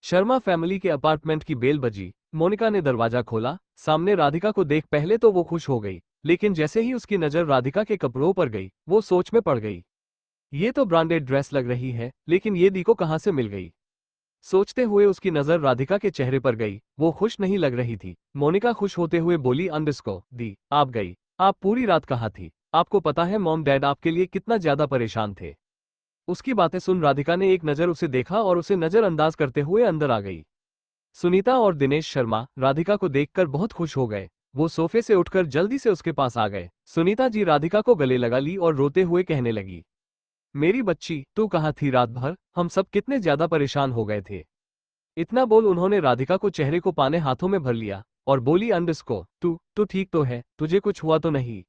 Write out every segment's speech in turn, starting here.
Sharma family के apartment की bell बजी। मोनिका ने दरवाजा खोला। सामने राधिका को देख पहले तो वो खुश हो गई, लेकिन जैसे ही उसकी नजर राधिका के कपड़ों पर गई, वो सोच में पड़ गई। ये तो ब्रांडेड ड्रेस लग रही है, लेकिन ये दी को कहाँ से मिल गई? सोचते हुए उसकी नजर राधिका के चेहरे पर गई। वो खुश नहीं लग रही थी। मोनिका खुश होते हुए बोली, अंडरस्को दी, आप गई। आप पूरी रात कहाँ थी? आपको पता है मॉम डैड आपके लिए कितना ज्यादा परेशान थे। उसकी बातें सुन राधिका ने एक नजर उसे देखा और उसे नजरअंदाज करते हुए अंदर आ गई। सुनीता और दिनेश शर्मा राधिका को देखकर बहुत खुश हो गए। वो सोफे से उठकर जल्दी से उसके पास आ गए। सुनीता जी राधिका को गले लगा ली और रोते हुए कहने लगी, मेरी बच्ची, तू कहाँ थी रात भर? हम सब कितने ज्यादा परेशान हो गए थे। इतना बोल उन्होंने राधिका को चेहरे को पाने हाथों में भर लिया और बोली, अंडरस्को तू ठीक तो है? तुझे कुछ हुआ तो नहीं?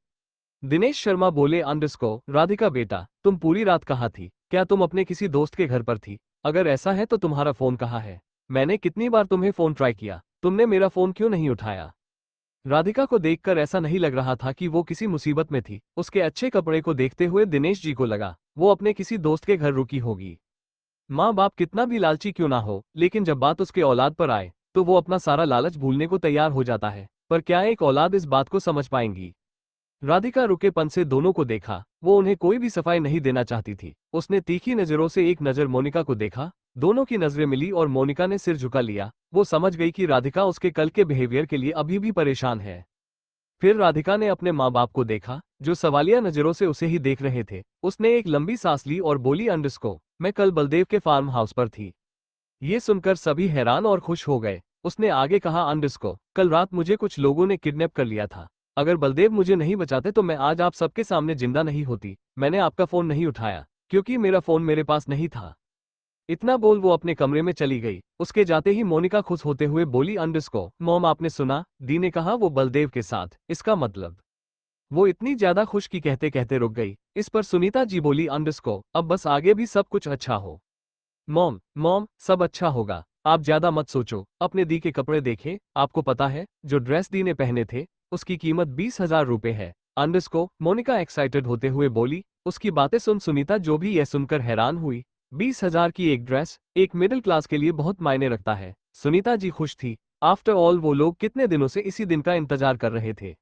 दिनेश शर्मा बोले, अंडरस्को राधिका बेटा, तुम पूरी रात कहाँ थी? क्या तुम अपने किसी दोस्त के घर पर थी? अगर ऐसा है तो तुम्हारा फोन कहाँ है? मैंने कितनी बार तुम्हें फोन ट्राई किया, तुमने मेरा फोन क्यों नहीं उठाया? राधिका को देखकर ऐसा नहीं लग रहा था कि वो किसी मुसीबत में थी। उसके अच्छे कपड़े को देखते हुए दिनेश जी को लगा वो अपने किसी दोस्त के घर रुकी होगी। माँ बाप कितना भी लालची क्यों ना हो, लेकिन जब बात उसके औलाद पर आए तो वो अपना सारा लालच भूलने को तैयार हो जाता है। पर क्या एक औलाद इस बात को समझ पाएंगी? राधिका रुकेपन से दोनों को देखा। वो उन्हें कोई भी सफाई नहीं देना चाहती थी। उसने तीखी नजरों से एक नजर मोनिका को देखा। दोनों की नजरें मिली और मोनिका ने सिर झुका लिया। वो समझ गई कि राधिका उसके कल के बिहेवियर के लिए अभी भी परेशान है। फिर राधिका ने अपने माँ बाप को देखा, जो सवालिया नजरों से उसे ही देख रहे थे। उसने एक लंबी सांस ली और बोली, अंडरस्को मैं कल बलदेव के फार्म हाउस पर थी। ये सुनकर सभी हैरान और खुश हो गए। उसने आगे कहा, अंडरस्को कल रात मुझे कुछ लोगों ने किडनैप कर लिया था। अगर बलदेव मुझे नहीं बचाते तो मैं आज आप सबके सामने जिंदा नहीं होती। मैंने आपका फोन नहीं उठाया क्योंकि मेरा फोन मेरे पास नहीं था। इतना बोल वो अपने कमरे में चली गई। उसके जाते ही मोनिका खुश होते हुए बोली, अंडरस्को मॉम आपने सुना, दी ने कहा वो बलदेव के साथ। इसका मतलब? वो इतनी ज्यादा खुश की कहते कहते रुक गई। इस पर सुनीता जी बोली, अंडरस्को अब बस आगे भी सब कुछ अच्छा हो। मॉम मॉम सब अच्छा होगा, आप ज्यादा मत सोचो। अपने दी के कपड़े देखे, आपको पता है जो ड्रेस दी ने पहने थे उसकी कीमत 20,000 रुपए है। अंडरस्को मोनिका एक्साइटेड होते हुए बोली। उसकी बातें सुन सुनीता जो भी यह सुनकर हैरान हुई। 20,000 की एक ड्रेस एक मिडिल क्लास के लिए बहुत मायने रखता है। सुनीता जी खुश थी। आफ्टर ऑल वो लोग कितने दिनों से इसी दिन का इंतजार कर रहे थे।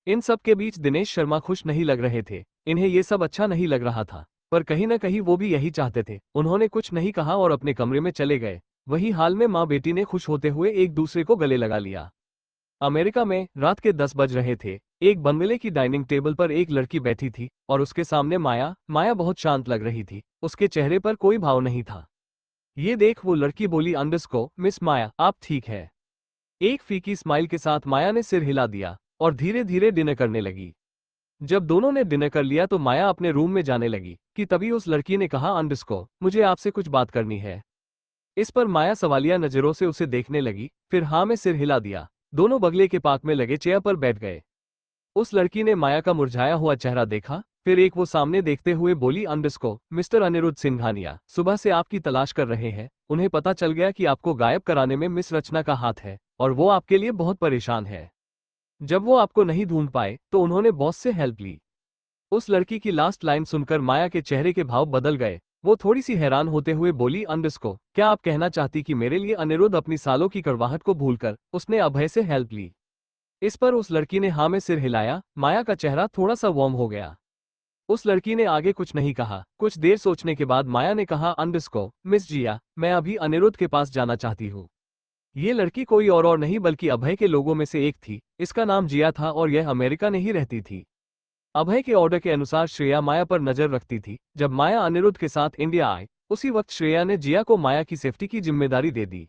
इन सब के बीच दिनेश शर्मा खुश नहीं लग रहे थे। इन्हें ये सब अच्छा नहीं लग रहा था, पर कहीं न कहीं वो भी यही चाहते थे। उन्होंने कुछ नहीं कहा और अपने कमरे में चले गए। वही हाल में माँ बेटी ने खुश होते हुए एक दूसरे को गले लगा लिया। अमेरिका में रात के 10 बज रहे थे। एक बंगले की डाइनिंग टेबल पर एक लड़की बैठी थी और उसके सामने माया। माया बहुत शांत लग रही थी। उसके चेहरे पर कोई भाव नहीं था। ये देख वो लड़की बोली, अंडरस्को मिस माया आप ठीक है? एक फीकी स्माइल के साथ माया ने सिर हिला दिया और धीरे धीरे डिनर करने लगी। जब दोनों ने डिनर कर लिया तो माया अपने रूम में जाने लगी कि तभी उस लड़की ने कहा, अंडरस्को मुझे आपसे कुछ बात करनी है। इस पर माया सवालिया नजरों से उसे देखने लगी, फिर हाँ में सिर हिला दिया। दोनों बगले के पार्क में लगे चेयर पर बैठ गए। उस लड़की ने माया का मुरझाया हुआ चेहरा देखा, फिर एक वो सामने देखते हुए बोली, अंडरस्को मिस्टर अनिरुद्ध सिंघानिया सुबह से आपकी तलाश कर रहे हैं। उन्हें पता चल गया कि आपको गायब कराने में मिस रचना का हाथ है और वो आपके लिए बहुत परेशान है। जब वो आपको नहीं ढूंढ पाए तो उन्होंने बॉस से हेल्प ली। उस लड़की की लास्ट लाइन सुनकर माया के चेहरे के भाव बदल गए। वो थोड़ी सी हैरान होते हुए बोली, अंडरस्को क्या आप कहना चाहती कि मेरे लिए अनिरुद्ध अपनी सालों की कड़वाहट को भूलकर उसने अभय से हेल्प ली? इस पर उस लड़की ने हाँ में सिर हिलाया। माया का चेहरा थोड़ा सा वार्म हो गया। उस लड़की ने आगे कुछ नहीं कहा। कुछ देर सोचने के बाद माया ने कहा, अंडरस्को मिस जिया मैं अभी अनिरुद्ध के पास जाना चाहती हूँ। ये लड़की कोई और नहीं बल्कि अभय के लोगों में से एक थी। इसका नाम जिया था और यह अमेरिका में ही रहती थी। अभय के ऑर्डर के अनुसार श्रेया माया पर नजर रखती थी। जब माया अनिरुद्ध के साथ इंडिया आए उसी वक्त श्रेया ने जिया को माया की सेफ्टी की जिम्मेदारी दे दी।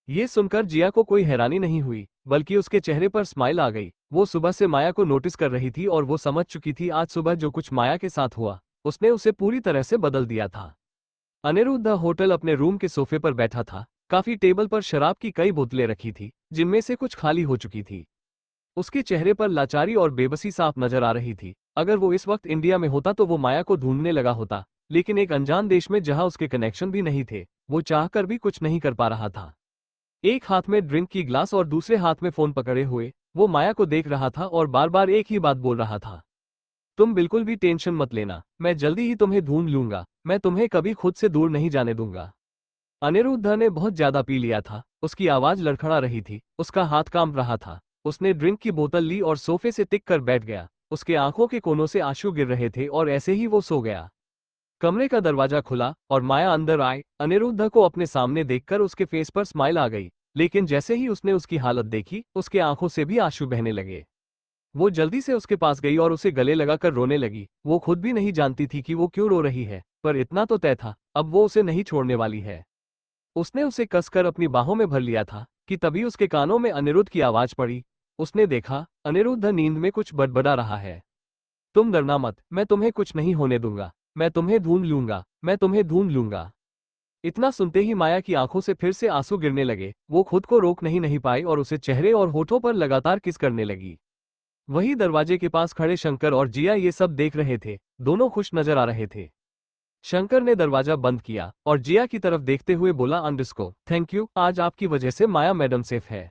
ये सुनकर जिया को कोई हैरानी नहीं हुई, बल्कि उसके चेहरे पर स्माइल आ गई। वो सुबह से माया को नोटिस कर रही थी और वो समझ चुकी थी आज सुबह जो कुछ माया के साथ हुआ उसने उसे पूरी तरह से बदल दिया था। अनिरुद्ध होटल अपने रूम के सोफे पर बैठा था। काफी टेबल पर शराब की कई बोतलें रखी थी, जिनमें से कुछ खाली हो चुकी थी। उसके चेहरे पर लाचारी और बेबसी साफ नजर आ रही थी। अगर वो इस वक्त इंडिया में होता तो वो माया को ढूंढने लगा होता, लेकिन एक अनजान देश में जहां उसके कनेक्शन भी नहीं थे, वो चाहकर भी कुछ नहीं कर पा रहा था। एक हाथ में ड्रिंक की ग्लास और दूसरे हाथ में फोन पकड़े हुए वो माया को देख रहा था और बार बार एक ही बात बोल रहा था, तुम बिल्कुल भी टेंशन मत लेना, मैं जल्दी ही तुम्हें ढूंढ लूंगा। मैं तुम्हें कभी खुद से दूर नहीं जाने दूंगा। अनिरुद्ध ने बहुत ज्यादा पी लिया था, उसकी आवाज लड़खड़ा रही थी, उसका हाथ कांप रहा था। उसने ड्रिंक की बोतल ली और सोफे से टिक कर बैठ गया। उसके आंखों के कोनों से आंसू गिर रहे थे और ऐसे ही वो सो गया। कमरे का दरवाजा खुला और माया अंदर आए। अनिरुद्ध को अपने सामने देखकर उसके फेस पर स्माइल आ गई, लेकिन जैसे ही उसने उसकी हालत देखी, उसके आंखों से भी आंसू बहने लगे। वो जल्दी से उसके पास गई और उसे गले लगाकर रोने लगी। वो खुद भी नहीं जानती थी कि वो क्यों रो रही है, पर इतना तो तय था, अब वो उसे नहीं छोड़ने वाली है। उसने उसे कसकर अपनी बाहों में भर लिया था कि तभी उसके कानों में अनिरुद्ध की आवाज पड़ी। उसने देखा, अनिरुद्ध नींद में कुछ बड़बड़ा रहा है। तुम डरना मत, मैं तुम्हें कुछ नहीं होने दूंगा। मैं तुम्हें ढूंढ लूंगा, मैं तुम्हें ढूंढ लूंगा। इतना सुनते ही माया की आंखों से फिर से आंसू गिरने लगे। वो खुद को रोक नहीं पाई और उसे चेहरे और होठों पर लगातार किस करने लगी। वही दरवाजे के पास खड़े शंकर और जिया ये सब देख रहे थे। दोनों खुश नजर आ रहे थे। शंकर ने दरवाजा बंद किया और जिया की तरफ देखते हुए बोला, अंडरस्को थैंक यू, आज आपकी वजह से माया मैडम सेफ है।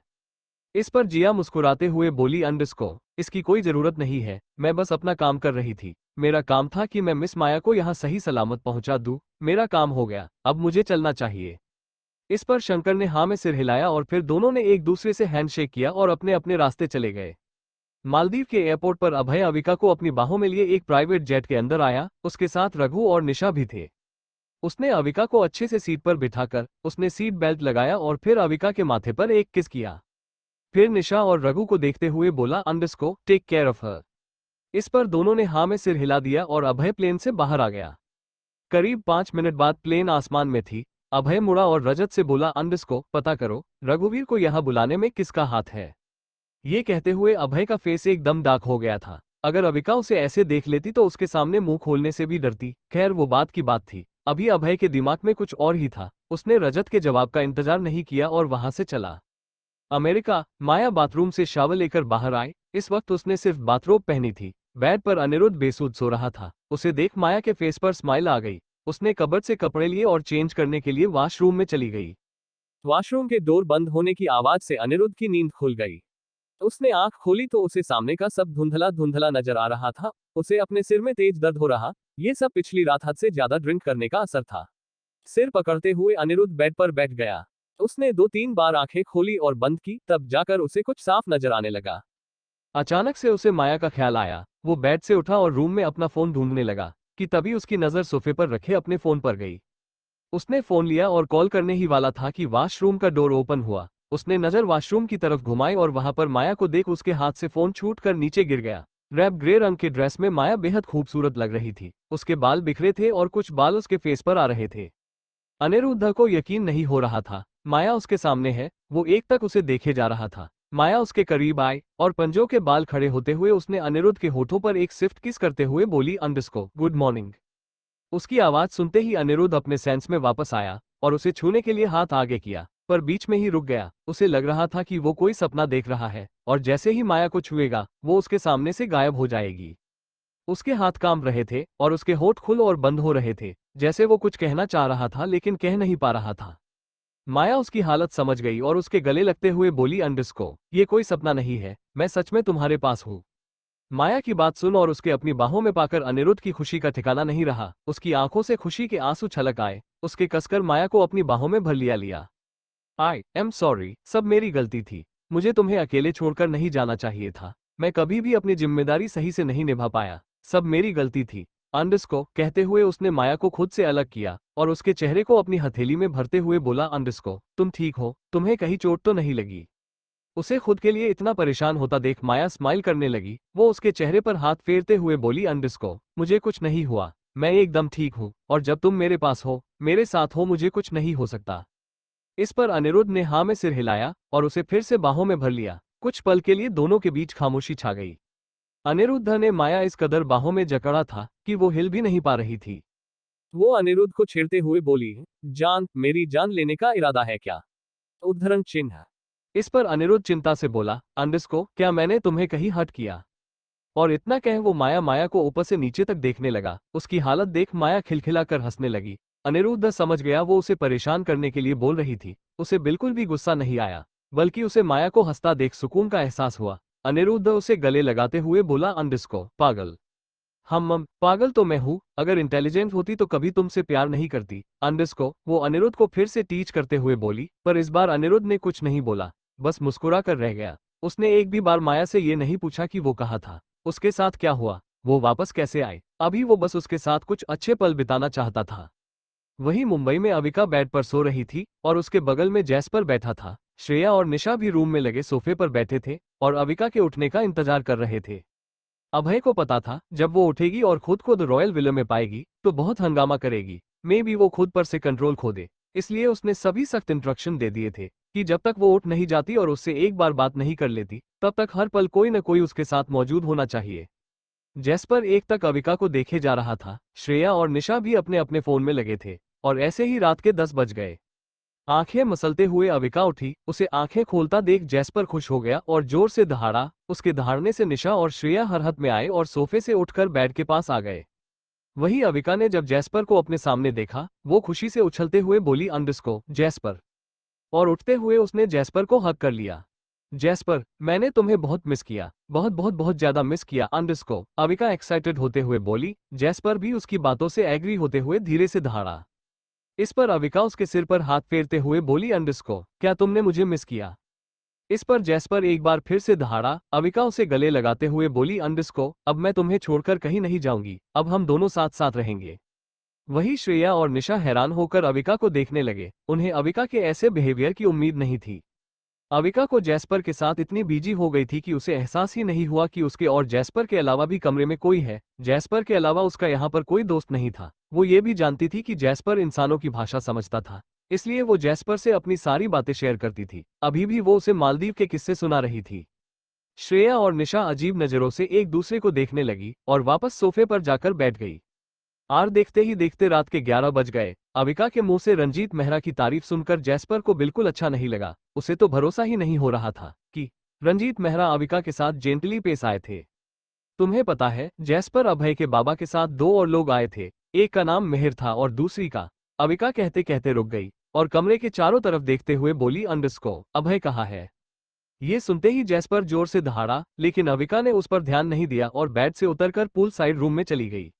इस पर जिया मुस्कुराते हुए बोली, अंडरस्को इसकी कोई जरूरत नहीं है, मैं बस अपना काम कर रही थी। मेरा काम था कि मैं मिस माया को यहाँ सही सलामत पहुंचा दूं। मेरा काम हो गया, अब मुझे चलना चाहिए। इस पर शंकर ने हाँ में सिर हिलाया और फिर दोनों ने एक दूसरे से हैंडशेक किया और अपने अपने रास्ते चले गए। मालदीव के एयरपोर्ट पर अभय अविका को अपनी बाहों में लिए एक प्राइवेट जेट के अंदर आया। उसके साथ रघु और निशा भी थे। उसने अविका को अच्छे से सीट पर बिठाकर उसने सीट बेल्ट लगाया और फिर अविका के माथे पर एक किस किया। फिर निशा और रघु को देखते हुए बोला, underscore take care of her. इस पर दोनों ने हाँ में सिर हिला दिया और अभय प्लेन से बाहर आ गया। करीब 5 मिनट बाद प्लेन आसमान में थी। अभय मुड़ा और रजत से बोला, अंडरस्को पता करो, रघुवीर को यहाँ बुलाने में किसका हाथ है। ये कहते हुए अभय का फेस एकदम डार्क हो गया था। अगर अविका उसे ऐसे देख लेती तो उसके सामने मुंह खोलने से भी डरती। खैर वो बात की बात थी, अभी अभय के दिमाग में कुछ और ही था। उसने रजत के जवाब का इंतजार नहीं किया और वहां से चला। अमेरिका। माया बाथरूम से शावर लेकर बाहर आए। इस वक्त उसने सिर्फ बाथरोब पहनी थी। बेड पर अनिरुद्ध बेसुध सो रहा था। उसे देख माया के फेस पर स्माइल आ गई। उसने कबर्ड से कपड़े लिए और चेंज करने के लिए वॉशरूम में चली गई। वॉशरूम के डोर बंद होने की आवाज से अनिरुद्ध की नींद खुल गई। उसने आंख खोली तो उसे सामने का सब धुंधला धुंधला नजर आ रहा था। उसे अपने सिर में तेज दर्द हो रहा। ये सब पिछली रात हद से ज्यादा ड्रिंक करने का असर था। सिर पकड़ते हुए अनिरुद्ध बेड पर बैठ गया। उसने 2-3 बार आंखें खोली और बंद की, तब जाकर उसे कुछ साफ नजर आने लगा। अचानक से उसे माया का ख्याल आया। वो बेड से उठा और रूम में अपना फोन ढूंढने लगा कि तभी उसकी नजर सोफे पर रखे अपने फोन पर गई। उसने फोन लिया और कॉल करने ही वाला था कि वॉशरूम का डोर ओपन हुआ। उसने नजर वॉशरूम की तरफ घुमाई और वहां पर माया को देख उसके हाथ से फोन छूटकर नीचे गिर गया। रैप ग्रे रंग के ड्रेस में माया बेहद खूबसूरत लग रही थी। उसके बाल बिखरे थे और कुछ बाल उसके फेस पर आ रहे थे। अनिरुद्ध को यकीन नहीं हो रहा था, माया उसके सामने है। वो एक तक उसे देखे जा रहा था। माया उसके करीब आई और पंजों के बाल खड़े होते हुए उसने अनिरुद्ध के होठों पर एक सिफ्ट किस करते हुए बोली, अंडरस्को गुड मॉर्निंग। उसकी आवाज सुनते ही अनिरुद्ध अपने सेंस में वापस आया और उसे छूने के लिए हाथ आगे किया, पर बीच में ही रुक गया। उसे लग रहा था कि वो कोई सपना देख रहा है और जैसे ही माया को छुएगा वो उसके सामने से गायब हो जाएगी। उसके हाथ कांप रहे थे और उसके होठ खुल और बंद हो रहे थे, जैसे वो कुछ कहना चाह रहा था लेकिन कह नहीं पा रहा था। माया उसकी हालत समझ गई और उसके गले लगते हुए बोली, अंडरस्को ये कोई सपना नहीं है, मैं सच में तुम्हारे पास हूँ। माया की बात सुन और उसके अपनी बाहों में पाकर अनिरुद्ध की खुशी का ठिकाना नहीं रहा। उसकी आंखों से खुशी के आंसू छलक आए। उसके कसकर माया को अपनी बाहों में भर लिया। आई एम सॉरी, सब मेरी गलती थी। मुझे तुम्हें अकेले छोड़कर नहीं जाना चाहिए था। मैं कभी भी अपनी जिम्मेदारी सही से नहीं निभा पाया। सब मेरी गलती थी। अंडरस्को कहते हुए उसने माया को खुद से अलग किया और उसके चेहरे को अपनी हथेली में भरते हुए बोला, अंडरस्को तुम ठीक हो, तुम्हें कहीं चोट तो नहीं लगी। उसे खुद के लिए इतना परेशान होता देख माया स्माइल करने लगी। वो उसके चेहरे पर हाथ फेरते हुए बोली, अंडरस्को मुझे कुछ नहीं हुआ, मैं एकदम ठीक हूँ और जब तुम मेरे पास हो, मेरे साथ हो, मुझे कुछ नहीं हो सकता। इस पर अनिरुद्ध ने हाँ में सिर हिलाया और उसे फिर से बाहों में भर लिया। कुछ पल के लिए दोनों के बीच खामोशी छा गई। अनिरुद्ध ने माया इस कदर बाहों में जकड़ा था कि वो हिल भी नहीं पा रही थी। वो अनिरुद्ध को छेड़ते हुए बोली, जान, मेरी जान लेने का इरादा है क्या? उद्धरण चिन्ह। इस पर अनिरुद्ध चिंता से बोला, अंडरस्को क्या मैंने तुम्हें कहीं हर्ट किया? और इतना कह वो माया को ऊपर से नीचे तक देखने लगा। उसकी हालत देख माया खिलखिलाकर हंसने लगी। अनिरुद्ध समझ गया वो उसे परेशान करने के लिए बोल रही थी। उसे बिल्कुल भी गुस्सा नहीं आया, बल्कि उसे माया को हंसता देख सुकून का एहसास हुआ। अनिरुद्ध उसे गले लगाते हुए बोला, अंडरस्को पागल। पागल तो मैं हूँ, अगर इंटेलिजेंट होती तो कभी तुमसे प्यार नहीं करती। वो अनिरुद्ध को फिर से टीच करते हुए बोली, पर इस बार अनिरुद्ध ने कुछ नहीं बोला, बस मुस्कुरा कर रह गया। उसने एक भी बार माया से ये नहीं पूछा कि वो कहाँ था, उसके साथ क्या हुआ, वो वापस कैसे आए। अभी वो बस उसके साथ कुछ अच्छे पल बिताना चाहता था। वहीं मुंबई में अविका बेड पर सो रही थी और उसके बगल में जैस्पर बैठा था। श्रेया और निशा भी रूम में लगे सोफे पर बैठे थे और अविका के उठने का इंतजार कर रहे थे। अभय को पता था जब वो उठेगी और खुद को द रॉयल विले में पाएगी तो बहुत हंगामा करेगी, मे भी वो खुद पर से कंट्रोल खो दे। इसलिए उसने सभी सख्त इंस्ट्रक्शन दे दिए थे कि जब तक वो उठ नहीं जाती और उससे एक बार बात नहीं कर लेती तब तक हर पल कोई न कोई उसके साथ मौजूद होना चाहिए। जैस्पर एक तक अविका को देखे जा रहा था, श्रेया और निशा भी अपने अपने फोन में लगे थे और ऐसे ही रात के 10 बज गए। आंखें मसलते हुए अविका उठी, उसे आंखें खोलता देख जैस्पर खुश हो गया और जोर से दहाड़ा। उसके दहाड़ने से निशा और श्रेया हरकत में आए और सोफे से उठकर बेड के पास आ गए। वही अविका ने जब जैस्पर को अपने सामने देखा, वो खुशी से उछलते हुए बोली, अंडरस्को जैस्पर। और उठते हुए उसने जैस्पर को हक कर लिया। जैस्पर, मैंने तुम्हें बहुत मिस किया, बहुत बहुत बहुत ज्यादा मिस किया अंडरस्को, अविका एक्साइटेड होते हुए बोली। जैस्पर भी उसकी बातों से एग्री होते हुए धीरे से दहाड़ा। इस पर अविका उसके सिर पर हाथ फेरते हुए बोली, अंडरस्को, क्या तुमने मुझे मिस किया। इस पर जैस्पर एक बार फिर से दहाड़ा। अविका उसे गले लगाते हुए बोली, अंडरस्को, अब मैं तुम्हें छोड़कर कहीं नहीं जाऊंगी, अब हम दोनों साथ साथ रहेंगे। वही श्रेया और निशा हैरान होकर अविका को देखने लगे, उन्हें अविका के ऐसे बिहेवियर की उम्मीद नहीं थी। अविका को जैस्पर के साथ इतनी बिजी हो गई थी कि उसे एहसास ही नहीं हुआ कि उसके और जैस्पर के अलावा भी कमरे में कोई है। जैस्पर के अलावा उसका यहाँ पर कोई दोस्त नहीं था। वो ये भी जानती थी कि जैस्पर इंसानों की भाषा समझता था, इसलिए वो जैस्पर से अपनी सारी बातें शेयर करती थी। अभी भी वो उसे मालदीव के किस्से सुना रही थी। श्रेया और निशा अजीब नजरों से एक दूसरे को देखने लगी और वापस सोफे पर जाकर बैठ गई। आर देखते ही देखते रात के 11 बज गए। अविका के मुंह से रंजीत मेहरा की तारीफ सुनकर जैस्पर को बिल्कुल अच्छा नहीं लगा। उसे तो भरोसा ही नहीं हो रहा था कि रंजीत मेहरा अविका के साथ जेंटली पेश आए थे। तुम्हें पता है, जैस्पर अभय के बाबा के साथ दो और लोग आए थे, एक का नाम मेहर था और दूसरी का। अविका कहते कहते रुक गई और कमरे के चारों तरफ देखते हुए बोली, अंडरस्को, अभय कहाँ है। ये सुनते ही जैस्पर जोर से दहाड़ा, लेकिन अविका ने उस पर ध्यान नहीं दिया और बेड से उतरकर पूल साइड रूम में चली गई।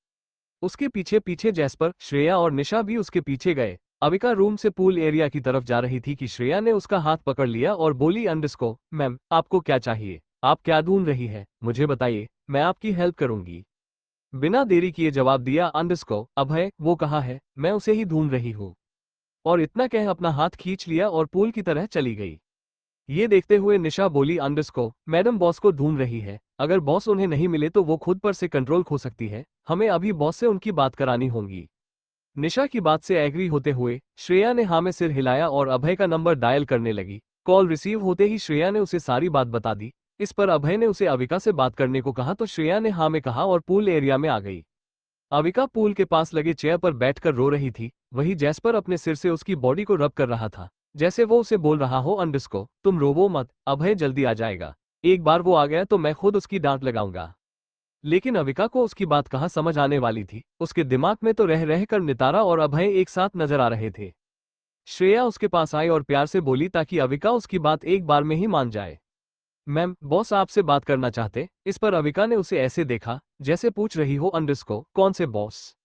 उसके पीछे पीछे जैस्पर, श्रेया और निशा भी उसके पीछे गए। अविका रूम से पूल एरिया की तरफ जा रही थी कि श्रेया ने उसका हाथ पकड़ लिया और बोली, अंडरस्को, मैम, आपको क्या चाहिए, आप क्या ढूंढ रही है, मुझे बताइए, मैं आपकी हेल्प करूंगी। बिना देरी किए जवाब दिया अंडरस्को, अभय, वो कहाँ है, मैं उसे ही ढूंढ रही हूँ। और इतना कह अपना हाथ खींच लिया और पूल की तरह चली गई। ये देखते हुए निशा बोली, अंडरस्को, मैडम बॉस को ढूंढ रही है, अगर बॉस उन्हें नहीं मिले तो वो खुद पर से कंट्रोल खो सकती है, हमें अभी बॉस से उनकी बात करानी होगी। निशा की बात से एग्री होते हुए श्रेया ने हाँ में सिर हिलाया और अभय का नंबर डायल करने लगी। कॉल रिसीव होते ही श्रेया ने उसे सारी बात बता दी। इस पर अभय ने उसे अविका से बात करने को कहा तो श्रेया ने हाँ में कहा और पूल एरिया में आ गई। अविका पूल के पास लगे चेयर पर बैठकर रो रही थी। वही जैस्पर अपने सिर से उसकी बॉडी को रब कर रहा था, जैसे वो उसे बोल रहा हो, अंडरस्को, तुम रोवो मत, अभय जल्दी आ जाएगा, एक बार वो आ गया तो मैं खुद उसकी डांट लगाऊंगा। लेकिन अविका को उसकी बात कहाँ समझ आने वाली थी। उसके दिमाग में तो रह रह कर नितारा और अभय एक साथ नजर आ रहे थे। श्रेया उसके पास आई और प्यार से बोली ताकि अविका उसकी बात एक बार में ही मान जाए। मैम, बॉस आपसे बात करना चाहते। इस पर अविका ने उसे ऐसे देखा जैसे पूछ रही हो, अंडरस्को, कौन से बॉस।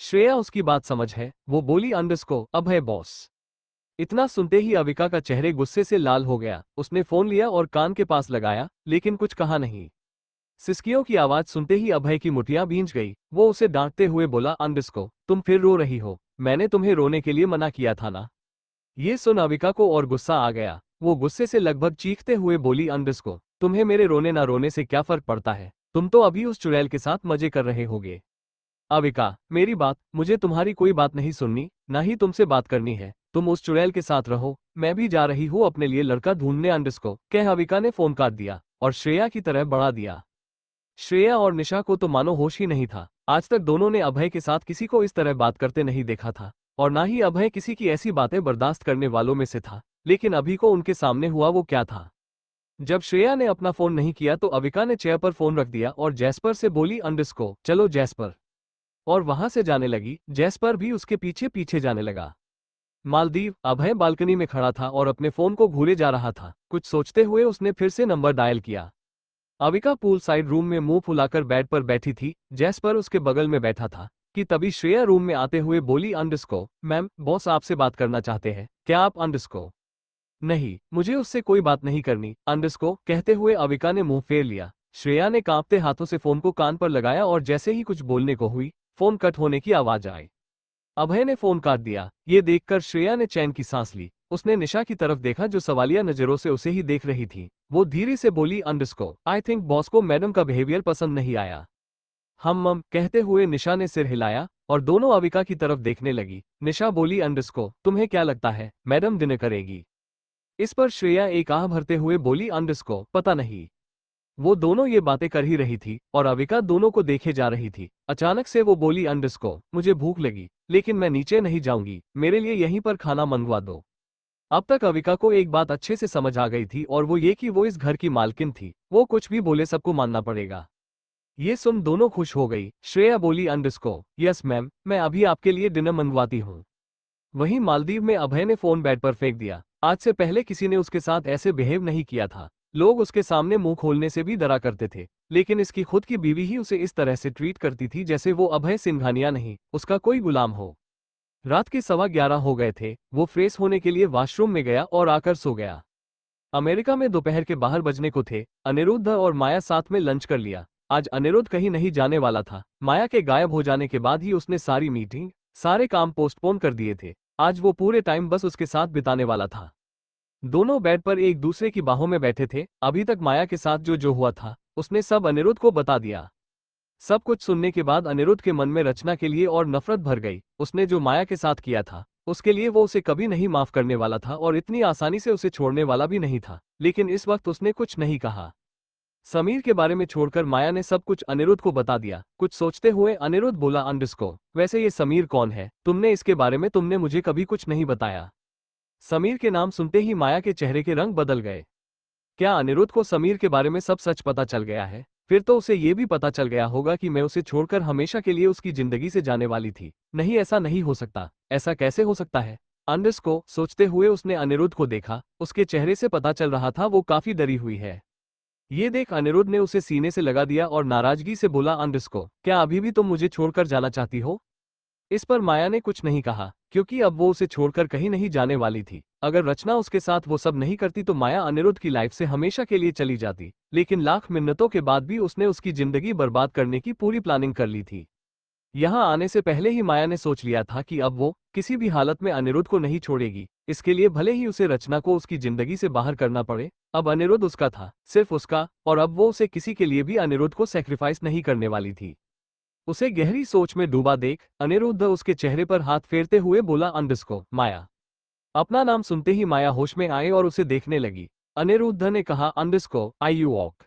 श्रेया उसकी बात समझ है, वो बोली, अंडरस्को, अभय बॉस। इतना सुनते ही अविका का चेहरे गुस्से से लाल हो गया। उसने फोन लिया और कान के पास लगाया, लेकिन कुछ कहा नहीं। सिसकियों की आवाज सुनते ही अभय की मुठियां भींच गई। वो उसे डांटते हुए बोला, अंडरस्को, तुम फिर रो रही हो, मैंने तुम्हें रोने के लिए मना किया था ना। ये सुन अविका को और गुस्सा आ गया। वो गुस्से से लगभग चीखते हुए बोली, अंडरस्को, तुम्हें मेरे रोने ना रोने से क्या फर्क पड़ता है, तुम तो अभी उस चुड़ैल के साथ मजे कर रहे होगे। अविका, मेरी बात, मुझे तुम्हारी कोई बात नहीं सुननी, ना ही तुमसे बात करनी है। तुम उस चुड़ैल के साथ रहो, मैं भी जा रही हूँ अपने लिए लड़का ढूंढने। अंडरस्को कह अविका ने फोन काट दिया और श्रेया की तरह बढ़ा दिया। श्रेया और निशा को तो मानो होश ही नहीं था। आज तक दोनों ने अभय के साथ किसी को इस तरह बात करते नहीं देखा था और ना ही अभय किसी की ऐसी बातें बर्दाश्त करने वालों में से था। लेकिन अभी को उनके सामने हुआ वो क्या था। जब श्रेया ने अपना फोन नहीं किया तो अविका ने चेयर पर फोन रख दिया और जैस्पर से बोली, अंडरस्को, चलो जैस्पर। और वहां से जाने लगी। जैस्पर भी उसके पीछे पीछे जाने लगा। मालदीव, अभय बालकनी में खड़ा था और अपने फोन को घूरे जा रहा था। कुछ सोचते हुए उसने फिर से नंबर डायल किया। अविका पूल साइड रूम में मुंह फुलाकर बेड पर बैठी थी, जैस्पर उसके बगल में बैठा था कि तभी श्रेया रूम में आते हुए बोली अंडरस्को, मैम बॉस आपसे बात करना चाहते हैं, क्या आप अंडरस्को? नहीं, मुझे उससे कोई बात नहीं करनी, अंडरस्को कहते हुए अविका ने मुंह फेर लिया। श्रेया ने कांपते हाथों से फोन को कान पर लगाया और जैसे ही कुछ बोलने को हुई, फोन कट होने की आवाज आई। अभय ने फोन काट दिया। ये देखकर श्रेया ने चैन की सांस ली। उसने निशा की तरफ देखा जो सवालिया नजरों से उसे ही देख रही थी। वो धीरे से बोली अंडरस्को, आई थिंक बॉस को मैडम का बिहेवियर पसंद नहीं आया। हम मम कहते हुए निशा ने सिर हिलाया और दोनों अविका की तरफ देखने लगी। निशा बोली अंडरस्को, तुम्हें क्या लगता है मैडम डिनर करेगी? इस पर श्रेया एक आह भरते हुए बोली अंडरस्को, पता नहीं। वो दोनों ये बातें कर ही रही थी और अविका दोनों को देखे जा रही थी। अचानक से वो बोली अंडरस्को, मुझे भूख लगी, लेकिन मैं नीचे नहीं जाऊंगी, मेरे लिए यहीं पर खाना मंगवा दो। अब तक अविका को एक बात अच्छे से समझ आ गई थी और वो ये कि वो इस घर की मालकिन थी, वो कुछ भी बोले सबको मानना पड़ेगा। ये सुन दोनों खुश हो गई। श्रेया बोली अंडरस्को, यस मैम, मैं अभी आपके लिए डिनर मंगवाती हूँ। वहीं मालदीव में अभय ने फोन बेड पर फेंक दिया। आज से पहले किसी ने उसके साथ ऐसे बिहेव नहीं किया था। लोग उसके सामने मुंह खोलने से भी डरा करते थे, लेकिन इसकी खुद की बीवी ही उसे इस तरह से ट्रीट करती थी जैसे वो अभय सिंघानिया नहीं, उसका कोई गुलाम हो। रात के 11:15 हो गए थे। वो फ्रेश होने के लिए वॉशरूम में गया और आकर सो गया। अमेरिका में दोपहर के 12 बजने को थे। अनिरुद्ध और माया साथ में लंच कर लिया। आज अनिरुद्ध कहीं नहीं जाने वाला था। माया के गायब हो जाने के बाद ही उसने सारी मीटिंग, सारे काम पोस्टपोन कर दिए थे। आज वो पूरे टाइम बस उसके साथ बिताने वाला था। दोनों बेड पर एक दूसरे की बाहों में बैठे थे। अभी तक माया के साथ जो जो हुआ था, उसने सब अनिरुद्ध को बता दिया। सब कुछ सुनने के बाद अनिरुद्ध के मन में रचना के लिए और नफरत भर गई। उसने जो माया के साथ किया था, उसके लिए वो उसे कभी नहीं माफ करने वाला था और इतनी आसानी से उसे छोड़ने वाला भी नहीं था। लेकिन इस वक्त उसने कुछ नहीं कहा। समीर के बारे में छोड़कर माया ने सब कुछ अनिरुद्ध को बता दिया। कुछ सोचते हुए अनिरुद्ध बोला अंडरस्को, वैसे ये समीर कौन है? तुमने इसके बारे में तुमने मुझे कभी कुछ नहीं बताया। समीर के नाम सुनते ही माया के चेहरे के रंग बदल गए। क्या अनिरुद्ध को समीर के बारे में सब सच पता चल गया है? फिर तो उसे ये भी पता चल गया होगा कि मैं उसे छोड़कर हमेशा के लिए उसकी जिंदगी से जाने वाली थी। नहीं, ऐसा नहीं हो सकता। ऐसा कैसे हो सकता है? अंडरस्को सोचते हुए उसने अनिरुद्ध को देखा। उसके चेहरे से पता चल रहा था वो काफी डरी हुई है। ये देख अनिरुद्ध ने उसे सीने से लगा दिया और नाराजगी से बोला अंडरस्को, क्या अभी भी तुम मुझे छोड़कर जाना चाहती हो? इस पर माया ने कुछ नहीं कहा, क्योंकि अब वो उसे छोड़कर कहीं नहीं जाने वाली थी। अगर रचना उसके साथ वो सब नहीं करती तो माया अनिरुद्ध की लाइफ से हमेशा के लिए चली जाती। लेकिन लाख मिन्नतों के बाद भी उसने उसकी जिंदगी बर्बाद करने की पूरी प्लानिंग कर ली थी। यहाँ आने से पहले ही माया ने सोच लिया था कि अब वो किसी भी हालत में अनिरुद्ध को नहीं छोड़ेगी। इसके लिए भले ही उसे रचना को उसकी जिंदगी से बाहर करना पड़े। अब अनिरुद्ध उसका था, सिर्फ उसका, और अब वो उसे किसी के लिए भी अनिरुद्ध को सेक्रीफाइस नहीं करने वाली थी। उसे गहरी सोच में डूबा देख अनिरुद्ध उसके चेहरे पर हाथ फेरते हुए बोला अंडरस्को, माया। अपना नाम सुनते ही माया होश में आए और उसे देखने लगी। अनिरुद्ध ने कहा अंडरस्को, आई यू वॉक।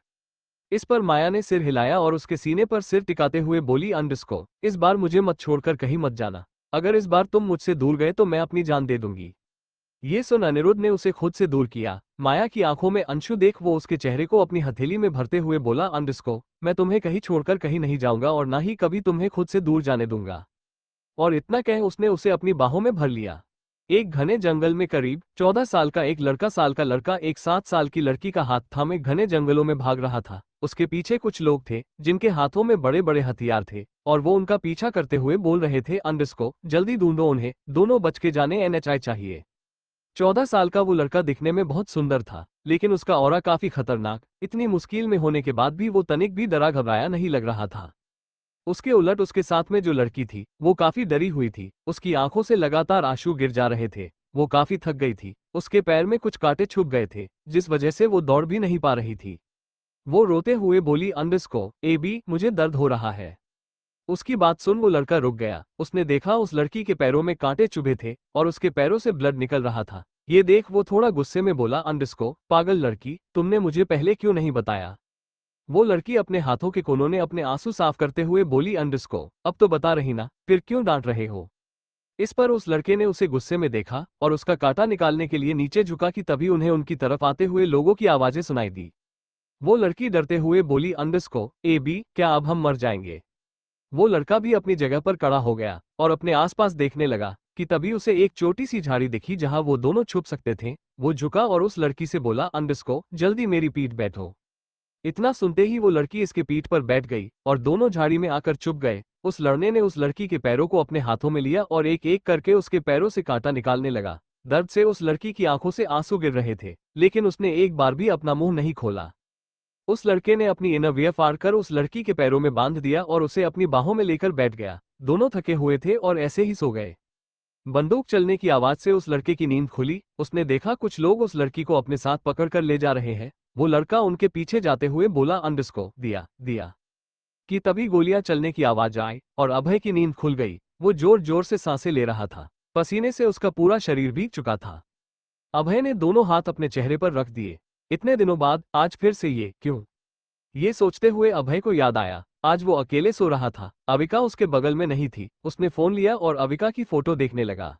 इस पर माया ने सिर हिलाया और उसके सीने पर सिर टिकाते हुए बोली अंडरस्को, इस बार मुझे मत छोड़कर कहीं मत जाना। अगर इस बार तुम मुझसे दूर गए तो मैं अपनी जान दे दूंगी। ये सुन अनिरुद्ध ने उसे खुद से दूर किया। माया की आंखों में अंशु देख वो उसके चेहरे को अपनी हथेली में भरते हुए बोला अंडरस्को, मैं तुम्हें कहीं छोड़कर कहीं नहीं जाऊंगा और ना ही कभी तुम्हें खुद से दूर जाने दूंगा। और इतना कह उसने उसे अपनी बाहों में भर लिया। एक घने जंगल में करीब 14 साल का एक लड़का एक 7 साल की लड़की का हाथ थामे घने जंगलों में भाग रहा था। उसके पीछे कुछ लोग थे जिनके हाथों में बड़े बड़े हथियार थे और वो उनका पीछा करते हुए बोल रहे थे अंडरस्को, जल्दी ढूंढो उन्हें, दोनों बच के जाने एनएचआई चाहिए। 14 साल का वो लड़का दिखने में बहुत सुंदर था, लेकिन उसका ऑरा काफी खतरनाक। इतनी मुश्किल में होने के बाद भी वो तनिक भी डरा घबराया नहीं लग रहा था। उसके उलट उसके साथ में जो लड़की थी, वो काफी डरी हुई थी। उसकी आंखों से लगातार आंसू गिर जा रहे थे। वो काफी थक गई थी। उसके पैर में कुछ कांटे छुप गए थे, जिस वजह से वो दौड़ भी नहीं पा रही थी। वो रोते हुए बोली अंडरस्को, एबी, मुझे दर्द हो रहा है। उसकी बात सुन वो लड़का रुक गया। उसने देखा उस लड़की के पैरों में कांटे चुभे थे और उसके पैरों से ब्लड निकल रहा था। ये देख वो थोड़ा गुस्से में बोला अंडरस्को, पागल लड़की, तुमने मुझे पहले क्यों नहीं बताया? वो लड़की अपने हाथों के कोनों ने अपने आंसू साफ करते हुए बोली अंडरस्को, अब तो बता रही ना, फिर क्यों डांट रहे हो? इस पर उस लड़के ने उसे गुस्से में देखा और उसका कांटा निकालने के लिए नीचे झुका कि तभी उन्हें उनकी तरफ आते हुए लोगों की आवाजें सुनाई दी। वो लड़की डरते हुए बोली अंडरस्को, एबी, क्या अब हम मर जाएंगे? वो लड़का भी अपनी जगह पर खड़ा हो गया और अपने आसपास देखने लगा कि तभी उसे एक छोटी सी झाड़ी दिखी जहां वो दोनों छुप सकते थे। वो झुका और उस लड़की से बोला अंडरस्को, जल्दी मेरी पीठ बैठो। इतना सुनते ही वो लड़की इसके पीठ पर बैठ गई और दोनों झाड़ी में आकर चुप गए। उस लड़ने ने उस लड़की के पैरों को अपने हाथों में लिया और एक एक करके उसके पैरों से कांटा निकालने लगा। दर्द से उस लड़की की आंखों से आंसू गिर रहे थे, लेकिन उसने एक बार भी अपना मुंह नहीं खोला। उस लड़के ने अपनी इनरवियर फाड़ कर उस लड़की के पैरों में बांध दिया और उसे अपनी बाहों में लेकर बैठ गया। दोनों थके हुए थे और ऐसे ही सो गए। बंदूक चलने की आवाज से उस लड़के की नींद खुली। उसने देखा कुछ लोग उस लड़की को अपने साथ पकड़कर ले जा रहे हैं। वो लड़का उनके पीछे जाते हुए बोला, अंडरस्को दिया दिया। कि तभी गोलियां चलने की आवाज आई और अभय की नींद खुल गई। वो जोर जोर से सांसें ले रहा था। पसीने से उसका पूरा शरीर भीग चुका था। अभय ने दोनों हाथ अपने चेहरे पर रख दिए। इतने दिनों बाद आज फिर से ये क्यों? ये सोचते हुए अभय को याद आया, आज वो अकेले सो रहा था। अविका उसके बगल में नहीं थी। उसने फोन लिया और अविका की फोटो देखने लगा।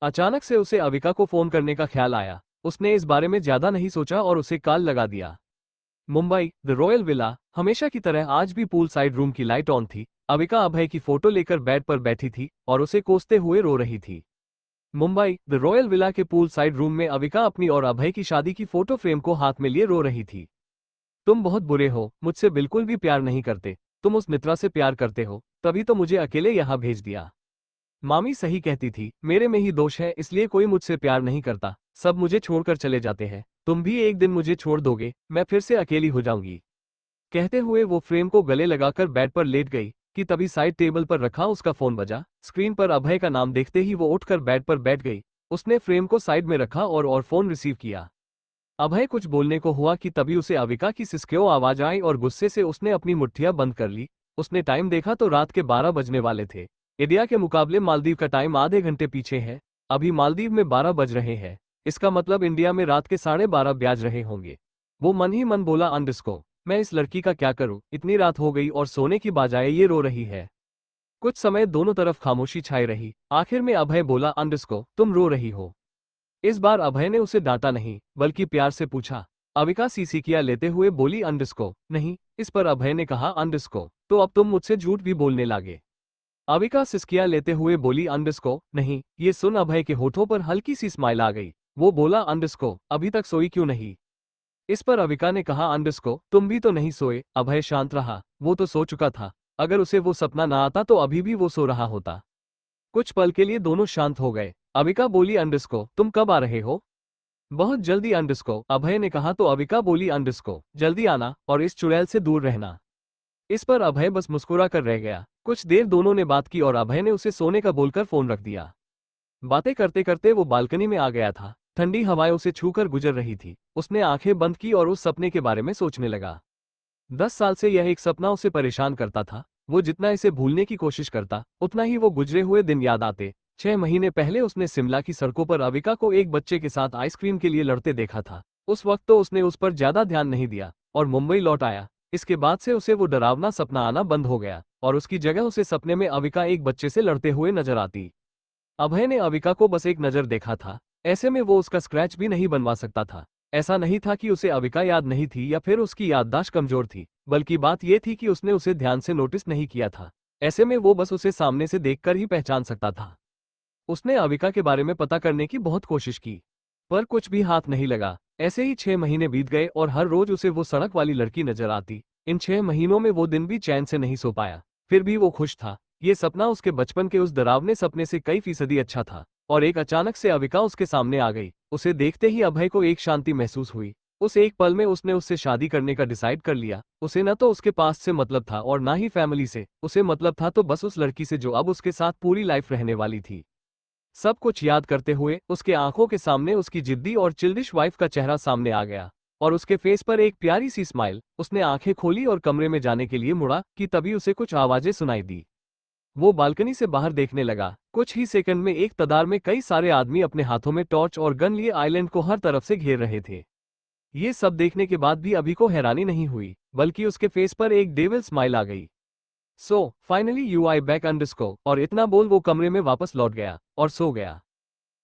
अचानक से उसे अविका को फोन करने का ख्याल आया। उसने इस बारे में ज्यादा नहीं सोचा और उसे कॉल लगा दिया। Mumbai, the royal villa. हमेशा की तरह आज भी पूल साइड रूम की लाइट ऑन थी। अविका अभय की फोटो लेकर बेड पर बैठी थी और उसे कोसते हुए रो रही थी। मुंबई, द रॉयल विला के पूल साइड रूम में अविका अपनी और अभय की शादी की फोटो फ्रेम को हाथ में लिए रो रही थी। तुम बहुत बुरे हो, मुझसे बिल्कुल भी प्यार नहीं करते। तुम उस मित्रा से प्यार करते हो, तभी तो मुझे अकेले यहाँ भेज दिया। मामी सही कहती थी, मेरे में ही दोष है, इसलिए कोई मुझसे प्यार नहीं करता। सब मुझे छोड़कर चले जाते हैं। तुम भी एक दिन मुझे छोड़ दोगे, मैं फिर से अकेली हो जाऊंगी। कहते हुए वो फ्रेम को गले लगाकर बेड पर लेट गई कि तभी साइड टेबल पर रखा उसका फोन बजा। स्क्रीन पर अभय का नाम देखते ही वो उठकर बेड पर बैठ गई। उसने फ्रेम को साइड में रखा और फोन रिसीव किया। अभय कुछ बोलने को हुआ कि तभी उसे अविका की सिसकियों आवाज आई और गुस्से से उसने अपनी मुट्ठियां बंद कर ली। उसने टाइम देखा तो रात के 12 बजने वाले थे। इंडिया के मुकाबले मालदीव का टाइम आधे घंटे पीछे है। अभी मालदीव में 12 बज रहे हैं। इसका मतलब इंडिया में रात के 12:30 बज रहे होंगे। वो मन ही मन बोला, अंडरस्को मैं इस लड़की का क्या करूं, इतनी रात हो गई और सोने की बजाय ये रो रही है। कुछ समय दोनों तरफ खामोशी छाई रही। आखिर में अभय बोला, अंडरस्को तुम रो रही हो। इस बार अभय ने उसे डांटा नहीं, बल्कि प्यार से पूछा। अविका सीसीकिया लेते हुए बोली, अंडरस्को नहीं। इस पर अभय ने कहा, अंडरस्को तो अब तुम मुझसे झूठ भी बोलने लागे। अविका सिसकिया लेते हुए बोली, अंडरस्को नहीं। ये सुन अभय के होठों पर हल्की सी स्माइल आ गई। वो बोला, अंडरस्को अभी तक सोई क्यों नहीं? इस पर अविका ने कहा, अंडरस्को तुम भी तो नहीं सोए। अभय शांत रहा। वो तो सो चुका था। अगर उसे वो सपना ना आता तो अभी भी वो सो रहा होता। कुछ पल के लिए दोनों शांत हो गए। अविका बोली, अंडरस्को तुम कब आ रहे हो? बहुत जल्दी अंडरस्को, अभय ने कहा तो अविका बोली, अंडरस्को जल्दी आना और इस चुड़ैल से दूर रहना। इस पर अभय बस मुस्कुरा कर रह गया। कुछ देर दोनों ने बात की और अभय ने उसे सोने का बोलकर फोन रख दिया। बातें करते करते वो बालकनी में आ गया था। ठंडी हवाएं उसे छूकर गुजर रही थी। उसने आंखें बंद की और उस सपने के बारे में सोचने लगा। 10 साल से यह एक सपना उसे परेशान करता था। वो जितना इसे भूलने की कोशिश करता, उतना ही वो गुजरे हुए दिन याद आते। 6 महीने पहले उसने शिमला की सड़कों पर अविका को एक बच्चे के साथ आइसक्रीम के लिए लड़ते देखा था। उस वक्त तो उसने उस पर ज्यादा ध्यान नहीं दिया और मुंबई लौट आया। इसके बाद से उसे वो डरावना सपना आना बंद हो गया और उसकी जगह उसे सपने में अविका एक बच्चे से लड़ते हुए नजर आती। अभय ने अविका को बस एक नजर देखा था। ऐसे में वो उसका स्क्रैच भी नहीं बनवा सकता था। ऐसा नहीं था कि उसे अविका याद नहीं थी या फिर उसकी याददाश्त कमजोर थी, बल्कि बात यह थी कि उसने उसे ध्यान से नोटिस नहीं किया था। ऐसे में वो बस उसे सामने से देखकर ही पहचान सकता था। उसने अविका के बारे में पता करने की बहुत कोशिश की, पर कुछ भी हाथ नहीं लगा। ऐसे ही 6 महीने बीत गए और हर रोज उसे वो सड़क वाली लड़की नजर आती। इन 6 महीनों में वो दिन भी चैन से नहीं सो पाया। फिर भी वो खुश था। ये सपना उसके बचपन के उस डरावने सपने से कई फीसदी अच्छा था। और एक अचानक से अविका उसके सामने आ गई। उसे देखते ही अभय को एक शांति महसूस हुई। उस एक पल में उसने उससे शादी करने का डिसाइड कर लिया। उसे न तो उसके पास से मतलब था और ना ही फैमिली से। उसे मतलब था तो बस उस लड़की से जो अब उसके साथ पूरी लाइफ रहने वाली थी। सब कुछ याद करते हुए उसके आंखों के सामने उसकी जिद्दी और चिल्डिश वाइफ का चेहरा सामने आ गया और उसके फेस पर एक प्यारी सी स्माइल। उसने आंखें खोली और कमरे में जाने के लिए मुड़ा कि तभी उसे कुछ आवाजें सुनाई दी। वो बालकनी से बाहर देखने लगा। कुछ ही सेकंड में एक कतार में कई सारे आदमी अपने हाथों में टॉर्च और गन लिए आइलैंड को हर तरफ से घेर रहे थे। ये सब देखने के बाद भी अभी को हैरानी नहीं हुई, बल्कि उसके फेस पर एक डेविल स्माइल आ गई। So finally you I back अंडरस्को, और इतना बोल वो कमरे में वापस लौट गया और सो गया।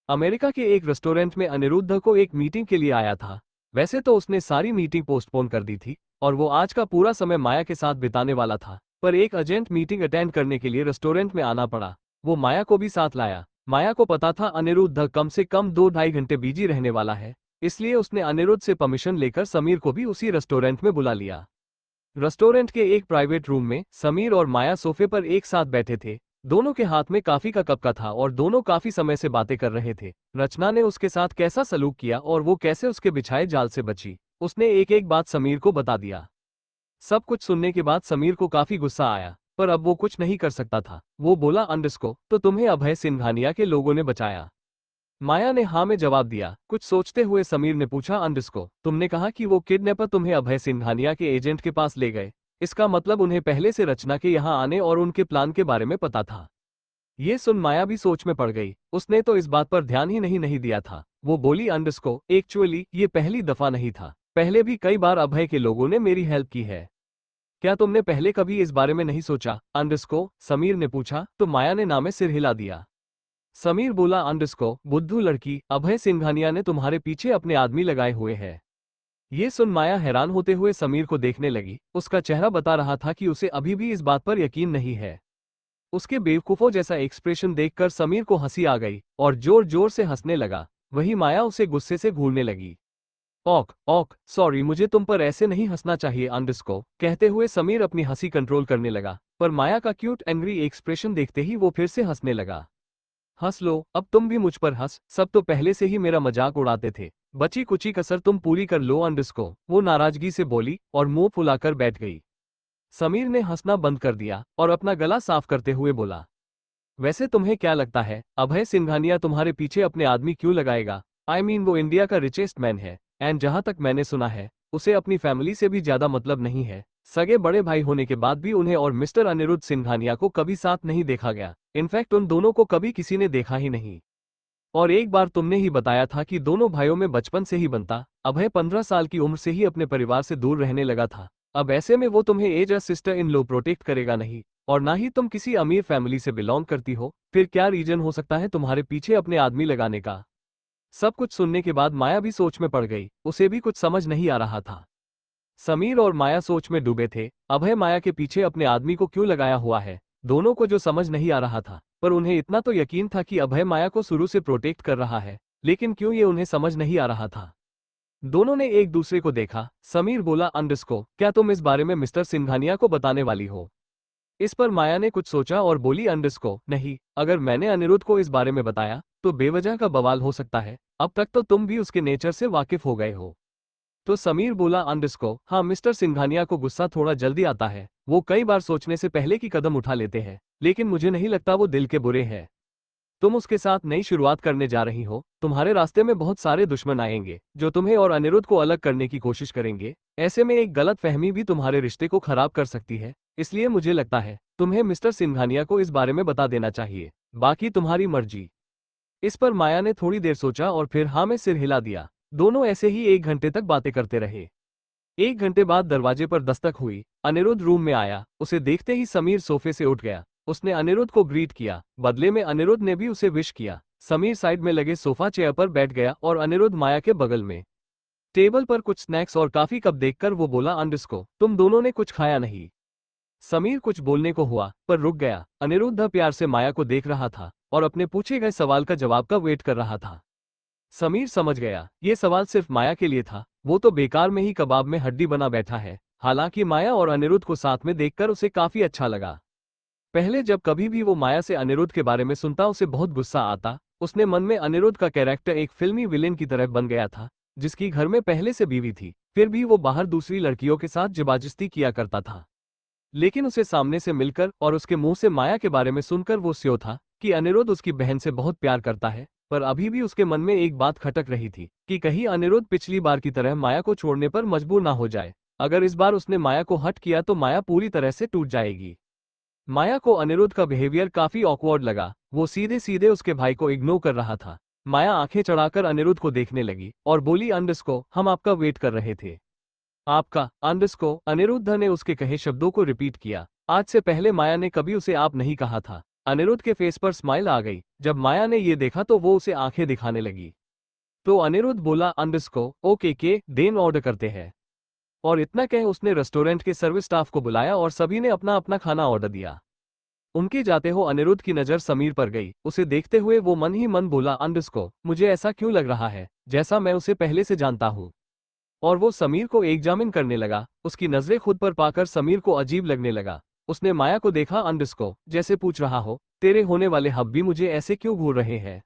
अमेरिका के एक रेस्टोरेंट में अनिरुद्ध को एक मीटिंग के लिए आया था। वैसे तो उसने सारी मीटिंग पोस्टपोन कर दी थी और वो आज का पूरा समय माया के साथ बिताने वाला था, पर एक अर्जेंट मीटिंग अटेंड करने के लिए रेस्टोरेंट में आना पड़ा। वो माया को भी साथ लाया। माया को पता था अनिरुद्ध कम से कम 2-2.5 घंटे बिजी रहने वाला है, इसलिए उसने अनिरुद्ध से परमिशन लेकर समीर को भी उसी रेस्टोरेंट में बुला लिया। रेस्टोरेंट के एक प्राइवेट रूम में समीर और माया सोफे पर एक साथ बैठे थे। दोनों के हाथ में कॉफी का कप का था और दोनों काफी समय से बातें कर रहे थे। रचना ने उसके साथ कैसा सलूक किया और वो कैसे उसके बिछाए जाल से बची, उसने एक एक बात समीर को बता दिया। सब कुछ सुनने के बाद समीर को काफी गुस्सा आया, पर अब वो कुछ नहीं कर सकता था। वो बोला, अंडरस्को, तो तुम्हें अभय सिंघानिया के लोगों ने बचाया? माया ने हाँ में जवाब दिया। कुछ सोचते हुए समीर ने पूछा, अंडरस्को, तुमने कहा कि वो किडनैपर तुम्हें अभय सिंघानिया के एजेंट के पास ले गए। इसका मतलब उन्हें पहले से रचना के यहाँ आने और उनके प्लान के बारे में पता था। ये सुन माया भी सोच में पड़ गई। उसने तो इस बात पर ध्यान ही नहीं दिया था। वो बोली, अंडरस्को, एक्चुअली ये पहली दफा नहीं था, पहले भी कई बार अभय के लोगों ने मेरी हेल्प की है। क्या तुमने पहले कभी इस बारे में नहीं सोचा, अंडरस्को? समीर ने पूछा। तो माया ने ना में सिर हिला दिया। समीर बोला, अंडरस्को, बुद्धू लड़की, अभय सिंघानिया ने तुम्हारे पीछे अपने आदमी लगाए हुए हैं। ये सुन माया हैरान होते हुए समीर को देखने लगी। उसका चेहरा बता रहा था कि उसे अभी भी इस बात पर यकीन नहीं है। उसके बेवकूफों जैसा एक्सप्रेशन देखकर समीर को हंसी आ गई और जोर जोर से हंसने लगा। वही माया उसे गुस्से से घूरने लगी। ऑक ऑक, सॉरी, मुझे तुम पर ऐसे नहीं हंसना चाहिए, अंडरस्को, कहते हुए समीर अपनी हंसी कंट्रोल करने लगा। पर माया का क्यूट एंग्री एक्सप्रेशन देखते ही वो फिर से हंसने लगा। हंस लो, अब तुम भी मुझ पर हंस, सब तो पहले से ही मेरा मजाक उड़ाते थे। बची कुची कसर तुम पूरी कर लो, अंडरस्को, वो नाराजगी से बोली और मुंह फुलाकर बैठ गई। समीर ने हंसना बंद कर दिया और अपना गला साफ करते हुए बोला, वैसे तुम्हें क्या लगता है अभय सिंघानिया तुम्हारे पीछे अपने आदमी क्यों लगाएगा? आई मीन वो इंडिया का रिचेस्ट मैन है, एंड जहां तक मैंने सुना है उसे अपनी फैमिली से भी ज्यादा मतलब नहीं है। सगे बड़े भाई होने के बाद भी उन्हें और मिस्टर अनिरुद्ध सिंघानिया को कभी साथ नहीं देखा गया। इनफैक्ट उन दोनों को कभी किसी ने देखा ही नहीं। और एक बार तुमने ही बताया था कि दोनों भाइयों में बचपन से ही बनता। अभय 15 साल की उम्र से ही अपने परिवार से दूर रहने लगा था। अब ऐसे में वो तुम्हें as a sister in law protect करेगा नहीं, और ना ही तुम किसी अमीर फैमिली से बिलोंग करती हो। फिर क्या रीजन हो सकता है तुम्हारे पीछे अपने आदमी लगाने का? सब कुछ सुनने के बाद माया भी सोच में पड़ गई। उसे भी कुछ समझ नहीं आ रहा था। समीर और माया सोच में डूबे थे। अभय माया के पीछे अपने आदमी को क्यों लगाया हुआ है, दोनों को जो समझ नहीं आ रहा था। पर उन्हें इतना तो यकीन था कि अभय माया को शुरू से प्रोटेक्ट कर रहा है, लेकिन क्यों ये उन्हें समझ नहीं आ रहा था। दोनों ने एक दूसरे को देखा। समीर बोला, अंडरस्को, क्या तुम इस बारे में मिस्टर सिंघानिया को बताने वाली हो? इस पर माया ने कुछ सोचा और बोली, अंडरस्को, नहीं, अगर मैंने अनिरुद्ध को इस बारे में बताया तो बेवजह का बवाल हो सकता है। अब तक तो तुम भी उसके नेचर से वाकिफ हो गए हो। तो समीर बोला, अंडरस्को, हाँ, मिस्टर सिंघानिया को गुस्सा थोड़ा जल्दी आता है। वो कई बार सोचने से पहले की कदम उठा लेते हैं, लेकिन मुझे नहीं लगता वो दिल के बुरे हैं। तुम उसके साथ नई शुरुआत करने जा रही हो। तुम्हारे रास्ते में बहुत सारे दुश्मन आएंगे जो तुम्हें और अनिरुद्ध को अलग करने की कोशिश करेंगे। ऐसे में एक गलत फहमी भी तुम्हारे रिश्ते को खराब कर सकती है। इसलिए मुझे लगता है तुम्हें मिस्टर सिंघानिया को इस बारे में बता देना चाहिए। बाकी तुम्हारी मर्जी। इस पर माया ने थोड़ी देर सोचा और फिर हाँ में सिर हिला दिया। दोनों ऐसे ही 1 घंटे तक बातें करते रहे। 1 घंटे बाद दरवाजे पर दस्तक हुई। अनिरुद्ध रूम में आया। उसे देखते ही समीर सोफे से उठ गया। उसने अनिरुद्ध को ग्रीट किया। बदले में अनिरुद्ध ने भी उसे विश किया। समीर साइड में लगे सोफा चेयर पर बैठ गया और अनिरुद्ध माया के बगल में। टेबल पर कुछ स्नैक्स और काफी कप देखकर वो बोला, अंडरस्को, तुम दोनों ने कुछ खाया नहीं? समीर कुछ बोलने को हुआ पर रुक गया। अनिरुद्ध प्यार से माया को देख रहा था और अपने पूछे गए सवाल का जवाब का वेट कर रहा था। समीर समझ गया ये सवाल सिर्फ माया के लिए था। वो तो बेकार में ही कबाब में हड्डी बना बैठा है। हालांकि माया और अनिरुद्ध को साथ में देखकर उसे काफी अच्छा लगा। पहले जब कभी भी वो माया से अनिरुद्ध के बारे में सुनता उसे बहुत गुस्सा आता। उसने मन में अनिरुद्ध का कैरेक्टर एक फिल्मी विलेन की तरह बन गया था, जिसकी घर में पहले से बीवी थी, फिर भी वो बाहर दूसरी लड़कियों के साथ जबरदस्ती किया करता था। लेकिन उसे सामने से मिलकर और उसके मुंह से माया के बारे में सुनकर वो स्योर था कि अनिरुद्ध उसकी बहन से बहुत प्यार करता है। पर अभी भी उसके मन में एक बात खटक रही थी कि कहीं अनिरुद्ध पिछली बार की तरह माया को छोड़ने पर मजबूर ना हो जाए। अगर इस बार उसने माया को हट किया तो माया पूरी तरह से टूट जाएगी। माया को अनिरुद्ध का बिहेवियर काफी ऑकवर्ड लगा। वो सीधे सीधे उसके भाई को इग्नोर कर रहा था। माया आंखें चढ़ाकर अनिरुद्ध को देखने लगी और बोली, अंडरस्को, हम आपका वेट कर रहे थे। आपका? अंडरस्को, अनिरुद्ध ने उसके कहे शब्दों को रिपीट किया। आज से पहले माया ने कभी उसे आप नहीं कहा था। अनिरुद्ध के फेस पर स्माइल आ गई। जब माया ने ये देखा तो वो उसे आंखें दिखाने लगी। तो अनिरुद्ध बोला, अंडरस्को, ओके के देन ऑर्डर करते हैं। और इतना कह उसने रेस्टोरेंट के सर्विस स्टाफ को बुलाया और सभी ने अपना अपना खाना ऑर्डर दिया। उनके जाते हो अनिरुद्ध की नजर समीर पर गई। उसे देखते हुए वो मन ही मन बोला, अंडरस्को, मुझे ऐसा क्यों लग रहा है जैसा मैं उसे पहले से जानता हूँ। और वो समीर को एग्जामिन करने लगा। उसकी नजरें खुद पर पाकर समीर को अजीब लगने लगा। उसने माया को देखा, अंडरस्को, जैसे पूछ रहा हो, तेरे होने वाले हब भी मुझे ऐसे क्यों घूर रहे हैं।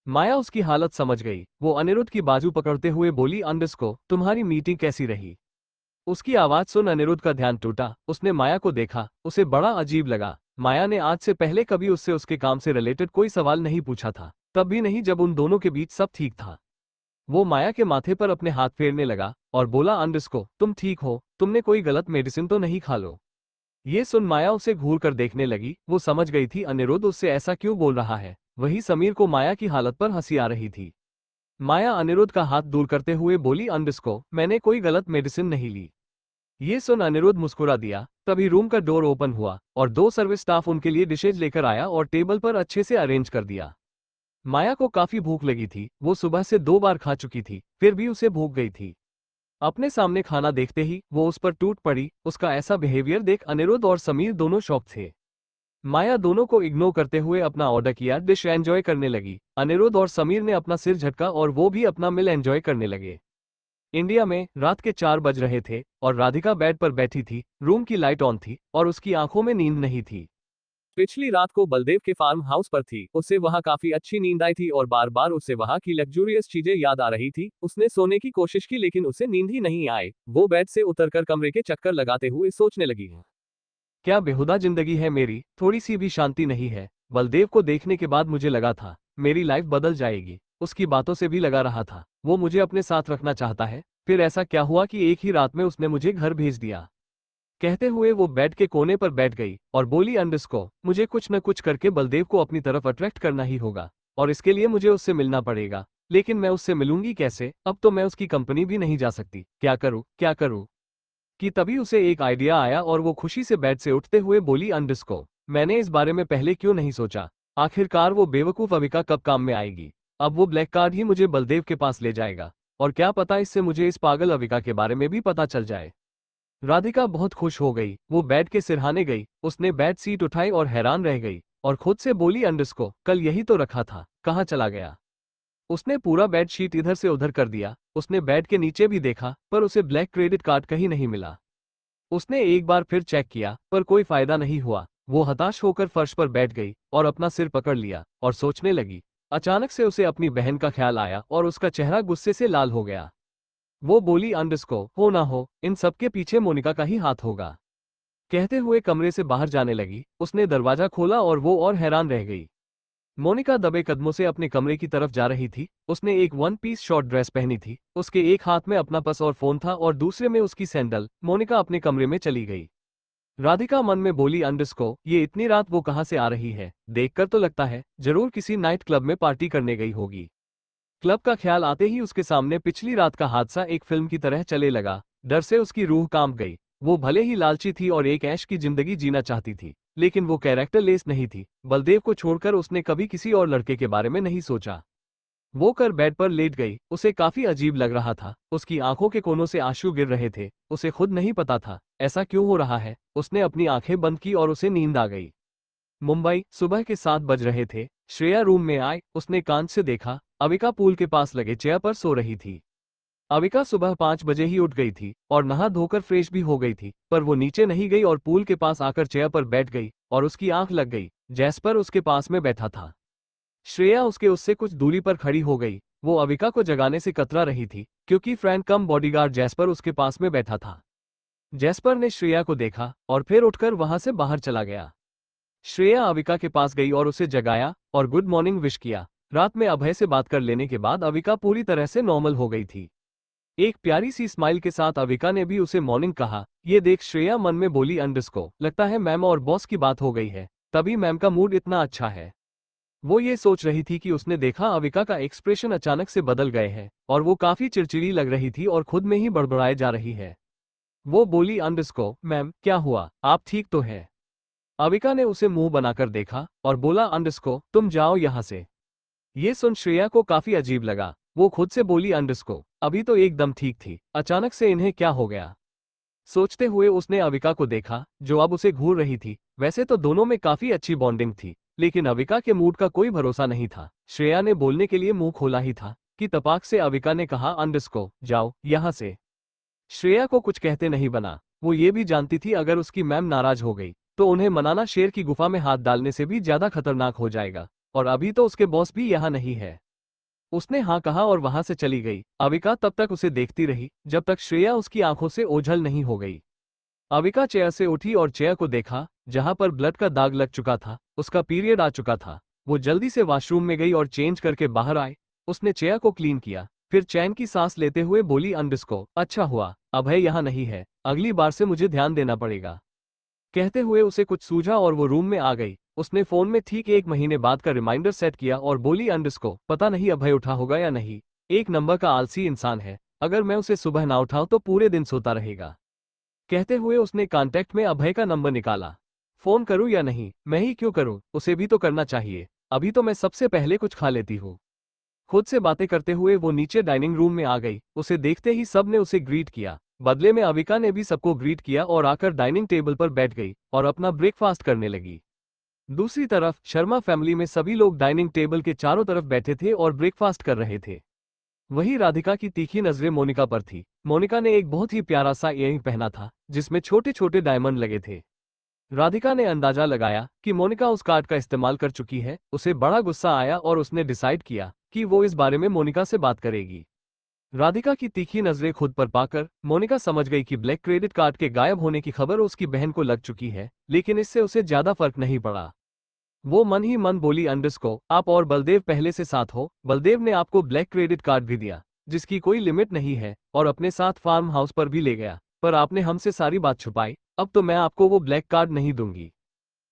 माया उसकी हालत समझ गई। वो अनिरुद्ध की बाजू पकड़ते हुए बोली, अंडरस्को, तुम्हारी मीटिंग कैसी रही। उसकी आवाज सुन अनिरुद्ध का ध्यान टूटा। उसने माया को देखा, उसे बड़ा अजीब लगा। माया ने आज से पहले कभी उससे उसके काम से रिलेटेड कोई सवाल नहीं पूछा था, तब भी नहीं जब उन दोनों के बीच सब ठीक था। वो माया के माथे पर अपने हाथ फेरने लगा और बोला, अंडरस्को, तुम ठीक हो, तुमने कोई गलत मेडिसिन तो नहीं खा लो। ये सुन माया उसे घूर कर देखने लगी। वो समझ गई थी अनिरुद्ध उससे ऐसा क्यों बोल रहा है। वही समीर को माया की हालत पर हंसी आ रही थी। माया अनिरुद्ध का हाथ दूर करते हुए बोली, अंडरस्को, मैंने कोई गलत मेडिसिन नहीं ली। ये सुन अनिरुद्ध मुस्कुरा दिया। तभी रूम का डोर ओपन हुआ और दो सर्विस स्टाफ उनके लिए डिशेज लेकर आया और टेबल पर अच्छे से अरेंज कर दिया। माया को काफी भूख लगी थी। वो सुबह से 2 बार खा चुकी थी, फिर भी उसे भूख गई थी। अपने सामने खाना देखते ही वो उस पर टूट पड़ी। उसका ऐसा बिहेवियर देख अनिरुद्ध और समीर दोनों शॉक थे। माया दोनों को इग्नोर करते हुए अपना ऑर्डर किया, डिश एंजॉय करने लगी। अनिरुद्ध और समीर ने अपना सिर झटका और वो भी अपना मिल एंजॉय करने लगे। इंडिया में रात के 4 बज रहे थे और राधिका बेड पर बैठी थी। रूम की लाइट ऑन थी और उसकी आंखों में नींद नहीं थी। पिछली रात को बलदेव के फार्म हाउस पर थी। उसे वहां काफी अच्छी नींद आई थी और बार बार उसे वहां की लग्जूरियस चीजें याद आ रही थी। उसने सोने की कोशिश की लेकिन उसे नींद ही नहीं आए। वो बेड से उतरकर कमरे के चक्कर लगाते हुए सोचने लगी, क्या बेहुदा जिंदगी है मेरी, थोड़ी सी भी शांति नहीं है। बलदेव को देखने के बाद मुझे लगा था मेरी लाइफ बदल जाएगी। उसकी बातों से भी लगा रहा था वो मुझे अपने साथ रखना चाहता है। फिर ऐसा क्या हुआ कि एक ही रात में उसने मुझे घर भेज दिया। कहते हुए वो बेड के कोने पर बैठ गई और बोली, अंडरस्को, मुझे कुछ न कुछ करके बलदेव को अपनी तरफ अट्रैक्ट करना ही होगा और इसके लिए मुझे उससे मिलना पड़ेगा। लेकिन मैं उससे मिलूंगी कैसे, अब तो मैं उसकी कंपनी भी नहीं जा सकती। क्या करूं, क्या करूं। कि तभी उसे एक आइडिया आया और वो खुशी से बेड से उठते हुए बोली, अंडरस्को, मैंने इस बारे में पहले क्यों नहीं सोचा। आखिरकार वो बेवकूफ अविका कब काम में आएगी। अब वो ब्लैक कार्ड ही मुझे बलदेव के पास ले जाएगा और क्या पता इससे मुझे इस पागल अविका के बारे में भी पता चल जाए। राधिका बहुत खुश हो गई। वो बेड के सिरहाने गई। उसने बेड सीट उठाई और हैरान रह गई और खुद से बोली, अंडरस्को, कल यही तो रखा था, कहाँ चला गया। उसने पूरा बेडशीट इधर से उधर कर दिया। उसने बेड के नीचे भी देखा पर उसे ब्लैक क्रेडिट कार्ड कहीं नहीं मिला। उसने एक बार फिर चेक किया पर कोई फायदा नहीं हुआ। वो हताश होकर फर्श पर बैठ गई और अपना सिर पकड़ लिया और सोचने लगी। अचानक से उसे अपनी बहन का ख्याल आया और उसका चेहरा गुस्से से लाल हो गया। वो बोली, अंडरस्को, हो ना हो इन सबके पीछे मोनिका का ही हाथ होगा। कहते हुए कमरे से बाहर जाने लगी। उसने दरवाजा खोला और वो और हैरान रह गई। मोनिका दबे कदमों से अपने कमरे की तरफ जा रही थी। उसने एक वन पीस शॉर्ट ड्रेस पहनी थी। उसके एक हाथ में अपना पर्स और फोन था और दूसरे में उसकी सैंडल। मोनिका अपने कमरे में चली गई। राधिका मन में बोली, अंडरस्को, ये इतनी रात वो कहाँ से आ रही है। देखकर तो लगता है जरूर किसी नाइट क्लब में पार्टी करने गई होगी। क्लब का ख्याल आते ही उसके सामने पिछली रात का हादसा एक फिल्म की तरह चले लगा। डर से उसकी रूह कांप गई। वो भले ही लालची थी और एक ऐश की जिंदगी जीना चाहती थी, लेकिन वो कैरेक्टर लेस नहीं थी। बलदेव को छोड़कर उसने कभी किसी और लड़के के बारे में नहीं सोचा। वो कर बेड पर लेट गई। उसे काफी अजीब लग रहा था। उसकी आंखों के कोनों से आंसू गिर रहे थे। उसे खुद नहीं पता था ऐसा क्यों हो रहा है। उसने अपनी आंखें बंद की और उसे नींद आ गई। मुंबई, सुबह के 7 बज रहे थे। श्रेया रूम में आई। उसने कांच से देखा, अविका पूल के पास लगे चेयर पर सो रही थी। अविका सुबह 5 बजे ही उठ गई थी और नहा धोकर फ्रेश भी हो गई थी, पर वो नीचे नहीं गई और पूल के पास आकर चेयर पर बैठ गई और उसकी आंख लग गई। जैस्पर उसके पास में बैठा था। श्रेया उससे कुछ दूरी पर खड़ी हो गई। वो अविका को जगाने से कतरा रही थी क्योंकि फ्रेंड कम बॉडीगार्ड जैस्पर उसके पास में बैठा था। जैस्पर ने श्रेया को देखा और फिर उठकर वहां से बाहर चला गया। श्रेया अविका के पास गई और उसे जगाया और गुड मॉर्निंग विश किया। रात में अभय से बात कर लेने के बाद अविका पूरी तरह से नॉर्मल हो गई थी। एक प्यारी सी स्माइल के साथ अविका ने भी उसे मॉर्निंग कहा। ये देख श्रेया मन में बोली, अंडरस्को, लगता है मैम और बॉस की बात हो गई है, तभी मैम का मूड इतना अच्छा है। वो ये सोच रही थी कि उसने देखा अविका का एक्सप्रेशन अचानक से बदल गए हैं और वो काफी चिड़चिड़ी लग रही थी और खुद में ही बड़बड़ाए जा रही है। वो बोली, अंडरस्को, मैम क्या हुआ, आप ठीक तो है। अविका ने उसे मुंह बनाकर देखा और बोला, अंडरस्को, तुम जाओ यहाँ से। ये सुन श्रेया को काफी अजीब लगा। वो खुद से बोली, अंडरस्को, अभी तो एकदम ठीक थी, अचानक से इन्हें क्या हो गया। सोचते हुए उसने अविका को देखा जो अब उसे घूर रही थी। वैसे तो दोनों में काफी अच्छी बॉन्डिंग थी, लेकिन अविका के मूड का कोई भरोसा नहीं था। श्रेया ने बोलने के लिए मुंह खोला ही था कि तपाक से अविका ने कहा, अंडरस्को जाओ यहाँ से। श्रेया को कुछ कहते नहीं बना। वो ये भी जानती थी अगर उसकी मैम नाराज हो गई तो उन्हें मनाना शेर की गुफा में हाथ डालने से भी ज्यादा खतरनाक हो जाएगा, और अभी तो उसके बॉस भी यहाँ नहीं है। उसने हाँ कहा और वहां से चली गई। अविका तब तक उसे देखती रही जब तक श्रेया उसकी आंखों से ओझल नहीं हो गई। अविका चेयर से उठी और चेयर को देखा जहां पर ब्लड का दाग लग चुका था। उसका पीरियड आ चुका था। वो जल्दी से वॉशरूम में गई और चेंज करके बाहर आए। उसने चेयर को क्लीन किया, फिर चैन की सांस लेते हुए बोली, अंडरस्को अच्छा हुआ अभय यहाँ नहीं है, अगली बार से मुझे ध्यान देना पड़ेगा। कहते हुए उसे कुछ सूझा और वो रूम में आ गई। उसने फोन में ठीक 1 महीने बाद का रिमाइंडर सेट किया और बोली, अंडरस्को पता नहीं अभय उठा होगा या नहीं, एक नंबर का आलसी इंसान है, अगर मैं उसे सुबह ना उठाऊं तो पूरे दिन सोता रहेगा। कहते हुए उसने कॉन्टैक्ट में अभय का नंबर निकाला। फोन करूं या नहीं, मैं ही क्यों करूं, उसे भी तो करना चाहिए, अभी तो मैं सबसे पहले कुछ खा लेती हूँ। खुद से बातें करते हुए वो नीचे डाइनिंग रूम में आ गई। उसे देखते ही सब ने उसे ग्रीट किया। बदले में अविका ने भी सबको ग्रीट किया और आकर डाइनिंग टेबल पर बैठ गई और अपना ब्रेकफास्ट करने लगी। दूसरी तरफ शर्मा फैमिली में सभी लोग डाइनिंग टेबल के चारों तरफ बैठे थे और ब्रेकफास्ट कर रहे थे। वहीं राधिका की तीखी नजरें मोनिका पर थी। मोनिका ने एक बहुत ही प्यारा सा इयररिंग पहना था जिसमें छोटे छोटे डायमंड लगे थे। राधिका ने अंदाजा लगाया कि मोनिका उस कार्ड का इस्तेमाल कर चुकी है। उसे बड़ा गुस्सा आया और उसने डिसाइड किया कि वो इस बारे में मोनिका से बात करेगी। राधिका की तीखी नजरें खुद पर पाकर मोनिका समझ गई कि ब्लैक क्रेडिट कार्ड के गायब होने की खबर उसकी बहन को लग चुकी है, लेकिन इससे उसे ज्यादा फर्क नहीं पड़ा। वो मन ही मन बोली, अंडरस्को आप और बलदेव पहले से साथ हो, बलदेव ने आपको ब्लैक क्रेडिट कार्ड भी दिया जिसकी कोई लिमिट नहीं है और अपने साथ फार्म हाउस पर भी ले गया, पर आपने हमसे सारी बात छुपाई, अब तो मैं आपको वो ब्लैक कार्ड नहीं दूंगी।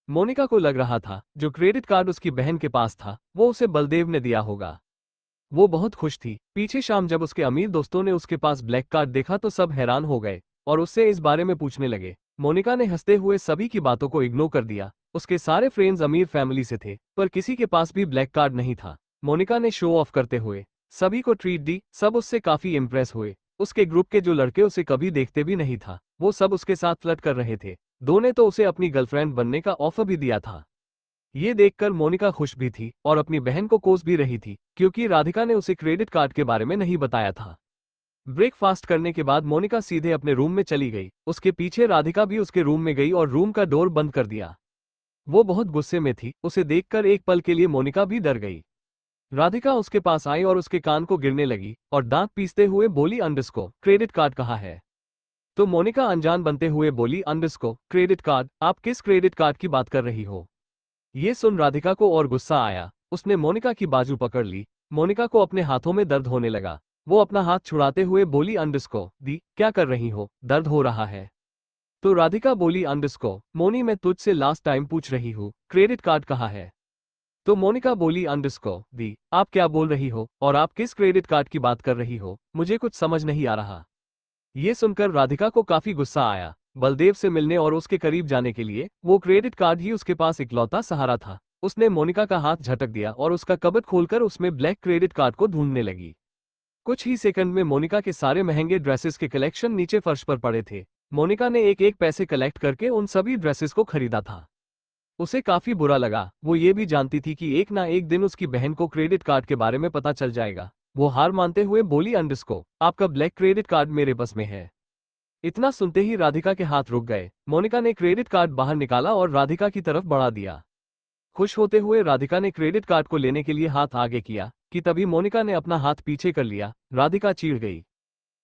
मोनिका को लग रहा था जो क्रेडिट कार्ड उसकी बहन के पास था वो उसे बलदेव ने दिया होगा। वो बहुत खुश थी। पीछे शाम जब उसके अमीर दोस्तों ने उसके पास ब्लैक कार्ड देखा तो सब हैरान हो गए और उससे इस बारे में पूछने लगे। मोनिका ने हंसते हुए सभी की बातों को इग्नोर कर दिया। उसके सारे फ्रेंड्स अमीर फैमिली से थे पर किसी के पास भी ब्लैक कार्ड नहीं था। मोनिका ने शो ऑफ करते हुए सभी को ट्रीट दी। सब उससे काफी इम्प्रेस हुए। उसके ग्रुप के जो लड़के उसे कभी देखते भी नहीं था वो सब उसके साथ फ्लर्ट कर रहे थे। दो ने तो उसे अपनी गर्लफ्रेंड बनने का ऑफर भी दिया था। ये देखकर मोनिका खुश भी थी और अपनी बहन को कोस भी रही थी क्योंकि राधिका ने उसे क्रेडिट कार्ड के बारे में नहीं बताया था। ब्रेकफास्ट करने के बाद मोनिका सीधे अपने रूम में चली गई। उसके पीछे राधिका भी उसके रूम में गई और रूम का डोर बंद कर दिया। वो बहुत गुस्से में थी। उसे देखकर एक पल के लिए मोनिका भी डर गई। राधिका उसके पास आई और उसके कान को गिरने लगी और दांत पीसते हुए बोली, अंडरस्को क्रेडिट कार्ड कहाँ है? तो मोनिका अनजान बनते हुए बोली, अंडरस्को क्रेडिट कार्ड? आप किस क्रेडिट कार्ड की बात कर रही हो? ये सुन राधिका को और गुस्सा आया। उसने मोनिका की बाजू पकड़ ली। मोनिका को अपने हाथों में दर्द होने लगा। वो अपना हाथ छुड़ाते हुए बोली, अंडरस्को दी क्या कर रही हो, दर्द हो रहा है? तो राधिका बोली, अंडरस्को मोनी मैं तुझसे लास्ट टाइम पूछ रही हूँ क्रेडिट कार्ड कहाँ है? तो मोनिका बोली, अंडरस्को दी आप क्या बोल रही हो और आप किस क्रेडिट कार्ड की बात कर रही हो, मुझे कुछ समझ नहीं आ रहा। ये सुनकर राधिका को काफी गुस्सा आया। बलदेव से मिलने और उसके करीब जाने के लिए वो क्रेडिट कार्ड ही उसके पास इकलौता सहारा था। उसने मोनिका का हाथ झटक दिया और उसका कबर्ड खोलकर उसमें ब्लैक क्रेडिट कार्ड को ढूंढने लगी। कुछ ही सेकंड में मोनिका के सारे महंगे ड्रेसेस के कलेक्शन नीचे फर्श पर पड़े थे। मोनिका ने एक एक पैसे कलेक्ट करके उन सभी ड्रेसेस को खरीदा था। उसे काफी बुरा लगा। वो ये भी जानती थी कि एक ना एक दिन उसकी बहन को क्रेडिट कार्ड के बारे में पता चल जाएगा। वो हार मानते हुए बोली, अंडरस्को आपका ब्लैक क्रेडिट कार्ड मेरे बस में है। इतना सुनते ही राधिका के हाथ रुक गए। मोनिका ने क्रेडिट कार्ड बाहर निकाला और राधिका की तरफ बढ़ा दिया। खुश होते हुए राधिका ने क्रेडिट कार्ड को लेने के लिए हाथ आगे किया कि तभी मोनिका ने अपना हाथ पीछे कर लिया। राधिका चीढ़ गई।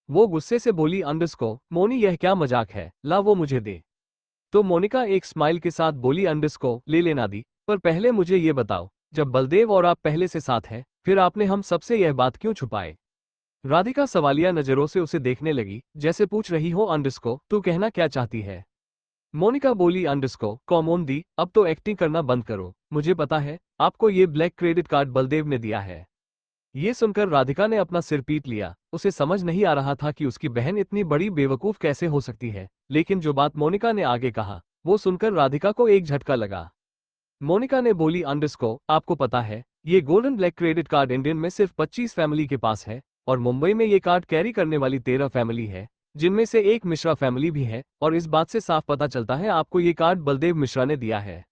वो गुस्से से बोली, अंडरस्को मोनी यह क्या मजाक है, ला वो मुझे दे। तो मोनिका एक स्माइल के साथ बोली, अंडरस्को ले लेना दी, पर पहले मुझे ये बताओ जब बलदेव और आप पहले से साथ हैं फिर आपने हम सबसे यह बात क्यों छुपाए? राधिका सवालिया नजरों से उसे देखने लगी जैसे पूछ रही हो, अंडरस्को तू कहना क्या चाहती है? मोनिका बोली, अंडरस्को कॉमोन दी अब तो एक्टिंग करना बंद करो, मुझे पता है आपको ये ब्लैक क्रेडिट कार्ड बलदेव ने दिया है। ये सुनकर राधिका ने अपना सिर पीट लिया। उसे समझ नहीं आ रहा था कि उसकी बहन इतनी बड़ी बेवकूफ कैसे हो सकती है, लेकिन जो बात मोनिका ने आगे कहा वो सुनकर राधिका को एक झटका लगा। मोनिका ने बोली, अंडरस्को आपको पता है ये golden black credit card Indian में सिर्फ 25 फैमिली के पास है और मुंबई में ये कार्ड कैरी करने वाली 13 फैमिली है जिनमें से एक मिश्रा फैमिली भी है, और इस बात से साफ पता चलता है आपको ये कार्ड बलदेव मिश्रा ने दिया है।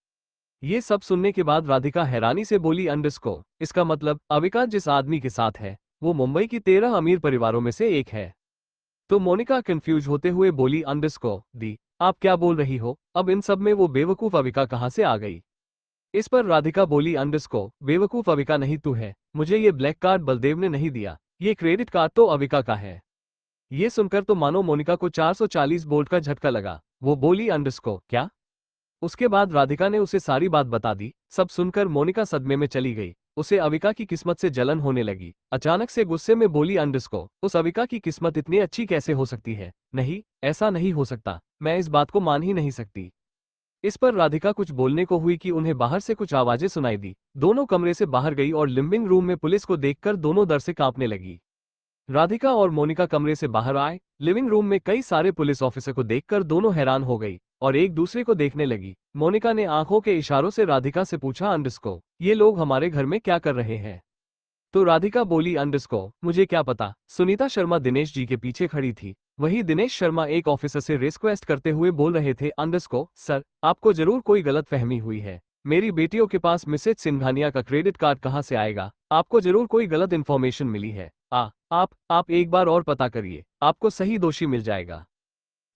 ये सब सुनने के बाद राधिका हैरानी से बोली, अंडरस्को इसका मतलब अविका जिस आदमी के साथ है वो मुंबई की 13 अमीर परिवारों में से एक है। तो मोनिका कंफ्यूज होते हुए बोली अंडरस्को दी, आप क्या बोल रही हो? अब इन सब में वो बेवकूफ अविका कहाँ से आ गई? इस पर राधिका बोली अंडरस्को बेवकूफ अविका नहीं तू है, मुझे ये ब्लैक कार्ड बलदेव ने नहीं दिया, ये क्रेडिट कार्ड तो अविका का है। ये सुनकर तो मानो मोनिका को 440 वोल्ट का झटका लगा। वो बोली अंडरस्को क्या? उसके बाद राधिका ने उसे सारी बात बता दी। सब सुनकर मोनिका सदमे में चली गई। उसे अविका की किस्मत से जलन होने लगी। अचानक से गुस्से में बोली अंडरस्को उस अविका की किस्मत इतनी अच्छी कैसे हो सकती है? नहीं, ऐसा नहीं हो सकता, मैं इस बात को मान ही नहीं सकती। इस पर राधिका कुछ बोलने को हुई कि उन्हें बाहर से कुछ आवाजें सुनाई दी। दोनों कमरे से बाहर गई और लिविंग रूम में पुलिस को देखकर दोनों डर से कांपने लगी। राधिका और मोनिका कमरे से बाहर आए। लिविंग रूम में कई सारे पुलिस ऑफिसर को देखकर दोनों हैरान हो गई और एक दूसरे को देखने लगी। मोनिका ने आंखों के इशारों से राधिका से पूछा अंडरस्को ये लोग हमारे घर में क्या कर रहे हैं? तो राधिका बोली अंडरस्को मुझे क्या पता। सुनीता शर्मा दिनेश जी के पीछे खड़ी थी। वही दिनेश शर्मा एक ऑफिसर से रिक्वेस्ट करते हुए बोल रहे थे अंडरस्को सर, आपको जरूर कोई गलत फहमी हुई है। मेरी बेटियों के पास मिसेज सिंघानिया का क्रेडिट कार्ड कहाँ से आएगा? आपको जरूर कोई गलत इन्फॉर्मेशन मिली है। आप एक बार और पता करिए, आपको सही दोषी मिल जाएगा।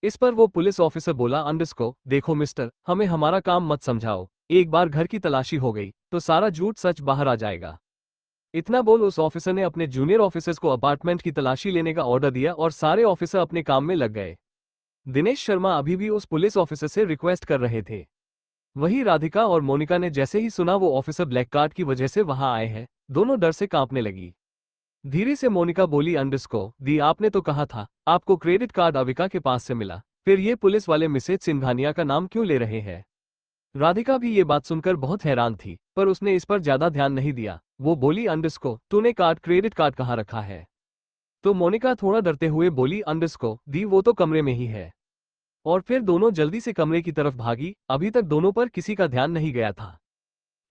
इस पर वो पुलिस ऑफिसर बोला अंडरस्को देखो मिस्टर, हमें हमारा काम मत समझाओ। एक बार घर की तलाशी हो गई तो सारा झूठ सच बाहर आ जाएगा। इतना बोल उस ऑफिसर ने अपने जूनियर ऑफिसर्स को अपार्टमेंट की तलाशी लेने का ऑर्डर दिया और सारे ऑफिसर अपने काम में लग गए। दिनेश शर्मा अभी भी उस पुलिस ऑफिसर से रिक्वेस्ट कर रहे थे। वही राधिका और मोनिका ने जैसे ही सुना वो ऑफिसर ब्लैक कार्ड की वजह से वहां आए हैं, दोनों डर से कांपने लगी। धीरे से मोनिका बोली अंडरस्को दी आपने तो कहा था आपको क्रेडिट कार्ड अविका के पास से मिला, फिर ये पुलिस वाले मिसेज सिंघानिया का नाम क्यों ले रहे हैं? राधिका भी ये बात सुनकर बहुत हैरान थी, पर उसने इस पर ज्यादा ध्यान नहीं दिया। वो बोली अंडरस्को तूने क्रेडिट कार्ड कहाँ रखा है? तो मोनिका थोड़ा डरते हुए बोली अंडरस्को दी वो तो कमरे में ही है। और फिर दोनों जल्दी से कमरे की तरफ भागी। अभी तक दोनों पर किसी का ध्यान नहीं गया था।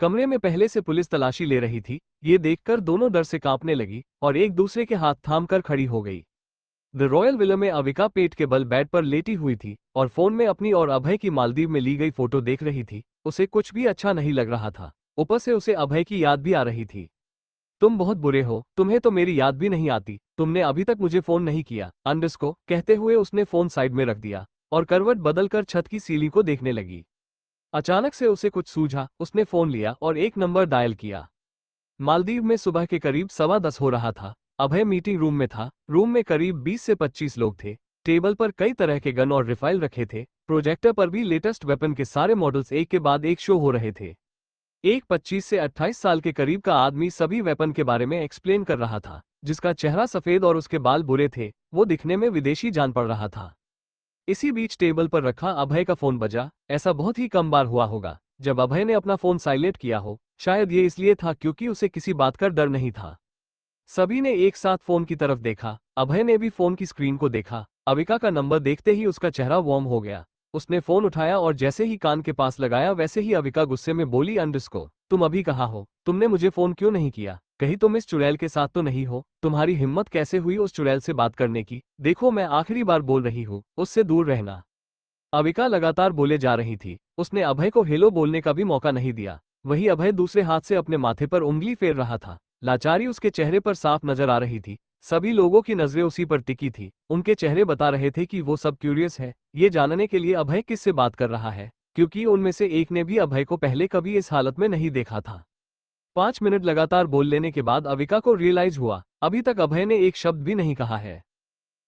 कमरे में पहले से पुलिस तलाशी ले रही थी। ये देखकर दोनों डर से कांपने लगी और एक दूसरे के हाथ थाम कर खड़ी हो गई। द रॉयल विला में अविका पेट के बल बेड पर लेटी हुई थी और फोन में अपनी और अभय की मालदीव में ली गई फोटो देख रही थी। उसे कुछ भी अच्छा नहीं लग रहा था। ऊपर से उसे अभय की याद भी आ रही थी। तुम बहुत बुरे हो, तुम्हें तो मेरी याद भी नहीं आती, तुमने अभी तक मुझे फोन नहीं किया अंडरस्को कहते हुए उसने फोन साइड में रख दिया और करवट बदलकर छत की सीलिंग को देखने लगी। अचानक से उसे कुछ सूझा। उसने फोन लिया और एक नंबर डायल किया। मालदीव में सुबह के करीब 10:15 हो रहा था। अभय मीटिंग रूम में था। रूम में करीब 20 से 25 लोग थे। टेबल पर कई तरह के गन और रिफाइल रखे थे। प्रोजेक्टर पर भी लेटेस्ट वेपन के सारे मॉडल्स एक के बाद एक शो हो रहे थे। एक 25 से 28 साल के करीब का आदमी सभी वेपन के बारे में एक्सप्लेन कर रहा था, जिसका चेहरा सफेद और उसके बाल बुरे थे। वो दिखने में विदेशी जान पड़ रहा था। इसी बीच टेबल पर रखा अभय का फोन बजा। ऐसा बहुत ही कम बार हुआ होगा जब अभय ने अपना फोन साइलेंट किया हो। शायद ये इसलिए था क्योंकि उसे किसी बात का डर नहीं था। सभी ने एक साथ फोन की तरफ देखा। अभय ने भी फोन की स्क्रीन को देखा। अविका का नंबर देखते ही उसका चेहरा वार्म हो गया। उसने फोन उठाया और जैसे ही कान के पास लगाया वैसे ही अविका गुस्से में बोली अंडरस्को तुम अभी कहाँ हो? तुमने मुझे फोन क्यों नहीं किया? कहीं तुम इस चुड़ैल के साथ तो नहीं हो? तुम्हारी हिम्मत कैसे हुई उस चुड़ैल से बात करने की? देखो मैं आखिरी बार बोल रही हूँ, उससे दूर रहना। अविका लगातार बोले जा रही थी। उसने अभय को हेलो बोलने का भी मौका नहीं दिया। वही अभय दूसरे हाथ से अपने माथे पर उंगली फेर रहा था। लाचारी उसके चेहरे पर साफ नजर आ रही थी। सभी लोगों की नजरें उसी पर टिकी थी। उनके चेहरे बता रहे थे कि वो सब क्यूरियस है, ये जानने के लिए अभय किससे बात कर रहा है, क्योंकि उनमें से एक ने भी अभय को पहले कभी इस हालत में नहीं देखा था। 5 मिनट लगातार बोल लेने के बाद अविका को रियलाइज हुआ अभी तक अभय ने एक शब्द भी नहीं कहा है।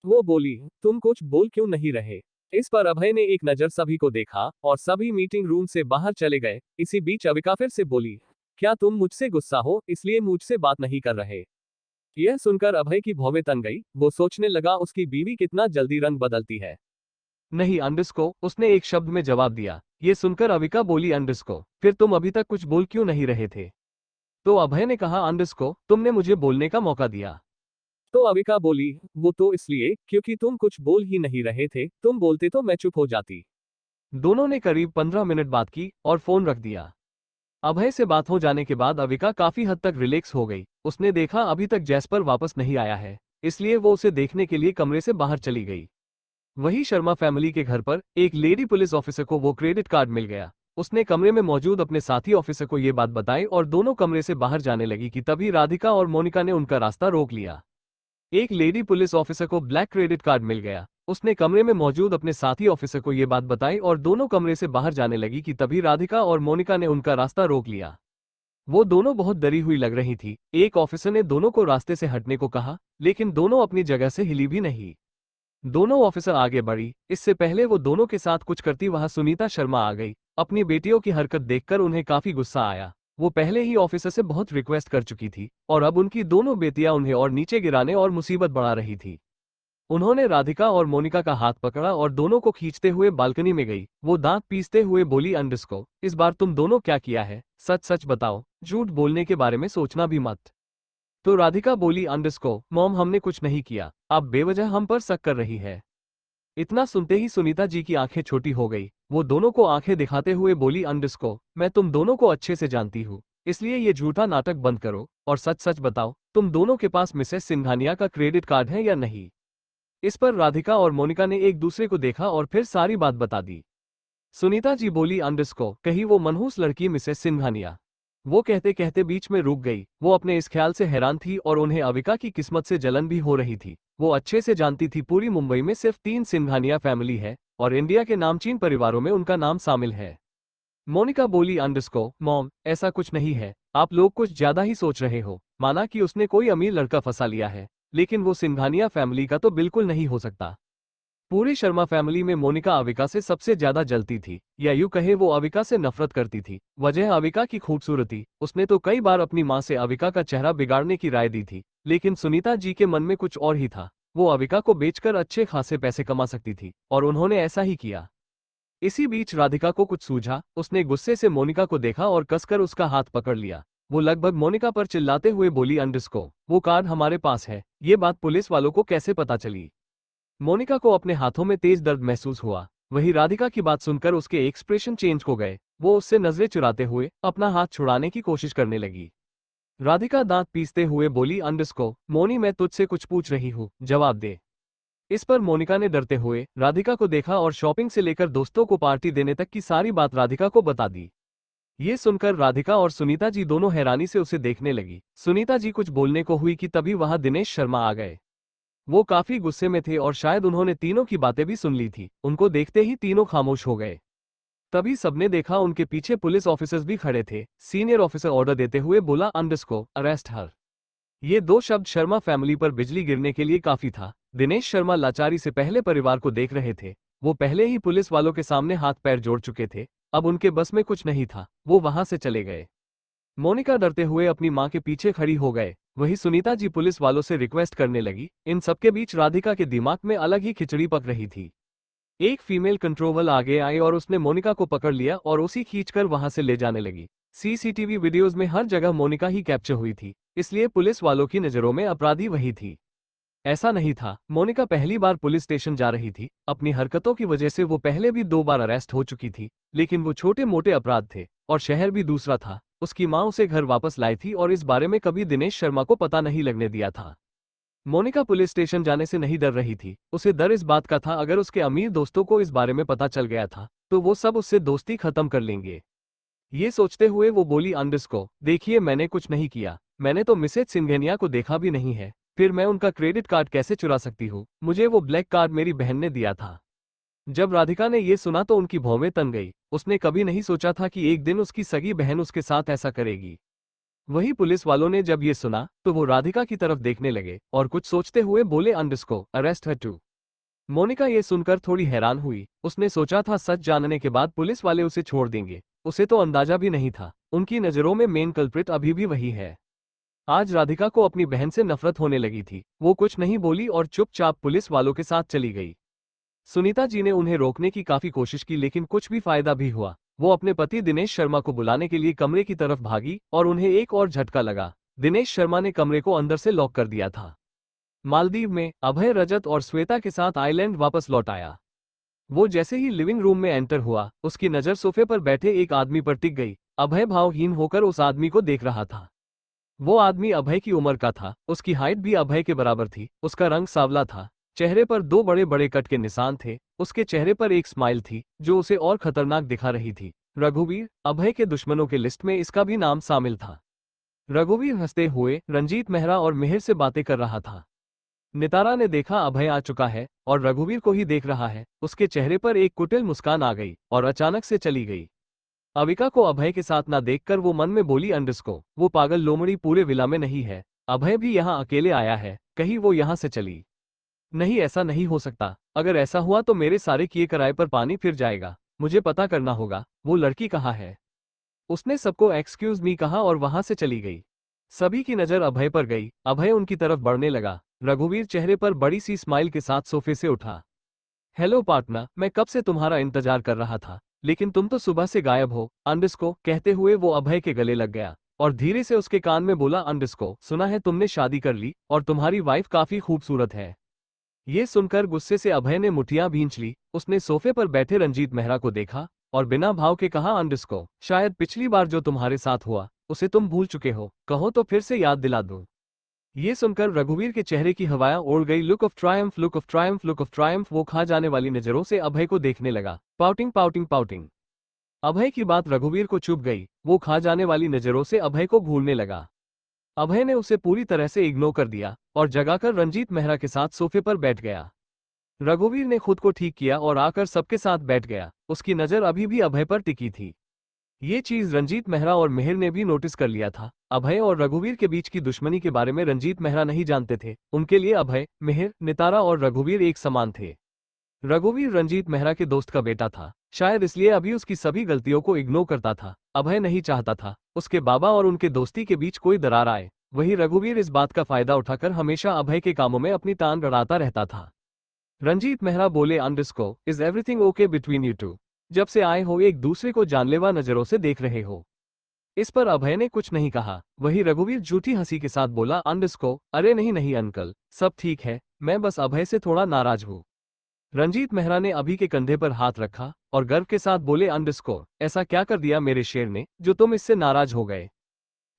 वो बोली तुम कुछ बोल क्यों नहीं रहे? इस पर अभय ने एक नजर सभी को देखा और सभी मीटिंग रूम से बाहर चले गए। इसी बीच अविका फिर से बोली क्या तुम मुझसे गुस्सा हो इसलिए मुझसे बात नहीं कर रहे? यह सुनकर अभय की भौवें तन गई। वो सोचने लगा उसकी बीवी कितना जल्दी रंग बदलती है। नहीं अंडरस्को, उसने एक शब्द में जवाब दिया। ये सुनकर अविका बोली अंडरस्को फिर तुम अभी तक कुछ बोल क्यों नहीं रहे थे? तो अभय ने कहा अंडरस्को तुमने मुझे बोलने का मौका दिया। तो अविका बोली वो तो इसलिए क्योंकि तुम कुछ बोल ही नहीं रहे थे, तुम बोलते तो मैं चुप हो जाती। दोनों ने करीब 15 मिनट बात की और फोन रख दिया। अभय से बात हो जाने के बाद अविका काफी हद तक रिलैक्स हो गई। उसने देखा अभी तक जैस्पर वापस नहीं आया है, इसलिए वो उसे देखने के लिए कमरे से बाहर चली गई। वही शर्मा फैमिली के घर पर एक लेडी पुलिस ऑफिसर को वो क्रेडिट कार्ड मिल गया। उसने कमरे में मौजूद अपने साथी ऑफिसर को ये बात बताई और दोनों कमरे से बाहर जाने लगी कि तभी राधिका और मोनिका ने उनका रास्ता रोक लिया। एक लेडी पुलिस ऑफिसर को ब्लैक क्रेडिट कार्ड मिल गया। उसने कमरे में मौजूद अपने साथी ऑफिसर को ये बात बताई और दोनों कमरे से बाहर जाने लगी कि तभी राधिका और मोनिका ने उनका रास्ता रोक लिया। वो दोनों बहुत डरी हुई लग रही थी। एक ऑफिसर ने दोनों को रास्ते से हटने को कहा, लेकिन दोनों अपनी जगह से हिली भी नहीं। दोनों ऑफिसर आगे बढ़ी। इससे पहले वो दोनों के साथ कुछ करती वहां सुनीता शर्मा आ गई। अपनी बेटियों की हरकत देखकर उन्हें काफी गुस्सा आया। वो पहले ही ऑफिसर से बहुत रिक्वेस्ट कर चुकी थी और अब उनकी दोनों बेटियां उन्हें और नीचे गिराने और मुसीबत बढ़ा रही थी। उन्होंने राधिका और मोनिका का हाथ पकड़ा और दोनों को खींचते हुए बालकनी में गई। वो दांत पीसते हुए बोली, अंडरस्को, इस बार तुम दोनों क्या किया है, सच सच बताओ, झूठ बोलने के बारे में सोचना भी मत। तो राधिका बोली, अंडरस्को, मॉम हमने कुछ नहीं किया, आप बेवजह हम पर शक कर रही है। इतना सुनते ही सुनीता जी की आंखें छोटी हो गई। वो दोनों को आंखें दिखाते हुए बोली, अंडरस्को, मैं तुम दोनों को अच्छे से जानती हूँ, इसलिए ये झूठा नाटक बंद करो और सच सच बताओ, तुम दोनों के पास मिसेस सिंघानिया का क्रेडिट कार्ड है या नहीं। इस पर राधिका और मोनिका ने एक दूसरे को देखा और फिर सारी बात बता दी। सुनीता जी बोली, अंडरस्को, कहीं वो मनहूस लड़की मिसेस सिंघानिया। वो कहते कहते बीच में रुक गई। वो अपने इस ख्याल से हैरान थी और उन्हें अविका की किस्मत से जलन भी हो रही थी। वो अच्छे से जानती थी पूरी मुंबई में सिर्फ 3 सिंघानिया फैमिली है और इंडिया के नामचीन परिवारों में उनका नाम शामिल है। मोनिका बोली, अंडरस्को, मॉम, ऐसा कुछ नहीं है, आप लोग कुछ ज्यादा ही सोच रहे हो। माना कि उसने कोई अमीर लड़का फंसा लिया है, लेकिन वो सिंघानिया फैमिली का तो बिल्कुल नहीं हो सकता। पूरी शर्मा फैमिली में मोनिका अविका से सबसे ज्यादा जलती थी, या यूं कहे वो अविका से नफरत करती थी। वजह अविका की खूबसूरती। उसने तो कई बार अपनी मां से अविका का चेहरा बिगाड़ने की राय दी थी, लेकिन सुनीता जी के मन में कुछ और ही था। वो अविका को बेचकर अच्छे खासे पैसे कमा सकती थी और उन्होंने ऐसा ही किया। इसी बीच राधिका को कुछ सूझा। उसने गुस्से से मोनिका को देखा और कसकर उसका हाथ पकड़ लिया। वो लगभग मोनिका पर चिल्लाते हुए बोली, अंडरस्को, वो कार्ड हमारे पास है, ये बात पुलिस वालों को कैसे पता चली। मोनिका को अपने हाथों में तेज दर्द महसूस हुआ। वही राधिका की बात सुनकर उसके एक्सप्रेशन चेंज हो गए। वो उससे नजरें चुराते हुए अपना हाथ छुड़ाने की कोशिश करने लगी। राधिका दांत पीसते हुए बोली, अंडरस्को, मोनी, मैं तुझसे कुछ पूछ रही हूँ, जवाब दे। इस पर मोनिका ने डरते हुए राधिका को देखा और शॉपिंग से लेकर दोस्तों को पार्टी देने तक की सारी बात राधिका को बता दी। ये सुनकर राधिका और सुनीता जी दोनों हैरानी से उसे देखने लगी। सुनीता जी कुछ बोलने को हुई कि तभी वहां दिनेश शर्मा आ गए। वो काफी गुस्से में थे और शायद उन्होंने तीनों की बातें भी सुन ली थी। उनको देखते ही तीनों खामोश हो गए। तभी सबने देखा उनके पीछे पुलिस ऑफिसर्स भी खड़े थे। सीनियर ऑफिसर ऑर्डर देते हुए बोला, अंडरस्को, अरेस्ट हर। ये दो शब्द शर्मा फैमिली पर बिजली गिरने के लिए काफी था। दिनेश शर्मा लाचारी से पहले परिवार को देख रहे थे। वो पहले ही पुलिस वालों के सामने हाथ पैर जोड़ चुके थे। अब उनके बस में कुछ नहीं था। वो वहां से चले गए। मोनिका डरते हुए अपनी मां के पीछे खड़ी हो गए। वही सुनीता जी पुलिस वालों से रिक्वेस्ट करने लगी। इन सबके बीच राधिका के दिमाग में अलग ही खिचड़ी पक रही थी। एक फीमेल कंट्रोल आगे आई और उसने मोनिका को पकड़ लिया और उसी खींचकर वहां से ले जाने लगी। सीसीटीवी वीडियोस में हर जगह मोनिका ही कैप्चर हुई थी, इसलिए पुलिस वालों की नजरों में अपराधी वही थी। ऐसा नहीं था, मोनिका पहली बार पुलिस स्टेशन जा रही थी। अपनी हरकतों की वजह से वो पहले भी 2 बार अरेस्ट हो चुकी थी, लेकिन वो छोटे मोटे अपराध थे और शहर भी दूसरा था। उसकी मां उसे घर वापस लाई थी और इस बारे में कभी दिनेश शर्मा को पता नहीं लगने दिया था। मोनिका पुलिस स्टेशन जाने से नहीं डर रही थी। उसे डर इस बात का था, अगर उसके अमीर दोस्तों को इस बारे में पता चल गया था तो वो सब उससे दोस्ती खत्म कर लेंगे। ये सोचते हुए वो बोली, अंडरस्को, देखिए, मैंने कुछ नहीं किया। मैंने तो मिसेज सिंघेनिया को देखा भी नहीं है। फिर मैं उनका क्रेडिट कार्ड कैसे चुरा सकती हूँ। मुझे वो ब्लैक कार्ड मेरी बहन ने दिया था। जब राधिका ने ये सुना तो उनकी भौवें तन गई। उसने कभी नहीं सोचा था कि एक दिन उसकी सगी बहन उसके साथ ऐसा करेगी। वही पुलिस वालों ने जब ये सुना तो वो राधिका की तरफ देखने लगे और कुछ सोचते हुए बोले, अंडरस्को, अरेस्ट हर टू। मोनिका ये सुनकर थोड़ी हैरान हुई। उसने सोचा था सच जानने के बाद पुलिस वाले उसे छोड़ देंगे। उसे तो अंदाजा भी नहीं था, उनकी नजरों में मेन कल्प्रिट अभी भी वही है। आज राधिका को अपनी बहन से नफरत होने लगी थी। वो कुछ नहीं बोली और चुपचाप पुलिस वालों के साथ चली गई। सुनीता जी ने उन्हें रोकने की काफी कोशिश की, लेकिन कुछ भी फायदा भी हुआ। वो अपने पति दिनेश शर्मा को बुलाने के लिए कमरे की तरफ भागी और उन्हें एक और झटका लगा। दिनेश शर्मा ने कमरे को अंदर से लॉक कर दिया था। मालदीव में अभय रजत और श्वेता के साथ आइलैंड वापस लौट आया। वो जैसे ही लिविंग रूम में एंटर हुआ, उसकी नजर सोफे पर बैठे एक आदमी पर टिक गई। अभय भावहीन होकर उस आदमी को देख रहा था। वो आदमी अभय की उम्र का था। उसकी हाइट भी अभय के बराबर थी। उसका रंग सांवला था। चेहरे पर 2 बड़े बड़े कट के निशान थे। उसके चेहरे पर एक स्माइल थी जो उसे और खतरनाक दिखा रही थी। रघुवीर, अभय के दुश्मनों के लिस्ट में इसका भी नाम शामिल था। रघुवीर हंसते हुए रंजीत मेहरा और मिहिर से बातें कर रहा था। नितारा ने देखा अभय आ चुका है और रघुवीर को ही देख रहा है, उसके चेहरे पर एक कुटिल मुस्कान आ गई और अचानक से चली गई। अविका को अभय के साथ ना देखकर वो मन में बोली, अंडरस्को, वो पागल लोमड़ी पूरे विला में नहीं है, अभय भी यहाँ अकेले आया है, कहीं वो यहाँ से चली नहीं। ऐसा नहीं हो सकता, अगर ऐसा हुआ तो मेरे सारे किए कराए पर पानी फिर जाएगा। मुझे पता करना होगा वो लड़की कहाँ है। उसने सबको एक्सक्यूज मी कहा और वहां से चली गई। सभी की नजर अभय पर गई। अभय उनकी तरफ बढ़ने लगा। रघुवीर चेहरे पर बड़ी सी स्माइल के साथ सोफे से उठा। हेलो पार्टनर, मैं कब से तुम्हारा इंतजार कर रहा था, लेकिन तुम तो सुबह से गायब हो। अंडरस्को कहते हुए वो अभय के गले लग गया और धीरे से उसके कान में बोला, अंडरस्को, सुना है तुमने शादी कर ली और तुम्हारी वाइफ काफी खूबसूरत है। ये सुनकर गुस्से से अभय ने मुठियां भींच ली। उसने सोफे पर बैठे रंजीत मेहरा को देखा और बिना भाव के कहा, अंडरस्को, शायद पिछली बार जो तुम्हारे साथ हुआ उसे तुम भूल चुके हो, कहो तो फिर से याद दिला दूं। ये सुनकर रघुवीर के चेहरे की हवाएं उड़ गई। Look of Triumph, look of Triumph, look of Triumph. वो खा जाने वाली नजरों से अभय को देखने लगा। Pouting pouting pouting. अभय की बात रघुवीर को चुभ गई। वो खा जाने वाली नजरों से अभय को घूरने लगा। अभय ने उसे पूरी तरह से इग्नोर कर दिया और जगाकर रंजीत मेहरा के साथ सोफे पर बैठ गया। रघुवीर ने खुद को ठीक किया और आकर सबके साथ बैठ गया। उसकी नजर अभी भी अभय पर टिकी थी। ये चीज रंजीत मेहरा और मिहिर ने भी नोटिस कर लिया था। अभय और रघुवीर के बीच की दुश्मनी के बारे में रंजीत मेहरा नहीं जानते थे। उनके लिए अभय, मिहिर, नितारा और रघुवीर एक समान थे। रघुवीर रंजीत मेहरा के दोस्त का बेटा था, शायद इसलिए अभी उसकी सभी गलतियों को इग्नोर करता था। अभय नहीं चाहता था उसके बाबा और उनके दोस्ती के बीच कोई दरार आए। वही रघुवीर इस बात का फायदा उठाकर हमेशा अभय के कामों में अपनी टांग अड़ाता रहता था। रंजीत मेहरा बोले, underscore, is everything okay between you two? जब से आए हो एक दूसरे को जानलेवा नजरों से देख रहे हो। इस पर अभय ने कुछ नहीं कहा। वही रघुवीर झूठी हंसी के साथ बोला, अंडरस्को, अरे नहीं नहीं अंकल, सब ठीक है, मैं बस अभय से थोड़ा नाराज हूँ। रंजीत मेहरा ने अभी के कंधे पर हाथ रखा और गर्व के साथ बोले, अंडरस्को, ऐसा क्या कर दिया मेरे शेर ने जो तुम इससे नाराज हो गए?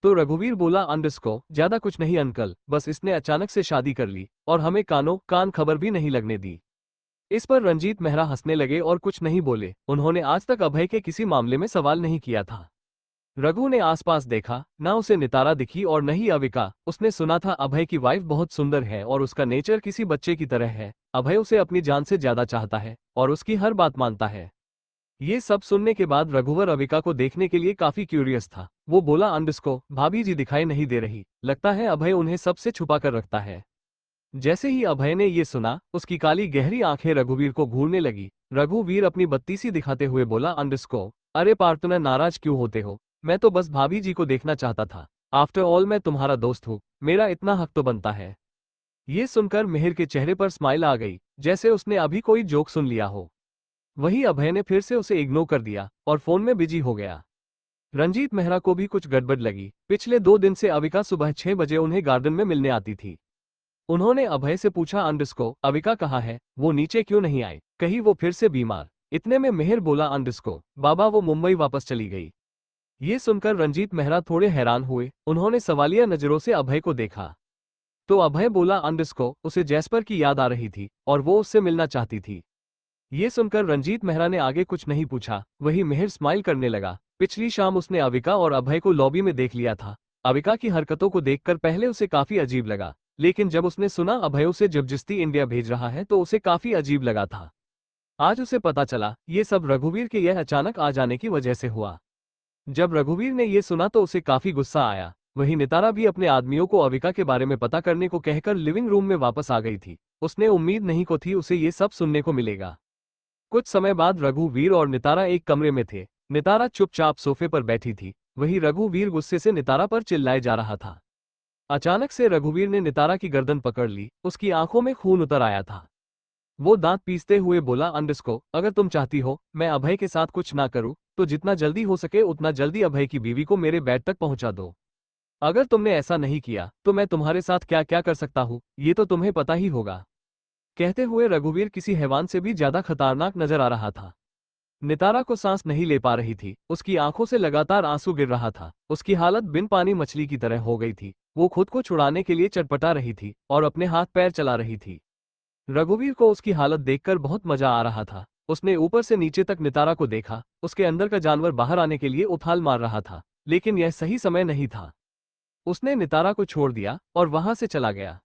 तो रघुवीर बोला, अंडरस्को, ज्यादा कुछ नहीं अंकल, बस इसने अचानक से शादी कर ली और हमें कानों कान खबर भी नहीं लगने दी। इस पर रंजीत मेहरा हंसने लगे और कुछ नहीं बोले। उन्होंने आज तक अभय के किसी मामले में सवाल नहीं किया था। रघु ने आसपास देखा, ना उसे नितारा दिखी और न ही अविका। उसने सुना था अभय की वाइफ बहुत सुंदर है और उसका नेचर किसी बच्चे की तरह है। अभय उसे अपनी जान से ज्यादा चाहता है और उसकी हर बात मानता है। ये सब सुनने के बाद रघुवर अविका को देखने के लिए काफी क्यूरियस था। वो बोला, अंडरस्को, भाभी जी दिखाई नहीं दे रही, लगता है अभय उन्हें सबसे छुपा कर रखता है। जैसे ही अभय ने ये सुना, उसकी काली गहरी आंखें रघुवीर को घूरने लगी। रघुवीर अपनी बत्तीसी दिखाते हुए बोला, अंडरस्को, अरे पार्टनर, नाराज क्यों होते हो? मैं तो बस भाभी जी को देखना चाहता था। आफ्टर ऑल मैं तुम्हारा दोस्त हूँ, मेरा इतना हक तो बनता है। ये सुनकर मिहिर के चेहरे पर स्माइल आ गई, जैसे उसने अभी कोई जोक सुन लिया हो। वही अभय ने फिर से उसे इग्नोर कर दिया और फोन में बिजी हो गया। रंजीत मेहरा को भी कुछ गड़बड़ लगी। पिछले 2 दिन से अविका सुबह 6 बजे उन्हें गार्डन में मिलने आती थी। उन्होंने अभय से पूछा, अंडरस्को, अविका कहाँ है? वो नीचे क्यों नहीं आई? कहीं वो फिर से बीमार? इतने में मिहिर बोला, अंडरस्को, बाबा वो मुंबई वापस चली गई। ये सुनकर रंजीत मेहरा थोड़े हैरान हुए। उन्होंने सवालिया नजरों से अभय को देखा तो अभय बोला, अंडरस्को, उसे जैस्पर की याद आ रही थी और वो उससे मिलना चाहती थी। ये सुनकर रंजीत मेहरा ने आगे कुछ नहीं पूछा। वही मिहिर स्माइल करने लगा। पिछली शाम उसने अविका और अभय को लॉबी में देख लिया था। अविका की हरकतों को देखकर पहले उसे काफी अजीब लगा, लेकिन जब उसने सुना अभय उसे जबरदस्ती इंडिया भेज रहा है तो उसे काफी अजीब लगा था। आज उसे पता चला ये सब रघुवीर के यह अचानक आ जाने की वजह से हुआ। जब रघुवीर ने ये सुना तो उसे काफी गुस्सा आया। वही नितारा भी अपने आदमियों को अविका के बारे में पता करने को कहकर लिविंग रूम में वापस आ गई थी। उसने उम्मीद नहीं को थी उसे ये सब सुनने को मिलेगा। कुछ समय बाद रघुवीर और नितारा एक कमरे में थे। नितारा चुपचाप सोफे पर बैठी थी। वही रघुवीर गुस्से से नितारा पर चिल्लाए जा रहा था। अचानक से रघुवीर ने नितारा की गर्दन पकड़ ली। उसकी आंखों में खून उतर आया था। वो दांत पीसते हुए बोला, अंडरस्को, अगर तुम चाहती हो मैं अभय के साथ कुछ ना करूं तो जितना जल्दी हो सके उतना जल्दी अभय की बीवी को मेरे बेड तक पहुंचा दो। अगर तुमने ऐसा नहीं किया तो मैं तुम्हारे साथ क्या क्या कर सकता हूं ये तो तुम्हें पता ही होगा। कहते हुए रघुवीर किसी हैवान से भी ज्यादा खतरनाक नजर आ रहा था। नितारा को सांस नहीं ले पा रही थी। उसकी आंखों से लगातार आंसू गिर रहा था। उसकी हालत बिन पानी मछली की तरह हो गई थी। वो खुद को छुड़ाने के लिए चटपटा रही थी और अपने हाथ पैर चला रही थी। रघुवीर को उसकी हालत देखकर बहुत मजा आ रहा था। उसने ऊपर से नीचे तक नितारा को देखा। उसके अंदर का जानवर बाहर आने के लिए उछाल मार रहा था, लेकिन यह सही समय नहीं था। उसने नितारा को छोड़ दिया और वहां से चला गया।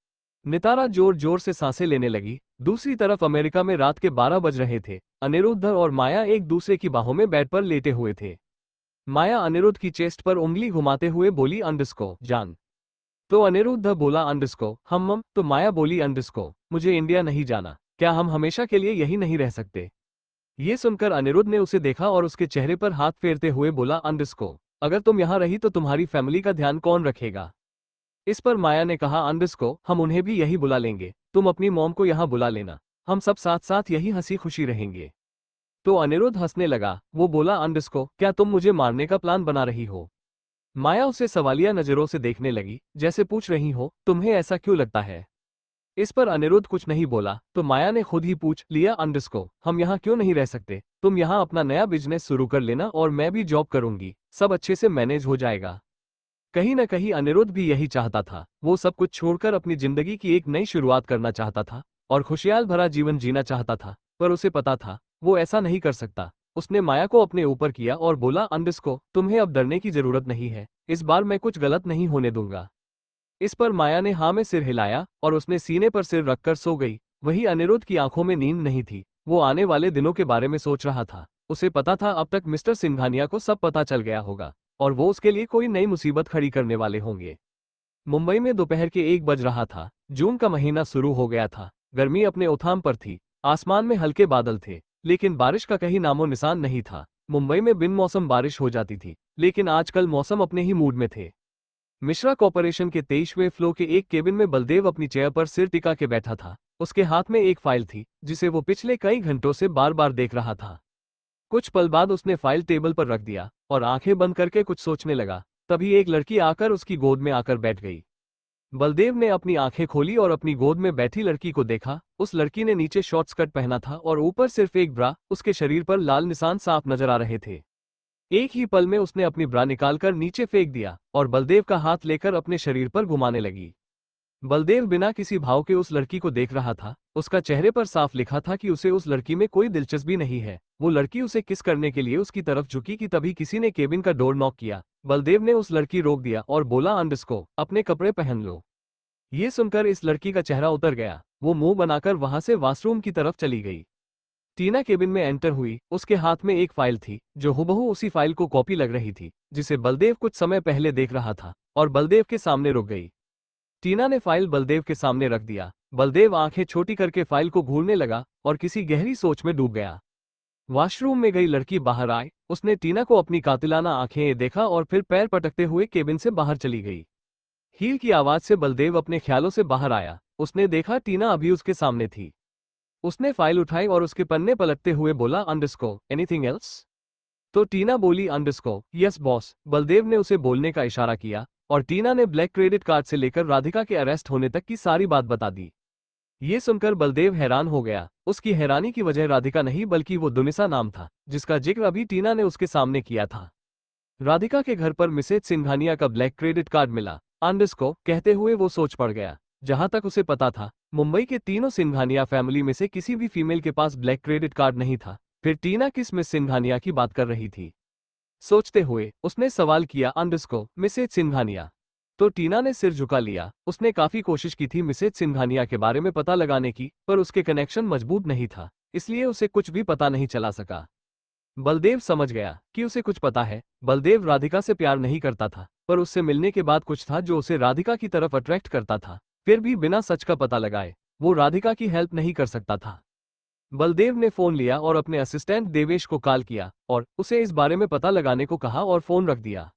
नितारा जोर जोर से सांसें लेने लगी। दूसरी तरफ अमेरिका में रात के 12 बज रहे थे। अनिरुद्ध और माया एक दूसरे की बाहों में बेड पर लेटे हुए थे। माया अनिरुद्ध की चेस्ट पर उंगली घुमाते हुए बोली, अंडरस्को जान। तो अनिरुद्ध बोला, अंडरस्को हम। तो माया बोली, अंडरस्को मुझे इंडिया नहीं जाना। क्या हम हमेशा के लिए यही नहीं रह सकते? ये सुनकर अनिरुद्ध ने उसे देखा और उसके चेहरे पर हाथ फेरते हुए बोला, अंडरस्को अगर तुम यहां रही तो तुम्हारी फैमिली का ध्यान कौन रखेगा? इस पर माया ने कहा, अंडरस्को हम उन्हें भी यही बुला लेंगे, तुम अपनी मॉम को यहां बुला लेना, हम सब साथ साथ यही हंसी खुशी रहेंगे। तो अनिरुद्ध हंसने लगा। वो बोला, अंडरस्को क्या तुम मुझे मारने का प्लान बना रही हो? माया उसे सवालिया नजरों से देखने लगी, जैसे पूछ रही हो, तुम्हें ऐसा क्यों लगता है? इस पर अनिरुद्ध कुछ नहीं बोला। तो माया ने खुद ही पूछ लिया, अंडरस्को हम यहाँ क्यों नहीं रह सकते? तुम यहाँ अपना नया बिजनेस शुरू कर लेना और मैं भी जॉब करूंगी, सब अच्छे से मैनेज हो जाएगा। कहीं न कहीं अनिरुद्ध भी यही चाहता था। वो सब कुछ छोड़कर अपनी जिंदगी की एक नई शुरुआत करना चाहता था और खुशहाल भरा जीवन जीना चाहता था, पर उसे पता था वो ऐसा नहीं कर सकता। उसने माया को अपने ऊपर किया और बोला, अंडरस्को तुम्हें अब डरने की जरूरत नहीं है, इस बार मैं कुछ गलत नहीं होने दूंगा। इस पर माया ने हाँ में सिर हिलाया और उसने सीने पर सिर रखकर सो गई। वही अनिरुद्ध की आंखों में नींद नहीं थी। वो आने वाले दिनों के बारे में सोच रहा था। उसे पता था अब तक मिस्टर सिंघानिया को सब पता चल गया होगा और वो उसके लिए कोई नई मुसीबत खड़ी करने वाले होंगे। मुंबई में दोपहर के 1 बज रहा था। जून का महीना शुरू हो गया था। गर्मी अपने उथाम पर थी। आसमान में हल्के बादल थे, लेकिन बारिश का कहीं नामो निशान नहीं था। मुंबई में बिन मौसम बारिश हो जाती थी, लेकिन आजकल मौसम अपने ही मूड में थे। मिश्रा कॉरपोरेशन के 23वें फ्लोर के एक केबिन में बलदेव अपनी चेयर पर सिर टिका के बैठा था। उसके हाथ में एक फाइल थी, जिसे वो पिछले कई घंटों से बार बार देख रहा था। कुछ पल बाद उसने फाइल टेबल पर रख दिया और आंखें बंद करके कुछ सोचने लगा। तभी एक लड़की आकर उसकी गोद में आकर बैठ गई। बलदेव ने अपनी आंखें खोली और अपनी गोद में बैठी लड़की को देखा। उस लड़की ने नीचे शॉर्ट स्कर्ट पहना था और ऊपर सिर्फ एक ब्रा। उसके शरीर पर लाल निशान साफ नजर आ रहे थे। एक ही पल में उसने अपनी ब्रा निकालकर नीचे फेंक दिया और बलदेव का हाथ लेकर अपने शरीर पर घुमाने लगी। बलदेव बिना किसी भाव के उस लड़की को देख रहा था। उसका चेहरे पर साफ लिखा था कि उसे उस लड़की में कोई दिलचस्पी नहीं है। वो लड़की उसे किस करने के लिए उसकी तरफ झुकी कि तभी किसी ने केबिन का डोर नॉक किया। बलदेव ने उस लड़की रोक दिया और बोला, अंडरस्को अपने कपड़े पहन लो। ये सुनकर इस लड़की का चेहरा उतर गया। वो मुंह बनाकर वहां से वॉशरूम की तरफ चली गई। टीना केबिन में एंटर हुई। उसके हाथ में एक फाइल थी, जो हुबहू उसी फाइल को कॉपी लग रही थी, जिसे बलदेव कुछ समय पहले देख रहा था, और बलदेव के सामने रुक गई। टीना ने फाइल बलदेव के सामने रख दिया। बलदेव आंखें छोटी करके फाइल को घूरने लगा और किसी गहरी सोच में डूब गया। वॉशरूम में गई लड़की बाहर आई। उसने टीना को अपनी कातिलाना आंखें देखा और फिर पैर पटकते हुए केबिन से बाहर चली गई। हील की आवाज से बलदेव अपने ख्यालों से बाहर आया। उसने देखा टीना अभी उसके सामने थी। उसने फाइल उठाई और उसके पन्ने पलटते हुए बोला, अंडरस्को एनीथिंग एल्स? तो टीना बोली, अंडरस्को यस बॉस। बलदेव ने उसे बोलने का इशारा किया और टीना ने ब्लैक क्रेडिट कार्ड से लेकर राधिका के अरेस्ट होने तक की सारी बात बता दी। ये सुनकर बलदेव हैरान हो गया। उसकी हैरानी की वजह राधिका नहीं बल्कि वो दुनिसा नाम था, जिसका जिक्र अभी टीना ने उसके सामने किया था। राधिका के घर पर मिसेज सिंघानिया का ब्लैक क्रेडिट कार्ड मिला। अंडरस्को कहते हुए वो सोच पड़ गया। जहां तक उसे पता था, मुंबई के तीनों सिंघानिया फैमिली में से किसी भी फीमेल के पास ब्लैक क्रेडिट कार्ड नहीं था। फिर टीना किस मिस सिंघानिया की बात कर रही थी? सोचते हुए उसने सवाल किया, अंडरस्को मिसेज सिंघानिया? तो टीना ने सिर झुका लिया। उसने काफी कोशिश की थी मिसेज सिंघानिया के बारे में पता लगाने की, पर उसके कनेक्शन मजबूत नहीं था, इसलिए उसे कुछ भी पता नहीं चला सका। बलदेव समझ गया कि उसे कुछ पता है। बलदेव राधिका से प्यार नहीं करता था, पर उससे मिलने के बाद कुछ था जो उसे राधिका की तरफ अट्रैक्ट करता था। फिर भी बिना सच का पता लगाए वो राधिका की हेल्प नहीं कर सकता था। बलदेव ने फोन लिया और अपने असिस्टेंट देवेश को कॉल किया और उसे इस बारे में पता लगाने को कहा और फोन रख दिया।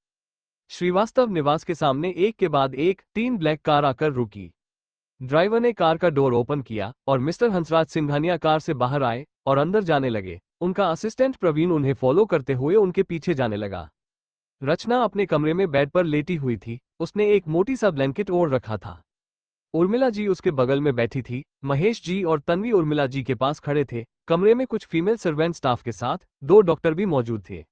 श्रीवास्तव निवास के सामने एक के बाद एक 3 ब्लैक कार आकर रुकी। ड्राइवर ने कार का डोर ओपन किया और मिस्टर हंसराज सिंघानिया कार से बाहर आए और अंदर जाने लगे। उनका असिस्टेंट प्रवीण उन्हें फॉलो करते हुए उनके पीछे जाने लगा। रचना अपने कमरे में बेड पर लेटी हुई थी। उसने एक मोटी सा ब्लैंकेट ओढ़ रखा था। उर्मिला जी उसके बगल में बैठी थी। महेश जी और तन्वी उर्मिला जी के पास खड़े थे। कमरे में कुछ फीमेल सर्वेंट स्टाफ के साथ 2 डॉक्टर भी मौजूद थे।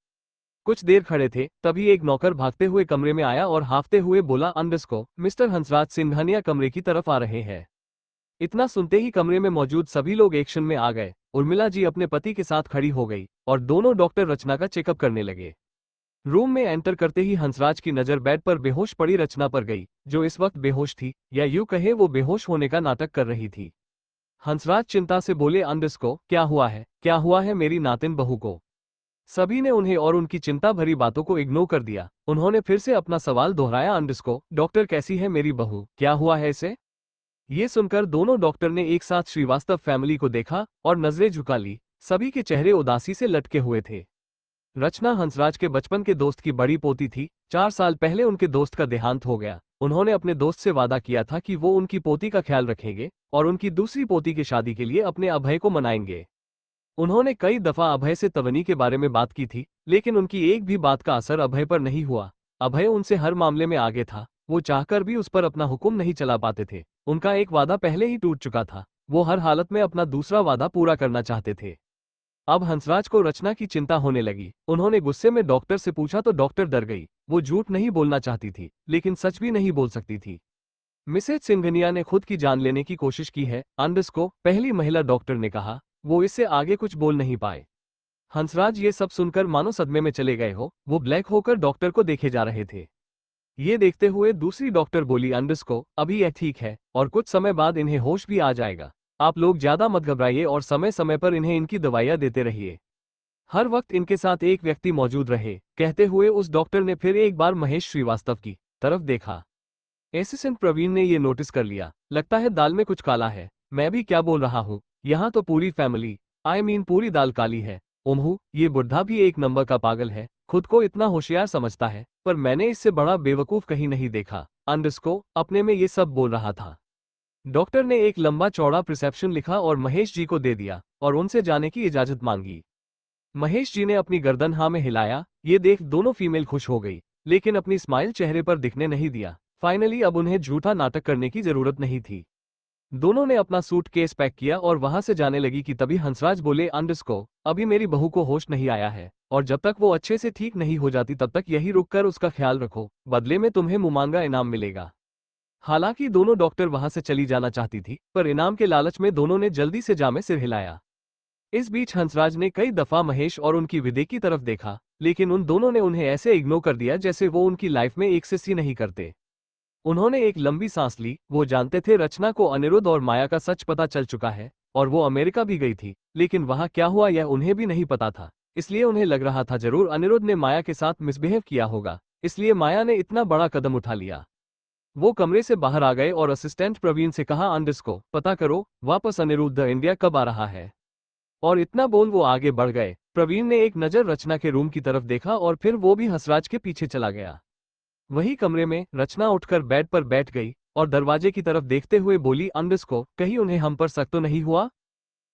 कुछ देर खड़े थे, तभी एक नौकर भागते हुए कमरे में आया और हांफते हुए बोला, अंडरस्को मिस्टर हंसराज सिंघानिया कमरे की तरफ आ रहे हैं। इतना सुनते ही कमरे में मौजूद सभी लोग एक्शन में आ गए। उर्मिला जी अपने पति के साथ खड़ी हो गई और दोनों डॉक्टर रचना का चेकअप करने लगे। रूम में एंटर करते ही हंसराज की नजर बेड पर बेहोश पड़ी रचना पर गई, जो इस वक्त बेहोश थी, या यूं कहे वो बेहोश होने का नाटक कर रही थी। हंसराज चिंता से बोले, अंडस को क्या हुआ है, क्या हुआ है मेरी नातिन बहू को? सभी ने उन्हें और उनकी चिंता भरी बातों को इग्नोर कर दिया। उन्होंने फिर से अपना सवाल दोहराया, अंडस को डॉक्टर कैसी है मेरी बहू, क्या हुआ है इसे? ये सुनकर दोनों डॉक्टर ने एक साथ श्रीवास्तव फैमिली को देखा और नजरें झुका ली। सभी के चेहरे उदासी से लटके हुए थे। रचना हंसराज के बचपन के दोस्त की बड़ी पोती थी। 4 साल पहले उनके दोस्त का देहांत हो गया। उन्होंने अपने दोस्त से वादा किया था कि वो उनकी पोती का ख्याल रखेंगे और उनकी दूसरी पोती की शादी के लिए अपने अभय को मनाएंगे। उन्होंने कई दफा अभय से तवनी के बारे में बात की थी, लेकिन उनकी एक भी बात का असर अभय पर नहीं हुआ। अभय उनसे हर मामले में आगे था, वो चाहकर भी उस पर अपना हुक्म नहीं चला पाते थे। उनका एक वादा पहले ही टूट चुका था, वो हर हालत में अपना दूसरा वादा पूरा करना चाहते थे। अब हंसराज को रचना की चिंता होने लगी। उन्होंने गुस्से में डॉक्टर से पूछा तो डॉक्टर डर गई। वो झूठ नहीं बोलना चाहती थी, लेकिन सच भी नहीं बोल सकती थी। मिसेज सिंघनिया ने खुद की जान लेने की कोशिश की है, अंडस को पहली महिला डॉक्टर ने कहा। वो इससे आगे कुछ बोल नहीं पाए। हंसराज ये सब सुनकर मानो सदमे में चले गए हो। वो ब्लैक होकर डॉक्टर को देखे जा रहे थे। ये देखते हुए दूसरी डॉक्टर बोली, अंडस को अभी यह ठीक है और कुछ समय बाद इन्हें होश भी आ जाएगा। आप लोग ज्यादा मत घबराइए और समय समय पर इन्हें इनकी दवाइयां देते रहिए। हर वक्त इनके साथ एक व्यक्ति मौजूद रहे। कहते हुए उस डॉक्टर ने फिर एक बार महेश श्रीवास्तव की तरफ देखा। असिस्टेंट प्रवीण ने ये नोटिस कर लिया। लगता है दाल में कुछ काला है। मैं भी क्या बोल रहा हूँ, यहाँ तो पूरी फैमिली, पूरी दाल काली है। ओम्हू, ये बुढ़ा भी एक नंबर का पागल है। खुद को इतना होशियार समझता है, पर मैंने इससे बड़ा बेवकूफ कहीं नहीं देखा। अंडस को अपने में ये सब बोल रहा था। डॉक्टर ने एक लंबा चौड़ा प्रिस्क्रिप्शन लिखा और महेश जी को दे दिया और उनसे जाने की इजाजत मांगी। महेश जी ने अपनी गर्दन हाँ में हिलाया। ये देख दोनों फीमेल खुश हो गई, लेकिन अपनी स्माइल चेहरे पर दिखने नहीं दिया। फाइनली अब उन्हें झूठा नाटक करने की जरूरत नहीं थी। दोनों ने अपना सूटकेस पैक किया और वहां से जाने लगी कि तभी हंसराज बोले, अंडस को अभी मेरी बहू को होश नहीं आया है और जब तक वो अच्छे से ठीक नहीं हो जाती तब तक यही रुककर उसका ख्याल रखो, बदले में तुम्हें मुमांगा इनाम मिलेगा। हालांकि दोनों डॉक्टर वहां से चली जाना चाहती थी, पर इनाम के लालच में दोनों ने जल्दी से जामे सिर हिलाया। इस बीच हंसराज ने कई दफा महेश और उनकी विदे की तरफ देखा, लेकिन उन दोनों ने उन्हें ऐसे इग्नोर कर दिया जैसे वो उनकी लाइफ में एक से नहीं करते। उन्होंने एक लंबी सांस ली। वो जानते थे रचना को अनिरुद्ध और माया का सच पता चल चुका है और वो अमेरिका भी गई थी, लेकिन वहां क्या हुआ यह उन्हें भी नहीं पता था। इसलिए उन्हें लग रहा था जरूर अनिरुद्ध ने माया के साथ मिसबिहेव किया होगा, इसलिए माया ने इतना बड़ा कदम उठा लिया। वो कमरे से बाहर आ गए और असिस्टेंट प्रवीण से कहा, अंडस को पता करो वापस अनिरुद्ध इंडिया कब आ रहा है। और इतना बोल वो आगे बढ़ गए। प्रवीण ने एक नजर रचना के रूम की तरफ देखा और फिर वो भी हंसराज के पीछे चला गया। वही कमरे में रचना उठकर बेड पर बैठ गई और दरवाजे की तरफ देखते हुए बोली, अंडस को कहीं उन्हें हम पर शक तो नहीं हुआ?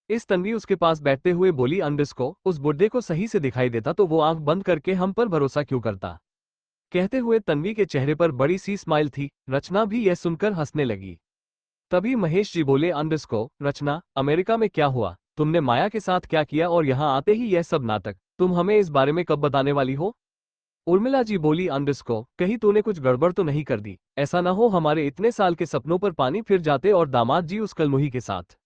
इस तन्वी उसके पास बैठते हुए बोली, अंडस को उस बुड्ढे को सही से दिखाई देता तो वो आंख बंद करके हम पर भरोसा क्यों करता? कहते हुए तन्वी के चेहरे पर बड़ी सी स्माइल थी। रचना भी यह सुनकर हंसने लगी। तभी महेश जी बोले, अंडस को रचना अमेरिका में क्या हुआ, तुमने माया के साथ क्या किया और यहाँ आते ही यह सब नाटक, तुम हमें इस बारे में कब बताने वाली हो? उर्मिला जी बोली, अंडस को कहीं तूने कुछ गड़बड़ तो नहीं कर दी? ऐसा ना हो हमारे इतने साल के सपनों पर पानी फिर जाते और दामाद जी उस कलमुही के साथ।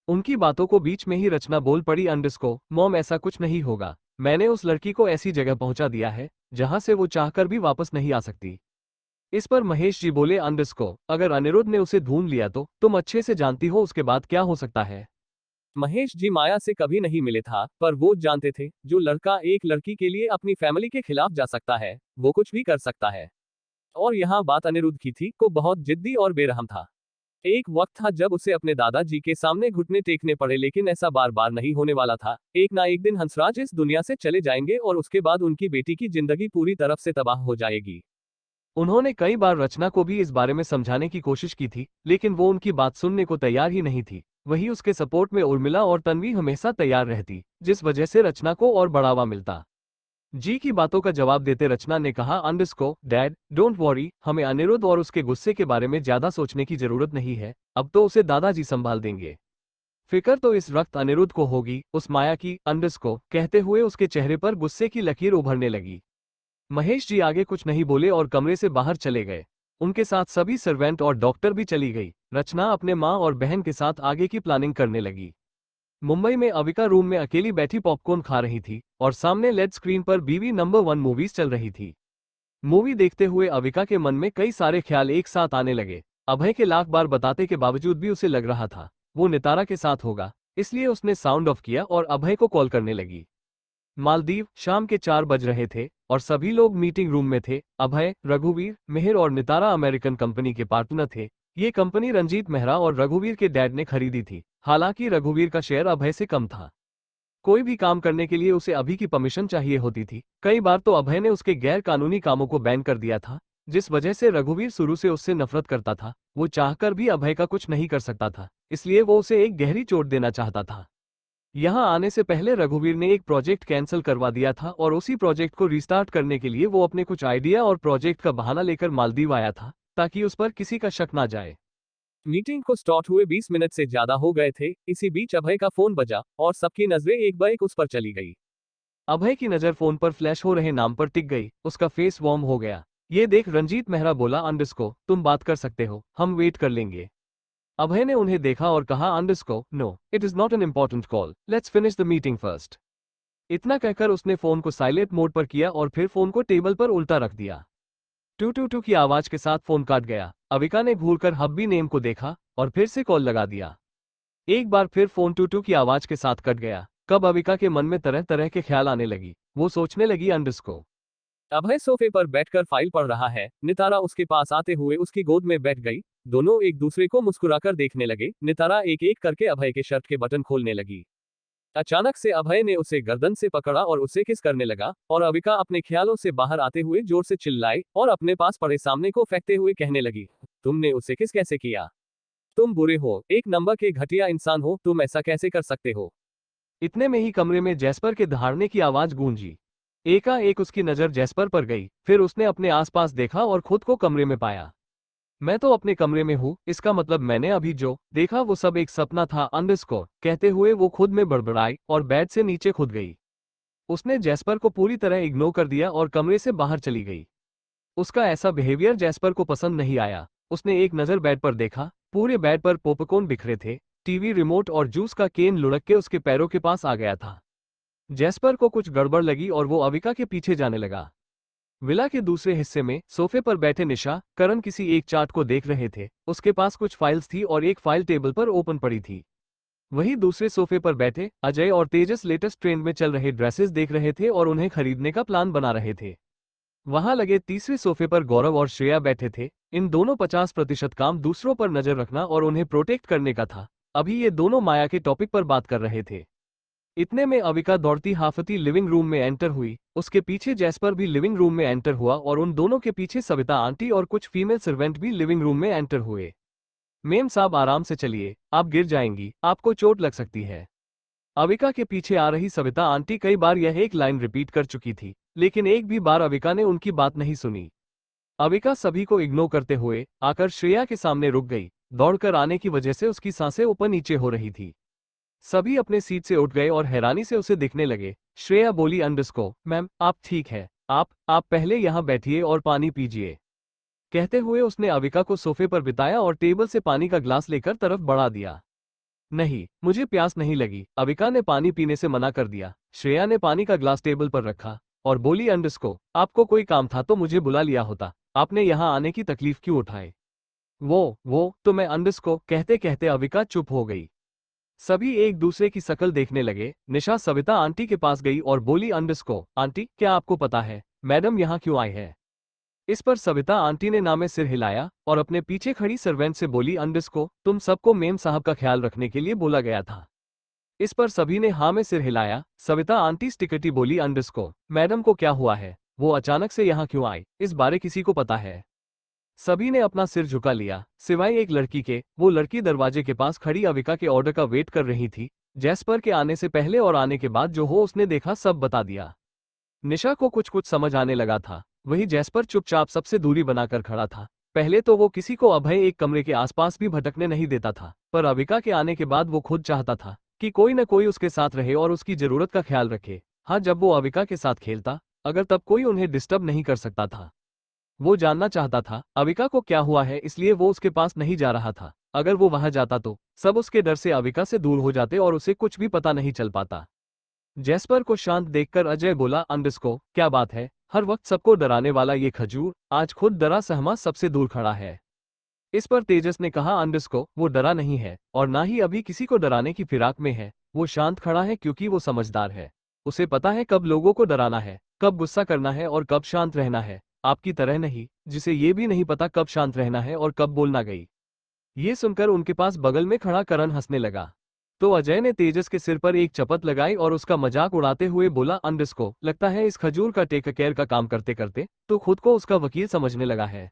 उनकी बातों को बीच में ही रचना बोल पड़ी, अंडस को मॉम ऐसा कुछ नहीं होगा। मैंने उस लड़की को ऐसी जगह पहुंचा दिया है जहां से वो चाहकर भी वापस नहीं आ सकती। इस पर महेश जी बोले, अंडस को अगर अनिरुद्ध ने उसे ढूंढ लिया तो तुम अच्छे से जानती हो उसके बाद क्या हो सकता है। महेश जी माया से कभी नहीं मिले था, पर वो जानते थे जो लड़का एक लड़की के लिए अपनी फैमिली के खिलाफ जा सकता है वो कुछ भी कर सकता है। और यहाँ बात अनिरुद्ध की थी, को बहुत जिद्दी और बेरहम था। एक वक्त था जब उसे अपने दादाजी के सामने घुटने टेकने पड़े, लेकिन ऐसा बार बार नहीं होने वाला था। एक ना एक दिन हंसराज इस दुनिया से चले जाएंगे और उसके बाद उनकी बेटी की जिंदगी पूरी तरफ से तबाह हो जाएगी। उन्होंने कई बार रचना को भी इस बारे में समझाने की कोशिश की थी, लेकिन वो उनकी बात सुनने को तैयार ही नहीं थी। वही उसके सपोर्ट में उर्मिला और तन्वी हमेशा तैयार रहती, जिस वजह से रचना को और बढ़ावा मिलता। जी की बातों का जवाब देते रचना ने कहा, अंडस को डैड डोंट वॉरी, हमें अनिरुद्ध और उसके गुस्से के बारे में ज्यादा सोचने की जरूरत नहीं है। अब तो उसे दादाजी संभाल देंगे। फिक्र तो इस वक्त अनिरुद्ध को होगी, उस माया की। अंडस को कहते हुए उसके चेहरे पर गुस्से की लकीर उभरने लगी। महेश जी आगे कुछ नहीं बोले और कमरे से बाहर चले गए। उनके साथ सभी सर्वेंट और डॉक्टर भी चली गई। रचना अपने माँ और बहन के साथ आगे की प्लानिंग करने लगी। मुंबई में अविका रूम में अकेली बैठी पॉपकॉर्न खा रही थी और सामने लेड स्क्रीन पर बीवी नंबर 1 मूवीज चल रही थी। मूवी देखते हुए अविका के मन में कई सारे ख्याल एक साथ आने लगे। अभय के लाख बार बताते के बावजूद भी उसे लग रहा था वो नितारा के साथ होगा, इसलिए उसने साउंड ऑफ किया और अभय को कॉल करने लगी। मालदीव शाम के 4 बज रहे थे और सभी लोग मीटिंग रूम में थे। अभय, रघुवीर, मिहिर और नितारा अमेरिकन कंपनी के पार्टनर थे। ये कंपनी रंजीत मेहरा और रघुवीर के डैड ने खरीदी थी। हालांकि रघुवीर का शेयर अभय से कम था। कोई भी काम करने के लिए उसे अभी की परमिशन चाहिए होती थी। कई बार तो अभय ने उसके गैर कानूनी कामों को बैन कर दिया था, जिस वजह से रघुवीर शुरू से उससे नफरत करता था। वो चाहकर भी अभय का कुछ नहीं कर सकता था, इसलिए वो उसे एक गहरी चोट देना चाहता था। यहाँ आने से पहले रघुवीर ने एक प्रोजेक्ट कैंसिल करवा दिया था और उसी प्रोजेक्ट को रिस्टार्ट करने के लिए वो अपने कुछ आइडिया और प्रोजेक्ट का बहाना लेकर मालदीव आया था, ताकि उस पर किसी का शक ना जाए। मीटिंग को स्टार्ट हुए 20 मिनट से ज्यादा हो गए थे। इसी बीच अभय का फोन बजा और सबकी नजरें एक बार उस पर चली गई। अभय की नजर फोन पर फ्लैश हो रहे नाम पर टिक गई। उसका फेस वार्म हो गया। ये देख रंजीत मेहरा बोला, अंडरस्को तुम बात कर सकते हो, हम वेट कर लेंगे। अभय ने उन्हें देखा और कहा, underscore no, it is not an important call, let's finish the meeting first. इतना कहकर उसने फोन को साइलेंट मोड पर किया और फिर फोन को टेबल पर उल्टा रख दिया। टू टू टू की आवाज के साथ फोन काट गया। अविका ने घूरकर हब्बी नेम को देखा और फिर से कॉल लगा दिया। एक बार फिर फोन टू टू की आवाज के साथ कट गया। कब अविका के मन में तरह तरह के ख्याल आने लगी। वो सोचने लगी, अंडरस्को अभय सोफे पर बैठकर फाइल पढ़ रहा है। नितारा उसके पास आते हुए उसकी गोद में बैठ गई। दोनों एक दूसरे को मुस्कुराकर देखने लगे। नितारा एक एक करके अभय के शर्ट के बटन खोलने लगी। अचानक से अभय ने उसे गर्दन से पकड़ा और उसे किस करने लगा और अविका अपने ख्यालों से बाहर आते हुए जोर से चिल्लाई और अपने पास पड़े सामने को फेंकते हुए कहने लगी, तुमने उसे किस कैसे किया? तुम बुरे हो, एक नंबर के घटिया इंसान हो, तुम ऐसा कैसे कर सकते हो? इतने में ही कमरे में जैस्पर के दहाड़ने की आवाज गूंजी। एकाएक उसकी नजर जैस्पर पर गई। फिर उसने अपने आसपास देखा और खुद को कमरे में पाया। मैं तो अपने कमरे में हूँ, इसका मतलब मैंने अभी जो देखा वो सब एक सपना था, अंडरस्कोर कहते हुए वो खुद में बड़बड़ाई और बेड से नीचे खुद गई। उसने जैस्पर को पूरी तरह इग्नोर कर दिया और कमरे से बाहर चली गई। उसका ऐसा बिहेवियर जैस्पर को पसंद नहीं आया। उसने एक नजर बेड पर देखा। पूरे बेड पर पॉपकॉर्न बिखरे थे। टीवी रिमोट और जूस का केन लुढ़क के उसके पैरों के पास आ गया था। जैस्पर को कुछ गड़बड़ लगी और वो अविका के पीछे जाने लगा। विला के दूसरे हिस्से में सोफे पर बैठे निशा, करण किसी एक चार्ट को देख रहे थे। उसके पास कुछ फाइल्स थी और एक फाइल टेबल पर ओपन पड़ी थी। वहीं दूसरे सोफे पर बैठे अजय और तेजस लेटेस्ट ट्रेंड में चल रहे ड्रेसेस देख रहे थे और उन्हें खरीदने का प्लान बना रहे थे। वहां लगे तीसरे सोफे पर गौरव और श्रेया बैठे थे। इन दोनों 50% काम दूसरों पर नजर रखना और उन्हें प्रोटेक्ट करने का था। अभी ये दोनों माया के टॉपिक पर बात कर रहे थे। इतने में अविका दौड़ती हाफती लिविंग रूम में एंटर हुई। उसके पीछे जैस्पर भी लिविंग रूम में एंटर हुआ और उन दोनों के पीछे सविता आंटी और कुछ फीमेल सर्वेंट भी लिविंग रूम में एंटर हुए। मेम साहब आराम से चलिए, आप गिर जाएंगी, आपको चोट लग सकती है। अविका के पीछे आ रही सविता आंटी कई बार यह एक लाइन रिपीट कर चुकी थी, लेकिन एक भी बार अविका ने उनकी बात नहीं सुनी। अविका सभी को इग्नोर करते हुए आकर श्रेया के सामने रुक गई। दौड़कर आने की वजह से उसकी सांसें ऊपर नीचे हो रही थी। सभी अपने सीट से उठ गए और हैरानी से उसे देखने लगे। श्रेया बोली, अंडरस्को मैम आप ठीक है, आप पहले यहाँ बैठिए और पानी पीजिए। कहते हुए उसने अविका को सोफे पर बिताया और टेबल से पानी का ग्लास लेकर तरफ बढ़ा दिया। नहीं, मुझे प्यास नहीं लगी, अविका ने पानी पीने से मना कर दिया। श्रेया ने पानी का ग्लास टेबल पर रखा और बोली, अंडरस्को आपको कोई काम था तो मुझे बुला लिया होता, आपने यहाँ आने की तकलीफ क्यों उठाए? वो तो मैं अंडरस्को कहते कहते अविका चुप हो गई। सभी एक दूसरे की शकल देखने लगे। निशा सविता आंटी के पास गई और बोली, अंडरस्को आंटी क्या आपको पता है मैडम यहाँ क्यों आई है? इस पर सविता आंटी ने ना में सिर हिलाया और अपने पीछे खड़ी सर्वेंट से बोली, अंडरस्को तुम सबको मेम साहब का ख्याल रखने के लिए बोला गया था। इस पर सभी ने हाँ में सिर हिलाया। सविता आंटी स्टिकटी बोली, अंडरस्को मैडम को क्या हुआ है, वो अचानक से यहाँ क्यों आई, इस बारे किसी को पता है? सभी ने अपना सिर झुका लिया, सिवाय एक लड़की के। वो लड़की दरवाजे के पास खड़ी अविका के ऑर्डर का वेट कर रही थी। जैस्पर के आने से पहले और आने के बाद जो हो उसने देखा सब बता दिया। निशा को कुछ कुछ समझ आने लगा था। वही जैस्पर चुपचाप सबसे दूरी बनाकर खड़ा था। पहले तो वो किसी को अभय एक कमरे के आसपास भी भटकने नहीं देता था, पर अविका के आने के बाद वो खुद चाहता था कि कोई न कोई उसके साथ रहे और उसकी जरूरत का ख्याल रखे। हाँ, जब वो अविका के साथ खेलता, अगर तब कोई उन्हें डिस्टर्ब नहीं कर सकता था। वो जानना चाहता था अविका को क्या हुआ है, इसलिए वो उसके पास नहीं जा रहा था। अगर वो वहां जाता तो सब उसके डर से अविका से दूर हो जाते और उसे कुछ भी पता नहीं चल पाता। जैस्पर को शांत देखकर अजय बोला, अंडस्को, क्या बात है, हर वक्त सबको डराने वाला ये खजूर आज खुद डरा सहमा सबसे दूर खड़ा है। इस पर तेजस ने कहा, अंडस्को, वो डरा नहीं है और ना ही अभी किसी को डराने की फिराक में है। वो शांत खड़ा है क्योंकि वो समझदार है। उसे पता है कब लोगों को डराना है, कब गुस्सा करना है और कब शांत रहना है। आपकी तरह नहीं, जिसे ये भी नहीं पता कब शांत रहना है और कब बोलना। गई ये सुनकर उनके पास बगल में खड़ा करण हंसने लगा। तो अजय ने तेजस के सिर पर एक चपत लगाई और उसका मजाक उड़ाते हुए बोला, अंडस्को, लगता है इस खजूर का टेक केयर का काम करते करते तो खुद को उसका वकील समझने लगा है।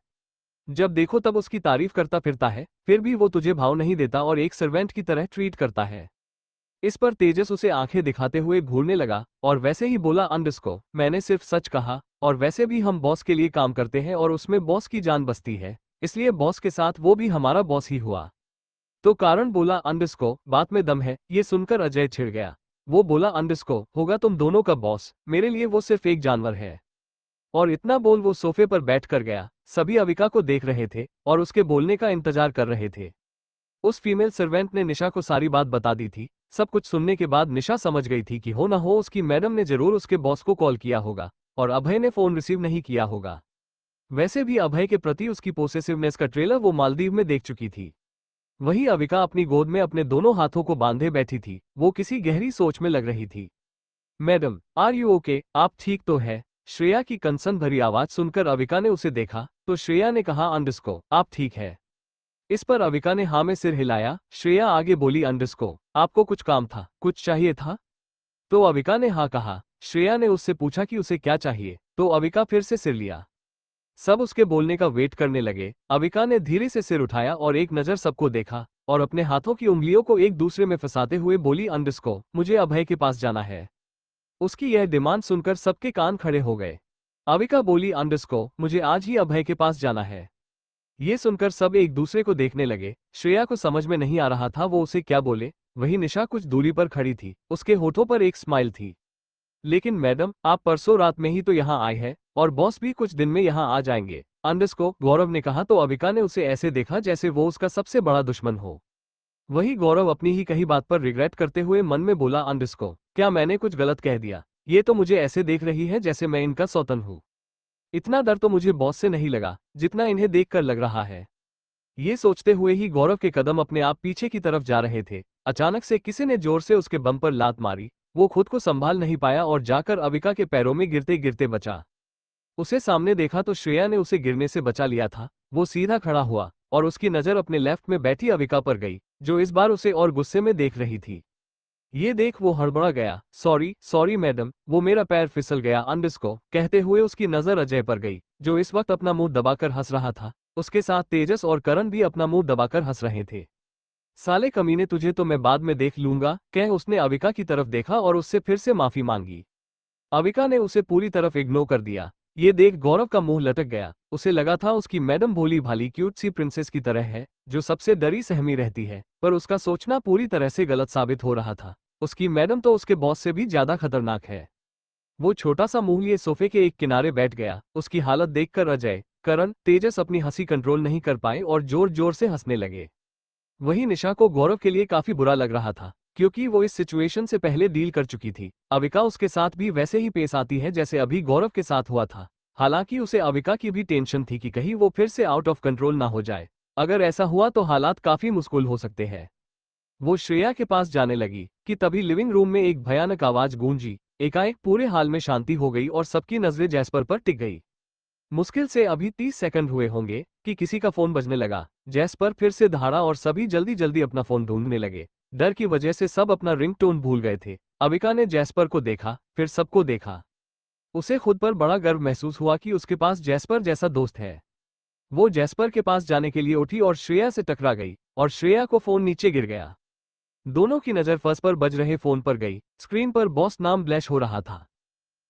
जब देखो तब उसकी तारीफ करता फिरता है, फिर भी वो तुझे भाव नहीं देता और एक सर्वेंट की तरह ट्रीट करता है। इस पर तेजस उसे आंखें दिखाते हुए घूरने लगा और वैसे ही बोला, अंडस्को, मैंने सिर्फ सच कहा और वैसे भी हम बॉस के लिए काम करते हैं और उसमें बॉस की जान बसती है, इसलिए बॉस के साथ वो भी हमारा बॉस ही हुआ। तो कारण बोला, अंडस्को, बात में दम है। ये सुनकर अजय छिड़ गया। वो बोला, अंडस्को, होगा तुम दोनों का बॉस, मेरे लिए वो सिर्फ एक जानवर है। और इतना बोल वो सोफे पर बैठ कर गया। सभी अविका को देख रहे थे और उसके बोलने का इंतजार कर रहे थे। उस फीमेल सर्वेंट ने निशा को सारी बात बता दी थी। सब कुछ सुनने के बाद निशा समझ गई थी कि हो ना हो उसकी मैडम ने जरूर उसके बॉस को कॉल किया होगा और अभय ने फोन रिसीव नहीं किया होगा। वैसे भी अभय के प्रति उसकी पोसेसिवनेस का ट्रेलर वो मालदीव में देख चुकी थी। वही अविका अपनी गोद में अपने दोनों हाथों को बांधे बैठी थी। वो किसी गहरी सोच में लग रही थी। मैडम, आर यू ओके, आप ठीक तो है? श्रेया की कंसर्न भरी आवाज सुनकर अविका ने उसे देखा तो श्रेया ने कहा, अंडस्को, आप ठीक है? इस पर अविका ने हाँ में सिर हिलाया। श्रेया आगे बोली, अंडस्को, आपको कुछ काम था, कुछ चाहिए था? तो अविका ने हाँ कहा। श्रेया ने उससे पूछा कि उसे क्या चाहिए, तो अविका फिर से सिर लिया। सब उसके बोलने का वेट करने लगे। अविका ने धीरे से सिर उठाया और एक नजर सबको देखा और अपने हाथों की उंगलियों को एक दूसरे में फंसाते हुए बोली, अंडस्को, मुझे अभय के पास जाना है। उसकी यह डिमांड सुनकर सबके कान खड़े हो गए। अविका बोली, अंडस्को, मुझे आज ही अभय के पास जाना है। ये सुनकर सब एक दूसरे को देखने लगे। श्रेया को समझ में नहीं आ रहा था वो उसे क्या बोले। वही निशा कुछ दूरी पर खड़ी थी, उसके होठों पर एक स्माइल थी। लेकिन मैडम, आप परसों रात में ही तो यहाँ आए हैं और बॉस भी कुछ दिन में यहाँ आ जाएंगे, अंडस्को, गौरव ने कहा। तो अविका ने उसे ऐसे देखा जैसे वो उसका सबसे बड़ा दुश्मन हो। वही गौरव अपनी ही कही बात पर रिग्रेट करते हुए मन में बोला, अंडस्को, क्या मैंने कुछ गलत कह दिया? ये तो मुझे ऐसे देख रही है जैसे मैं इनका सौतन हूँ। इतना डर तो मुझे बॉस से नहीं लगा जितना इन्हें देखकर लग रहा है। ये सोचते हुए ही गौरव के कदम अपने आप पीछे की तरफ जा रहे थे। अचानक से किसी ने जोर से उसके बम पर लात मारी। वो खुद को संभाल नहीं पाया और जाकर अविका के पैरों में गिरते गिरते बचा। उसे सामने देखा तो श्रेया ने उसे गिरने से बचा लिया था। वो सीधा खड़ा हुआ और उसकी नजर अपने लेफ्ट में बैठी अविका पर गई, जो इस बार उसे और गुस्से में देख रही थी। ये देख वो हड़बड़ा गया। सॉरी सॉरी मैडम, वो मेरा पैर फिसल गया, अंडस्को, कहते हुए उसकी नजर अजय पर गई, जो इस वक्त अपना मुंह दबाकर हंस रहा था। उसके साथ तेजस और करण भी अपना मुंह दबाकर हंस रहे थे। साले कमीने, तुझे तो मैं बाद में देख लूंगा, कह उसने अविका की तरफ देखा और उससे फिर से माफी मांगी। अविका ने उसे पूरी तरफ इग्नोर कर दिया। ये देख गौरव का मुंह लटक गया। उसे लगा था उसकी मैडम भोली भाली क्यूट सी प्रिंसेस की तरह है, जो सबसे डरी सहमी रहती है, पर उसका सोचना पूरी तरह से गलत साबित हो रहा था। उसकी मैडम तो उसके बॉस से भी ज्यादा खतरनाक है। वो छोटा सा मुंह लिए सोफे के एक किनारे बैठ गया। उसकी हालत देखकर अजय, करण, तेजस अपनी हंसी कंट्रोल नहीं कर पाए और जोर जोर से हंसने लगे। वहीं निशा को गौरव के लिए काफी बुरा लग रहा था, क्योंकि वो इस सिचुएशन से पहले डील कर चुकी थी। अविका उसके साथ भी वैसे ही पेश आती है जैसे अभी गौरव के साथ हुआ था। हालांकि उसे अविका की भी टेंशन थी कि कहीं वो फिर से आउट ऑफ कंट्रोल ना हो जाए। अगर ऐसा हुआ तो हालात काफी मुश्किल हो सकते हैं। वो श्रेया के पास जाने लगी कि तभी लिविंग रूम में एक भयानक आवाज गूंजी। एकाएक पूरे हाल में शांति हो गई और सबकी नजरें जैस्पर पर टिक गई। मुश्किल से अभी 30 सेकंड हुए होंगे कि किसी का फोन बजने लगा। जैस्पर फिर से दहाड़ा और सभी जल्दी जल्दी अपना फोन ढूंढने लगे। डर की वजह से सब अपना रिंगटोन भूल गए थे। अविका ने जैस्पर को देखा, फिर सबको देखा। उसे खुद पर बड़ा गर्व महसूस हुआ कि उसके पास जैस्पर जैसा दोस्त है। वो जैस्पर के पास जाने के लिए उठी और श्रेया से टकरा गई और श्रेया को फोन नीचे गिर गया। दोनों की नजर फर्स्ट पर बज रहे फोन पर गई। स्क्रीन पर बॉस नाम ब्लैश हो रहा था।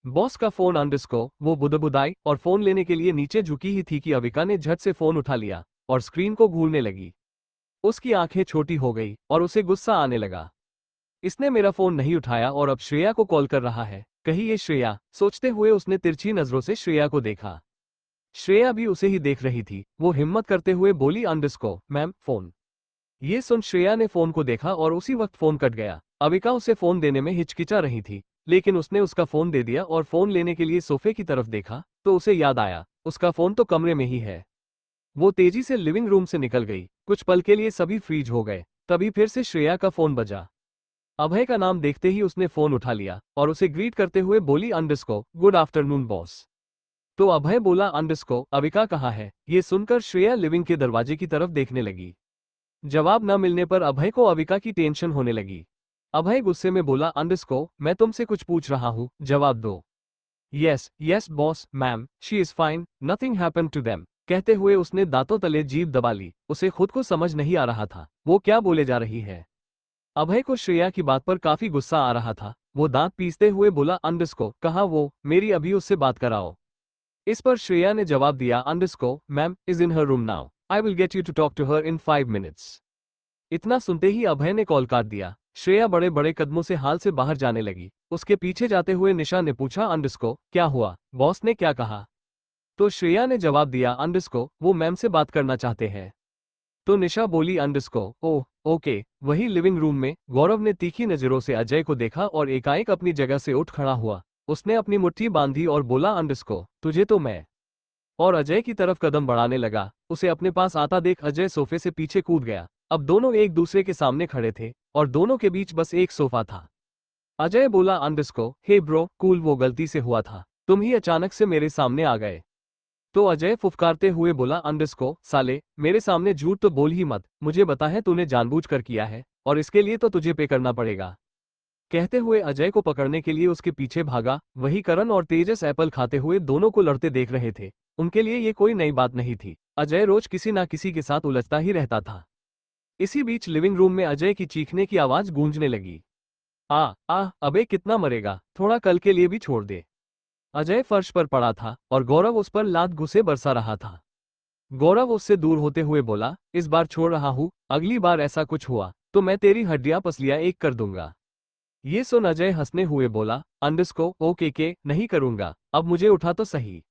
बॉस का फोन अंडस्को। वो बुदबुदाई और फोन लेने के लिए नीचे झुकी ही थी कि अविका ने झट से फोन उठा लिया और स्क्रीन को घूरने लगी। उसकी आंखें छोटी हो गई और उसे गुस्सा आने लगा। इसने मेरा फोन नहीं उठाया और अब श्रेया को कॉल कर रहा है, कहीं ये श्रेया, सोचते हुए उसने तिरछी नजरों से श्रेया को देखा। श्रेया भी उसे ही देख रही थी। वो हिम्मत करते हुए बोली, अंडस्को, मैम, फोन। ये सुन श्रेया ने फोन को देखा और उसी वक्त फोन कट गया। अविका उसे फोन देने में हिचकिचा रही थी, लेकिन उसने उसका फोन दे दिया और फोन लेने के लिए सोफे की तरफ देखा तो उसे याद आया उसका फोन तो कमरे में ही है। वो तेजी से लिविंग रूम से निकल गई। कुछ पल के लिए सभी फ्रीज हो गए। तभी फिर से श्रेया का फोन बजा। अभय का नाम देखते ही उसने फोन उठा लिया और उसे ग्रीट करते हुए बोली अंडरस्को गुड आफ्टरनून बॉस। तो अभय बोला अंडरस्को अविका कहाँ है। ये सुनकर श्रेया लिविंग के दरवाजे की तरफ देखने लगी। जवाब न मिलने पर अभय को अविका की टेंशन होने लगी। अभय गुस्से में बोला अंडरस्को मैं तुमसे कुछ पूछ रहा हूँ, जवाब दो। Yes yes boss ma'am she is fine nothing happened to them. कहते हुए उसने दांतों तले जीभ दबा ली। उसे खुद को समझ नहीं आ रहा था वो क्या बोले जा रही है। अभय को श्रेया की बात पर काफी गुस्सा आ रहा था। वो दांत पीसते हुए बोला अंडरस्को कहाँ वो, मेरी अभी उससे बात कराओ। इस पर श्रेया ने जवाब दिया underscore ma'am is in her room now, I will get you to talk to her in 5 minutes. इतना सुनते ही अभय ने कॉल काट दिया। श्रेया बड़े बड़े कदमों से हाल से बाहर जाने लगी। उसके पीछे जाते हुए निशा ने पूछा अंडरस्को क्या हुआ, बॉस ने क्या कहा। तो श्रेया ने जवाब दिया अंडरस्को वो मैम से बात करना चाहते हैं। तो निशा बोली अंडरस्को ओह ओके। वही लिविंग रूम में गौरव ने तीखी नजरों से अजय को देखा और एकाएक अपनी जगह से उठ खड़ा हुआ। उसने अपनी मुट्ठी बांधी और बोला अंडरस्को तुझे तो मैं। और अजय की तरफ कदम बढ़ाने लगा। उसे अपने पास आता देख अजय सोफे से पीछे कूद गया। अब दोनों एक दूसरे के सामने खड़े थे और दोनों के बीच बस एक सोफा था। अजय बोला अंडरस्को हे ब्रो कूल वो गलती से हुआ था, तुम ही अचानक से मेरे सामने आ गए। तो अजय फुफकारते हुए बोला अंडरस्को साले मेरे सामने झूठ तो बोल ही मत, मुझे बता है तूने जानबूझकर किया है और इसके लिए तो तुझे पे करना पड़ेगा। कहते हुए अजय को पकड़ने के लिए उसके पीछे भागा। वही करण और तेजस एप्पल खाते हुए दोनों को लड़ते देख रहे थे। उनके लिए ये कोई नई बात नहीं थी। अजय रोज किसी ना किसी के साथ उलझता ही रहता था। इसी बीच लिविंग रूम में अजय की चीखने की आवाज गूंजने लगी। अबे कितना मरेगा, थोड़ा कल के लिए भी छोड़ दे। अजय फर्श पर पड़ा था और गौरव उस पर लात घुसे बरसा रहा था। गौरव उससे दूर होते हुए बोला इस बार छोड़ रहा हूँ, अगली बार ऐसा कुछ हुआ तो मैं तेरी हड्डियां पसलियां एक कर दूंगा। ये सुन अजय हंसने हुए बोला अंडरस्को ओके के नहीं करूंगा, अब मुझे उठा तो सही।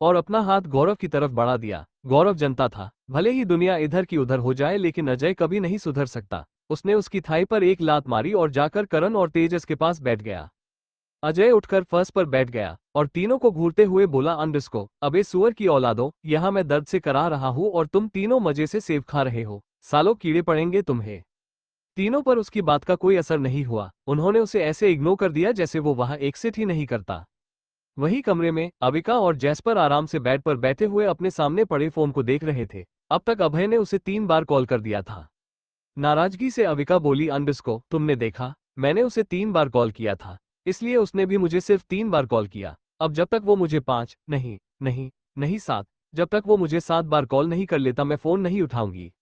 और अपना हाथ गौरव की तरफ बढ़ा दिया। गौरव जनता था भले ही दुनिया इधर की उधर हो जाए लेकिन अजय कभी नहीं सुधर सकता। उसने उसकी थाई पर एक लात मारी और जाकर करण और तेजस के पास बैठ गया। अजय उठकर फर्श पर बैठ गया और तीनों को घूरते हुए बोला अंडरस्को अबे सुअर की औलादों, यहाँ मैं दर्द से करा रहा हूँ और तुम तीनों मजे से सेब खा रहे हो। सालों कीड़े पड़ेंगे तुम्हें। तीनों पर उसकी बात का कोई असर नहीं हुआ। उन्होंने उसे ऐसे इग्नोर कर दिया जैसे वो वहां एक्सिट ही नहीं करता। वही कमरे में अविका और जैस्पर आराम से बेड पर बैठे हुए अपने सामने पड़े फोन को देख रहे थे। अब तक अभय ने उसे 3 बार कॉल कर दिया था। नाराजगी से अविका बोली अंडरस्को तुमने देखा, मैंने उसे 3 बार कॉल किया था, इसलिए उसने भी मुझे सिर्फ 3 बार कॉल किया। अब जब तक वो मुझे 5 नहीं नहीं नहीं 7, जब तक वो मुझे 7 बार कॉल नहीं कर लेता मैं फोन नहीं उठाऊंगी।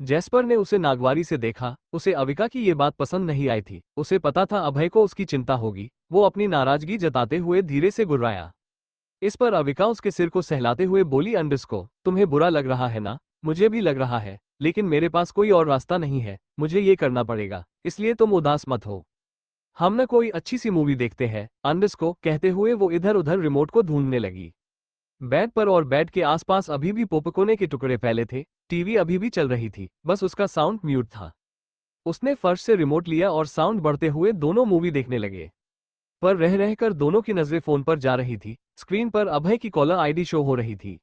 जैस्पर ने उसे नागवारी से देखा। उसे अविका की ये बात पसंद नहीं आई थी। उसे पता था अभय को उसकी चिंता होगी। वो अपनी नाराजगी जताते हुए धीरे से गुर्राया। इस पर अविका उसके सिर को सहलाते हुए बोली अंडरस्को तुम्हें बुरा लग रहा है ना, मुझे भी लग रहा है, लेकिन मेरे पास कोई और रास्ता नहीं है, मुझे ये करना पड़ेगा, इसलिए तुम उदास मत हो। हम न कोई अच्छी सी मूवी देखते हैं अंडरस्को। कहते हुए वो इधर उधर रिमोट को ढूंढने लगी। बेड पर और बेड के आसपास अभी भी पोपकोने के टुकड़े फैले थे। टीवी अभी भी चल रही थी, बस उसका साउंड म्यूट था। उसने फर्श से रिमोट लिया और साउंड बढ़ते हुए दोनों मूवी देखने लगे। पर रह रहकर दोनों की नजरें फोन पर जा रही थी। स्क्रीन पर अभय की कॉलर आईडी शो हो रही थी।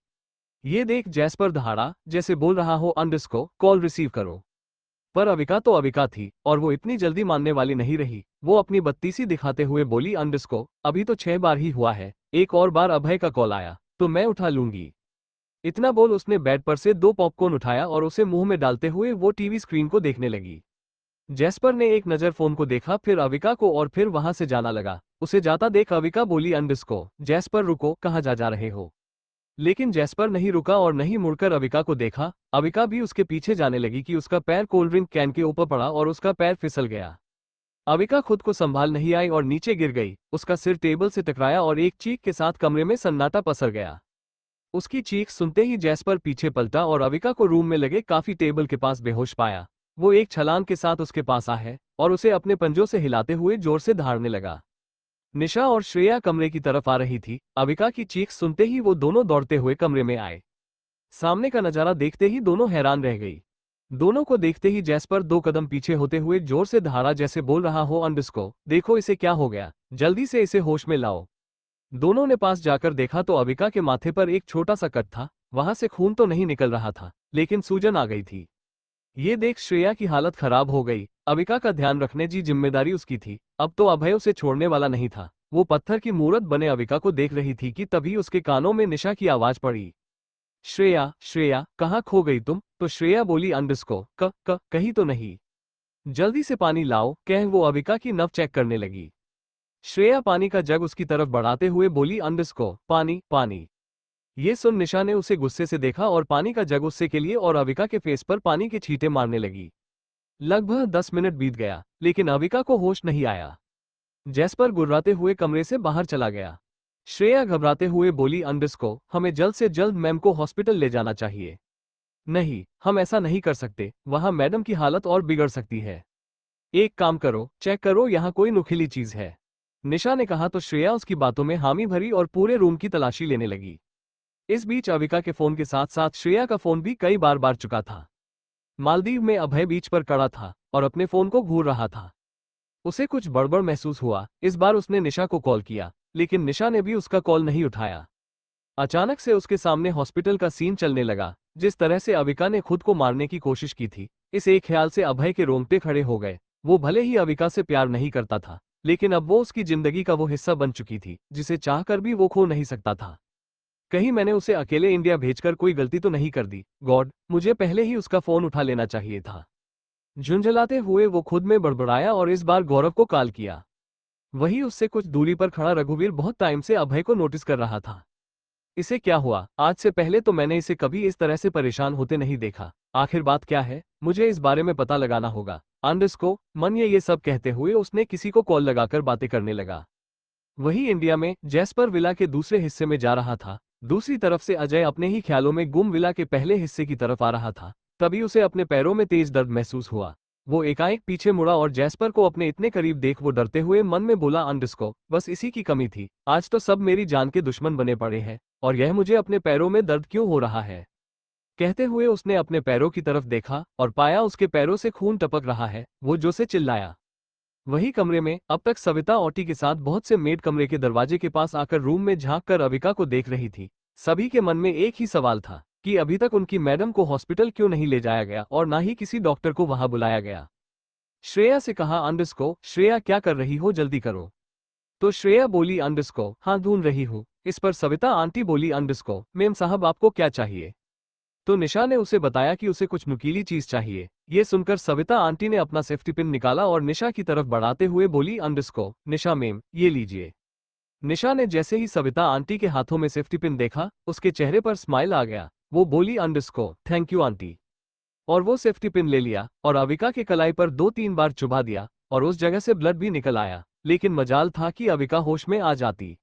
ये देख जैस्पर दहाड़ा जैसे बोल रहा हो अंडरस्को कॉल रिसीव करो। पर अविका तो अविका थी और वो इतनी जल्दी मानने वाली नहीं रही। वो अपनी बत्तीसी दिखाते हुए बोली अंडरस्को अभी तो 6 बार ही हुआ है, एक और बार अभय का कॉल आया तो मैं उठा लूंगी। इतना बोल उसने बेड पर से 2 पॉपकॉर्न उठाया और उसे मुंह में डालते हुए वो टीवी स्क्रीन को देखने लगी। जैस्पर ने एक नजर फोन को देखा, फिर अविका को और फिर वहां से जाना लगा। उसे जाता देख अविका बोली अंडरस्को जैस्पर रुको, कहाँ जा रहे हो। लेकिन जैस्पर नहीं रुका और नहीं मुड़कर अविका को देखा। अविका भी उसके पीछे जाने लगी कि उसका पैर कोल्ड ड्रिंक कैन के ऊपर पड़ा और उसका पैर फिसल गया। अविका खुद को संभाल नहीं आई और नीचे गिर गई। उसका सिर टेबल से टकराया और एक चीख के साथ कमरे में सन्नाटा पसर गया। उसकी चीख सुनते ही जैस्पर पीछे पलटा और अविका को रूम में लगे काफी टेबल के पास बेहोश पाया। वो एक छलांग के साथ उसके पास आया और उसे अपने पंजों से हिलाते हुए जोर से दहाड़ने लगा। निशा और श्रेया कमरे की तरफ आ रही थी। अविका की चीख सुनते ही वो दोनों दौड़ते हुए कमरे में आए। सामने का नजारा देखते ही दोनों हैरान रह गई। दोनों को देखते ही जैस्पर 2 कदम पीछे होते हुए जोर से दहाड़ा जैसे बोल रहा हो, अंडस्को, देखो इसे क्या हो गया, जल्दी से इसे होश में लाओ। दोनों ने पास जाकर देखा तो अविका के माथे पर एक छोटा सा कट था। वहां से खून तो नहीं निकल रहा था, लेकिन सूजन आ गई थी। ये देख श्रेया की हालत खराब हो गई। अविका का ध्यान रखने की जिम्मेदारी उसकी थी। अब तो अभय उसे छोड़ने वाला नहीं था। वो पत्थर की मूरत बने अविका को देख रही थी कि तभी उसके कानों में निशा की आवाज पड़ी। श्रेया, श्रेया, कहाँ खो गई तुम? तो श्रेया बोली, अंडस्को, कहीं तो नहीं। जल्दी से पानी लाओ, कह वो अविका की नव चेक करने लगी। श्रेया पानी का जग उसकी तरफ बढ़ाते हुए बोली, अंडस्को, पानी, पानी। ये सुन निशा ने उसे गुस्से से देखा और पानी का जग उससे के लिए और अविका के फेस पर पानी के छींटे मारने लगी। लगभग 10 मिनट बीत गया, लेकिन अविका को होश नहीं आया। जैस्पर गुर्राते हुए कमरे से बाहर चला गया। श्रेया घबराते हुए बोली, अंडस्को, हमें जल्द से जल्द मैम को हॉस्पिटल ले जाना चाहिए। नहीं, हम ऐसा नहीं कर सकते, वहां मैडम की हालत और बिगड़ सकती है। एक काम करो, चेक करो यहाँ कोई नुकीली चीज है। निशा ने कहा तो श्रेया उसकी बातों में हामी भरी और पूरे रूम की तलाशी लेने लगी। इस बीच अविका के फोन के साथ साथ श्रेया का फोन भी कई बार बार चुका था। मालदीव में अभय बीच पर खड़ा था और अपने फोन को घूर रहा था। उसे कुछ बड़बड़ महसूस हुआ। इस बार उसने निशा को कॉल किया, लेकिन निशा ने भी उसका कॉल नहीं उठाया। अचानक से उसके सामने हॉस्पिटल का सीन चलने लगा। जिस तरह से अविका ने खुद को मारने की कोशिश की थी, इस एक ख्याल से अभय के रोंगटे खड़े हो गए। वो भले ही अविका से प्यार नहीं करता था, लेकिन अब वो उसकी जिंदगी का वो हिस्सा बन चुकी थी जिसे चाहकर भी वो खो नहीं सकता था। कहीं मैंने उसे अकेले इंडिया भेजकर कोई गलती तो नहीं कर दी? गॉड, मुझे पहले ही उसका फोन उठा लेना चाहिए था। झुंझलाते हुए वो खुद में बड़बड़ाया और इस बार गौरव को कॉल किया। वही उससे कुछ दूरी पर खड़ा रघुवीर बहुत टाइम से अभय को नोटिस कर रहा था। इसे क्या हुआ? आज से पहले तो मैंने इसे कभी इस तरह से परेशान होते नहीं देखा। आखिर बात क्या है? मुझे इस बारे में पता लगाना होगा। अंडस्को, मन ये सब कहते हुए उसने किसी को कॉल लगाकर बातें करने लगा। वही इंडिया में जैस्पर विला के दूसरे हिस्से में जा रहा था। दूसरी तरफ से अजय अपने ही ख्यालों में गुम विला के पहले हिस्से की तरफ आ रहा था। तभी उसे अपने पैरों में तेज दर्द महसूस हुआ। वो एकाएक पीछे मुड़ा और जैस्पर को अपने इतने करीब देख वो डरते हुए मन में बोला, अंडस्को, बस इसी की कमी थी। आज तो सब मेरी जान के दुश्मन बने पड़े हैं, और यह मुझे अपने पैरों में दर्द क्यों हो रहा है? कहते हुए उसने अपने पैरों की तरफ देखा और पाया उसके पैरों से खून टपक रहा है। वो जोर से चिल्लाया। वही कमरे में अब तक सविता ओटी के साथ बहुत से मेड कमरे के दरवाजे के पास आकर रूम में झांक कर अविका को देख रही थी। सभी के मन में एक ही सवाल था कि अभी तक उनकी मैडम को हॉस्पिटल क्यों नहीं ले जाया गया और ना ही किसी डॉक्टर को वहां बुलाया गया। श्रेया से कहा, अंडस्को, श्रेया क्या कर रही हो, जल्दी करो। तो श्रेया बोली, अंडस्को, हाँ ढूंढ रही हूँ। इस पर सविता आंटी बोली, अंडस्को, मेम साहब आपको क्या चाहिए? तो निशा ने उसे बताया कि उसे कुछ नुकीली चीज चाहिए। ये सुनकर सविता आंटी ने अपना सेफ्टी पिन निकाला और निशा की तरफ बढ़ाते हुए बोली, अंडस्को, निशा मेम, ये लीजिए। निशा ने जैसे ही सविता आंटी के हाथों में सेफ्टी पिन देखा, उसके चेहरे पर स्माइल आ गया। वो बोली, अंडस्को, थैंक यू आंटी। और वो सेफ्टी पिन ले लिया और अविका के कलाई पर 2-3 बार चुभा दिया और उस जगह से ब्लड भी निकल आया। लेकिन मजाल था कि अविका होश में आ जाती।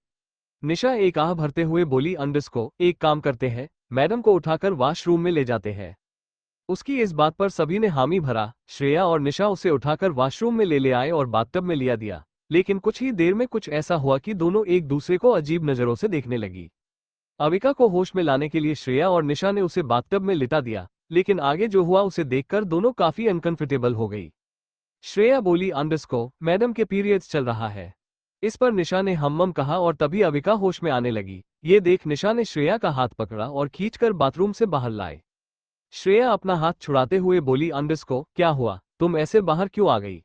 निशा एक आह भरते हुए बोली, अंडस्को, एक काम करते हैं, मैडम को उठाकर वॉशरूम में ले जाते हैं। उसकी इस बात पर सभी ने हामी भरा। श्रेया और निशा उसे उठाकर वॉशरूम में ले आए और बाथटब में लिया दिया। लेकिन कुछ ही देर में कुछ ऐसा हुआ कि दोनों एक दूसरे को अजीब नजरों से देखने लगी। अविका को होश में लाने के लिए श्रेया और निशा ने उसे बाथटब में लिटा दिया, लेकिन आगे जो हुआ उसे देखकर दोनों काफी अनकंफर्टेबल हो गई। श्रेया बोली, अंडस्को, मैडम के पीरियड्स चल रहा है। इस पर निशा ने हम्मम कहा और तभी अविका होश में आने लगी। ये देख निशा ने श्रेया का हाथ पकड़ा और खींचकर बाथरूम से बाहर लाए। श्रेया अपना हाथ छुड़ाते हुए बोली, अंडस्को, क्या हुआ, तुम ऐसे बाहर क्यों आ गई?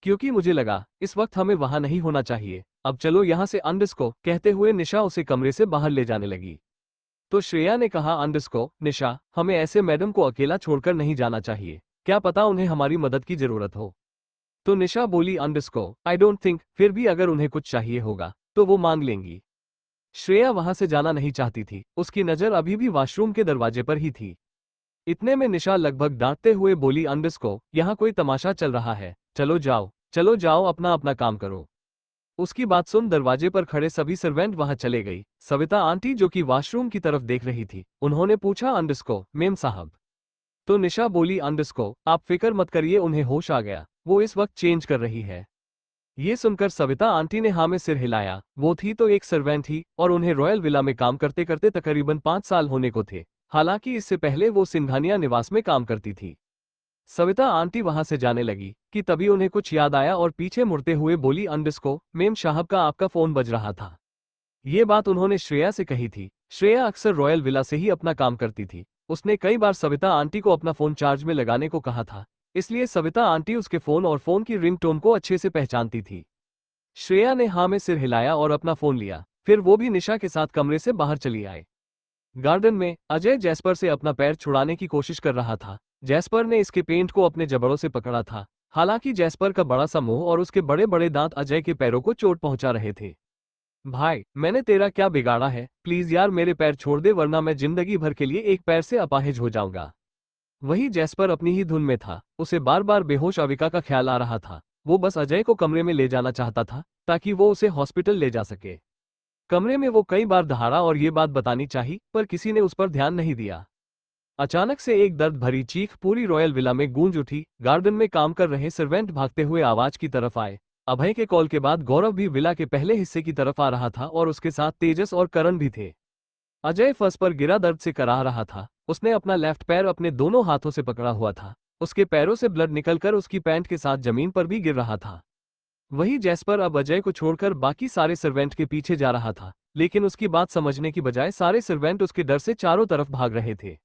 क्योंकि मुझे लगा इस वक्त हमें वहां नहीं होना चाहिए। अब चलो यहाँ से, अंडस्को, कहते हुए निशा उसे कमरे से बाहर ले जाने लगी। तो श्रेया ने कहा, अंडस्को, निशा, हमें ऐसे मैडम को अकेला छोड़कर नहीं जाना चाहिए। क्या पता उन्हें हमारी मदद की जरूरत हो। तो निशा बोली, अंडस्को, आई डोंट थिंक, फिर भी अगर उन्हें कुछ चाहिए होगा तो वो मांग लेंगी। श्रेया वहां से जाना नहीं चाहती थी। उसकी नजर अभी भी वॉशरूम के दरवाजे पर ही थी। इतने में निशा लगभग डांटते हुए बोली, अंडस्को, यहाँ कोई तमाशा चल रहा है, चलो जाओ, चलो जाओ, अपना अपना काम करो। उसकी बात सुन दरवाजे पर खड़े सभी सर्वेंट वहां चले गई। सविता आंटी जो कि वॉशरूम की तरफ देख रही थी, उन्होंने पूछा, अंडस्को, मेम साहब। तो निशा बोली, अंडस्को, आप फिक्र मत करिए, उन्हें होश आ गया, वो इस वक्त चेंज कर रही है। ये सुनकर सविता आंटी ने हाँ में सिर हिलाया। वो थी तो एक सर्वेंट थी और उन्हें रॉयल विला में काम करते करते तकरीबन 5 साल होने को थे। हालांकि इससे पहले वो सिंघानिया निवास में काम करती थी। सविता आंटी वहां से जाने लगी कि तभी उन्हें कुछ याद आया और पीछे मुड़ते हुए बोली, अंडस्को मेम साहब का आपका फोन बज रहा था। ये बात उन्होंने श्रेया से कही थी। श्रेया अक्सर रॉयल विला से ही अपना काम करती थी। उसने कई बार सविता आंटी को अपना फोन चार्ज में लगाने को कहा था, इसलिए सविता आंटी उसके फोन और फोन की रिंगटोन को अच्छे से पहचानती थी। श्रेया ने हाँ में सिर हिलाया और अपना फोन लिया। फिर वो भी निशा के साथ कमरे से बाहर चली आए। गार्डन में अजय जैस्पर से अपना पैर छुड़ाने की कोशिश कर रहा था। जैस्पर ने इसके पेंट को अपने जबड़ों से पकड़ा था। हालांकि जैस्पर का बड़ा सा मुंह और उसके बड़े बड़े दांत अजय के पैरों को चोट पहुंचा रहे थे। भाई, मैंने तेरा क्या बिगाड़ा है? प्लीज यार मेरे पैर छोड़ दे, वरना मैं जिंदगी भर के लिए एक पैर से अपाहिज हो जाऊंगा। वही जैस्पर अपनी ही धुन में था। उसे बार बार बेहोश अविका का ख्याल आ रहा था। वो बस अजय को कमरे में ले जाना चाहता था ताकि वो उसे हॉस्पिटल ले जा सके। कमरे में वो कई बार दहाड़ा और ये बात बतानी चाही, पर किसी ने उस पर ध्यान नहीं दिया। अचानक से एक दर्द भरी चीख पूरी रॉयल विला में गूंज उठी। गार्डन में काम कर रहे सर्वेंट भागते हुए आवाज की तरफ आए। अभय के कॉल के बाद गौरव भी विला के पहले हिस्से की तरफ आ रहा था और उसके साथ तेजस और करण भी थे। अजय फर्श पर गिरा दर्द से कराह रहा था। उसने अपना लेफ्ट पैर अपने दोनों हाथों से पकड़ा हुआ था। उसके पैरों से ब्लड निकलकर उसकी पैंट के साथ जमीन पर भी गिर रहा था। वही जैस्पर अब अजय को छोड़कर बाकी सारे सर्वेंट के पीछे जा रहा था, लेकिन उसकी बात समझने की बजाय सारे सर्वेंट उसके डर से चारों तरफ भाग रहे थे।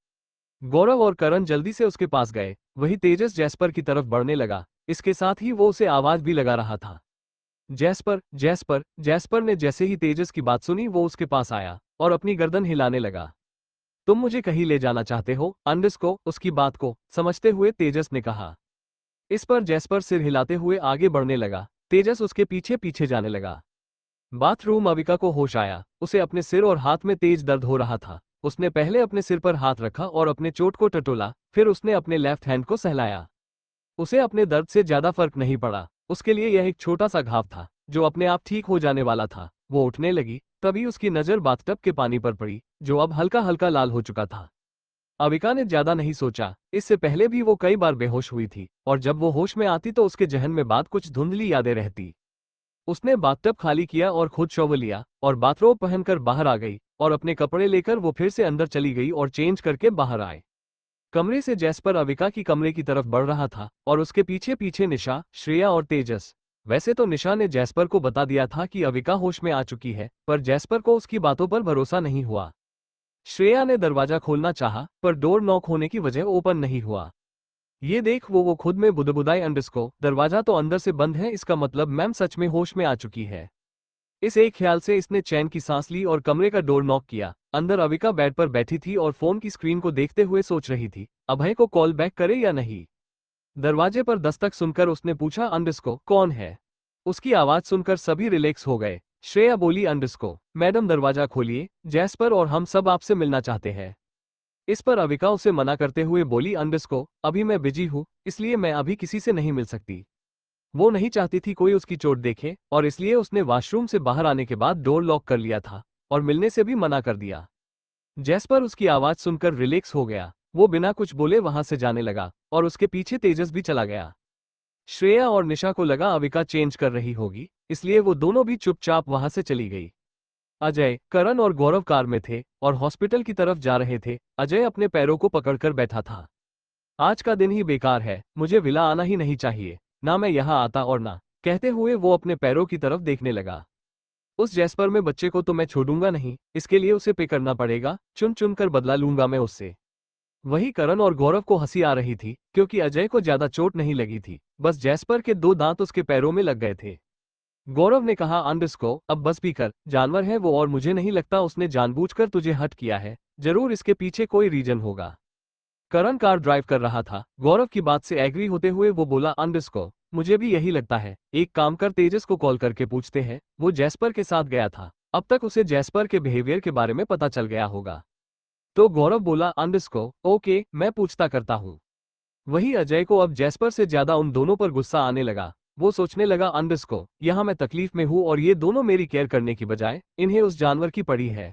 गौरव और करण जल्दी से उसके पास गए। वही तेजस जैस्पर की तरफ बढ़ने लगा। इसके साथ ही वो उसे आवाज भी लगा रहा था, जैस्पर जैस्पर। जैस्पर ने जैसे ही तेजस की बात सुनी वो उसके पास आया और अपनी गर्दन हिलाने लगा। तुम मुझे कहीं ले जाना चाहते हो? अंडस्को उसकी बात को समझते हुए तेजस ने कहा। इस पर जैस्पर सिर हिलाते हुए आगे बढ़ने लगा। तेजस उसके पीछे पीछे जाने लगा। बाथरूम अविका को होश आया। उसे अपने सिर और हाथ में तेज दर्द हो रहा था। उसने पहले अपने सिर पर हाथ रखा और अपने चोट को टटोला, फिर उसने अपने लेफ्ट हैंड को सहलाया। उसे अपने दर्द से ज्यादा फर्क नहीं पड़ा। उसके लिए यह एक छोटा सा घाव था जो अपने आप ठीक हो जाने वाला था। वो उठने लगी, तभी उसकी नजर बाथटब के पानी पर पड़ी जो अब हल्का हल्का लाल हो चुका था। अविका ने ज्यादा नहीं सोचा। इससे पहले भी वो कई बार बेहोश हुई थी और जब वो होश में आती तो उसके जहन में बात कुछ धुंधली यादें रहती। उसने बाथटब खाली किया और खुद शॉवर लिया और बाथरोब पहनकर बाहर आ गई और अपने कपड़े लेकर वो फिर से अंदर चली गई और चेंज करके बाहर आए। कमरे से जैस्पर अविका की कमरे की तरफ बढ़ रहा था और उसके पीछे पीछे निशा, श्रेया और तेजस। वैसे तो निशा ने जैस्पर को बता दिया था कि अविका होश में आ चुकी है, पर जैस्पर को उसकी बातों पर भरोसा नहीं हुआ। श्रेया ने दरवाजा खोलना चाहा, पर डोर नॉक होने की वजह ओपन नहीं हुआ। ये देख वो खुद में बुदबुदाई, अंडस्को दरवाजा तो अंदर से बंद है, इसका मतलब मैम सच में होश में आ चुकी है। इस एक ख्याल से इसने चैन की सांस ली और कमरे का डोर नॉक किया। अंदर अविका बेड पर बैठी थी और फोन की स्क्रीन को देखते हुए सोच रही थी अभय को कॉल बैक करे या नहीं। दरवाजे पर दस्तक सुनकर उसने पूछा, अंडस्को कौन है? उसकी आवाज सुनकर सभी रिलैक्स हो गए। श्रेया बोली, अंडस्को मैडम दरवाजा खोलिए, जैस्पर और हम सब आपसे मिलना चाहते हैं। इस पर अविका उसे मना करते हुए बोली, अंडस्को अभी मैं बिजी हूँ, इसलिए मैं अभी किसी से नहीं मिल सकती। वो नहीं चाहती थी कोई उसकी चोट देखे और इसलिए उसने वॉशरूम से बाहर आने के बाद डोर लॉक कर लिया था और मिलने से भी मना कर दिया। जैस्पर उसकी आवाज सुनकर रिलैक्स हो गया। वो बिना कुछ बोले वहां से जाने लगा और उसके पीछे तेजस भी चला गया। श्रेया और निशा को लगा अविका चेंज कर रही होगी, इसलिए वो दोनों भी चुपचाप वहां से चली गई। अजय, करण और गौरव कार में थे और हॉस्पिटल की तरफ जा रहे थे। अजय अपने पैरों को पकड़कर बैठा था। आज का दिन ही बेकार है, मुझे विला आना ही नहीं चाहिए, ना मैं यहाँ आता और ना। कहते हुए वो अपने पैरों की तरफ देखने लगा। उस जैस्पर में बच्चे को तो मैं छोड़ूंगा नहीं, इसके लिए उसे पे करना पड़ेगा, चुन चुन कर बदला लूंगा मैं उससे। वही करण और गौरव को हंसी आ रही थी क्योंकि अजय को ज्यादा चोट नहीं लगी थी, बस जैस्पर के दो दांत उसके पैरों में लग गए थे। गौरव ने कहा, अंडस्को अब बस भी कर, जानवर है वो और मुझे नहीं लगता उसने जानबूझकर तुझे हर्ट किया है, जरूर इसके पीछे कोई रीजन होगा। करण कार ड्राइव कर रहा था। गौरव की बात से एग्री होते हुए वो बोला, अंडस्को मुझे भी यही लगता है, एक काम कर तेजस को कॉल करके पूछते हैं, वो जैस्पर के साथ गया था, अब तक उसे जैस्पर के बिहेवियर के बारे में पता चल गया होगा। तो गौरव बोला, अंडस्को ओके मैं पूछता करता हूँ। वही अजय को अब जैस्पर से ज्यादा उन दोनों पर गुस्सा आने लगा। वो सोचने लगा, अंडस्को यहाँ मैं तकलीफ में हूँ और ये दोनों मेरी केयर करने की बजाय इन्हें उस जानवर की पड़ी है।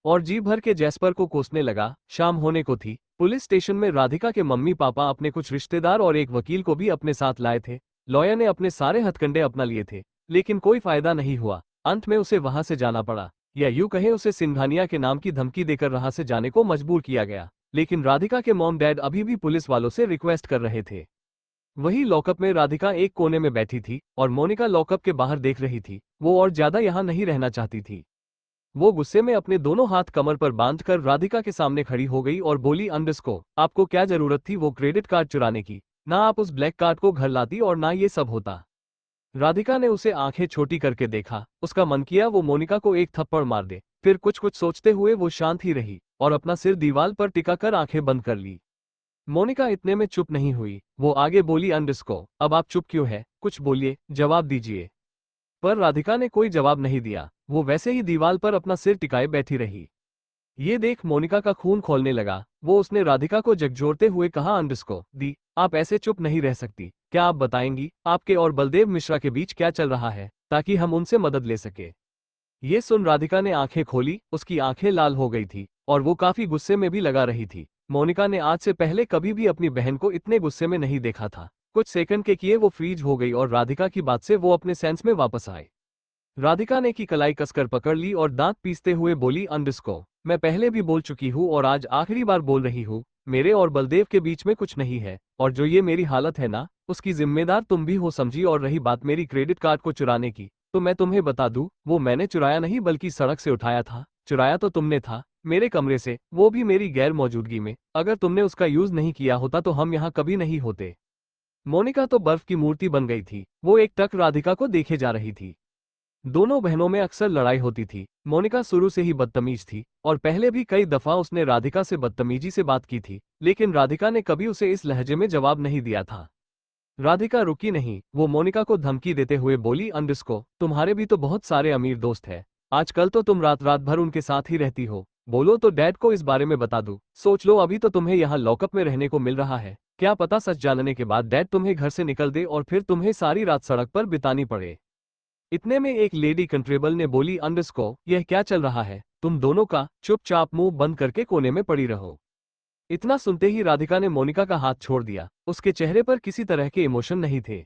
और जी भर के जैस्पर को कोसने लगा। शाम होने को थी। पुलिस स्टेशन में राधिका के मम्मी पापा अपने कुछ रिश्तेदार और एक वकील को भी अपने साथ लाए थे। लॉयर ने अपने सारे हथकंडे अपना लिए थे, लेकिन कोई फायदा नहीं हुआ। अंत में उसे वहां से जाना पड़ा, या यूं कहें उसे सिंघानिया के नाम की धमकी देकर वहां से जाने को मजबूर किया गया। लेकिन राधिका के मॉम डैड अभी भी पुलिस वालों से रिक्वेस्ट कर रहे थे। वही लॉकअप में राधिका एक कोने में बैठी थी और मोनिका लॉकअप के बाहर देख रही थी। वो और ज्यादा यहाँ नहीं रहना चाहती थी। वो गुस्से में अपने दोनों हाथ कमर पर बांधकर राधिका के सामने खड़ी हो गई और बोली, अंडरस्को, आपको क्या जरूरत थी वो क्रेडिट कार्ड चुराने की? ना आप उस ब्लैक कार्ड को घर लाती और ना ये सब होता। राधिका ने उसे आंखें छोटी करके देखा। उसका मन किया वो मोनिका को एक थप्पड़ मार दे। फिर कुछ कुछ सोचते हुए वो शांत ही रही और अपना सिर दीवार पर टिकाकर आंखें बंद कर ली। मोनिका इतने में चुप नहीं हुई। वो आगे बोली, अंडरस्को, अब आप चुप क्यों है? कुछ बोलिए, जवाब दीजिए। पर राधिका ने कोई जवाब नहीं दिया। वो वैसे ही दीवार पर अपना सिर टिकाए बैठी रही। ये देख मोनिका का खून खौलने लगा। वो उसने राधिका को झकझोरते हुए कहा, अंडरस्को दी, आप ऐसे चुप नहीं रह सकती। क्या आप बताएंगी आपके और बलदेव मिश्रा के बीच क्या चल रहा है, ताकि हम उनसे मदद ले सके? ये सुन राधिका ने आंखें खोली। उसकी आंखें लाल हो गई थी और वो काफी गुस्से में भी लगा रही थी। मोनिका ने आज से पहले कभी भी अपनी बहन को इतने गुस्से में नहीं देखा था। कुछ सेकंड के किए वो फ्रीज हो गई और राधिका की बात से वो अपने सेंस में वापस आए। राधिका ने की कलाई कसकर पकड़ ली और दांत पीसते हुए बोली, अंडरस्को, मैं पहले भी बोल चुकी हूँ और आज आखिरी बार बोल रही हूँ, मेरे और बलदेव के बीच में कुछ नहीं है। और जो ये मेरी हालत है ना, उसकी जिम्मेदार तुम भी हो, समझी? और रही बात मेरी क्रेडिट कार्ड को चुराने की, तो मैं तुम्हें बता दूं, वो मैंने चुराया नहीं बल्कि सड़क से उठाया था। चुराया तो तुमने था, मेरे कमरे से, वो भी मेरी गैर मौजूदगी में। अगर तुमने उसका यूज नहीं किया होता तो हम यहाँ कभी नहीं होते। मोनिका तो बर्फ की मूर्ति बन गई थी। वो एक टक राधिका को देखे जा रही थी। दोनों बहनों में अक्सर लड़ाई होती थी। मोनिका शुरू से ही बदतमीज थी और पहले भी कई दफा उसने राधिका से बदतमीजी से बात की थी, लेकिन राधिका ने कभी उसे इस लहजे में जवाब नहीं दिया था। राधिका रुकी नहीं। वो मोनिका को धमकी देते हुए बोली, अंडरस्को, तुम्हारे भी तो बहुत सारे अमीर दोस्त हैं। आजकल तो तुम रात रात भर उनके साथ ही रहती हो। बोलो तो डैड को इस बारे में बता दूं। सोच लो, अभी तो तुम्हें यहाँ लॉकअप में रहने को मिल रहा है। क्या पता सच जानने के बाद डैड तुम्हें घर से निकल दे और फिर तुम्हें सारी रात सड़क पर बितानी पड़े। इतने में एक लेडी कंट्रेबल ने बोली, अंडरस्को, यह क्या चल रहा है? तुम दोनों का चुपचाप मुंह बंद करके कोने में पड़ी रहो। इतना सुनते ही राधिका ने मोनिका का हाथ छोड़ दिया। उसके चेहरे पर किसी तरह के इमोशन नहीं थे।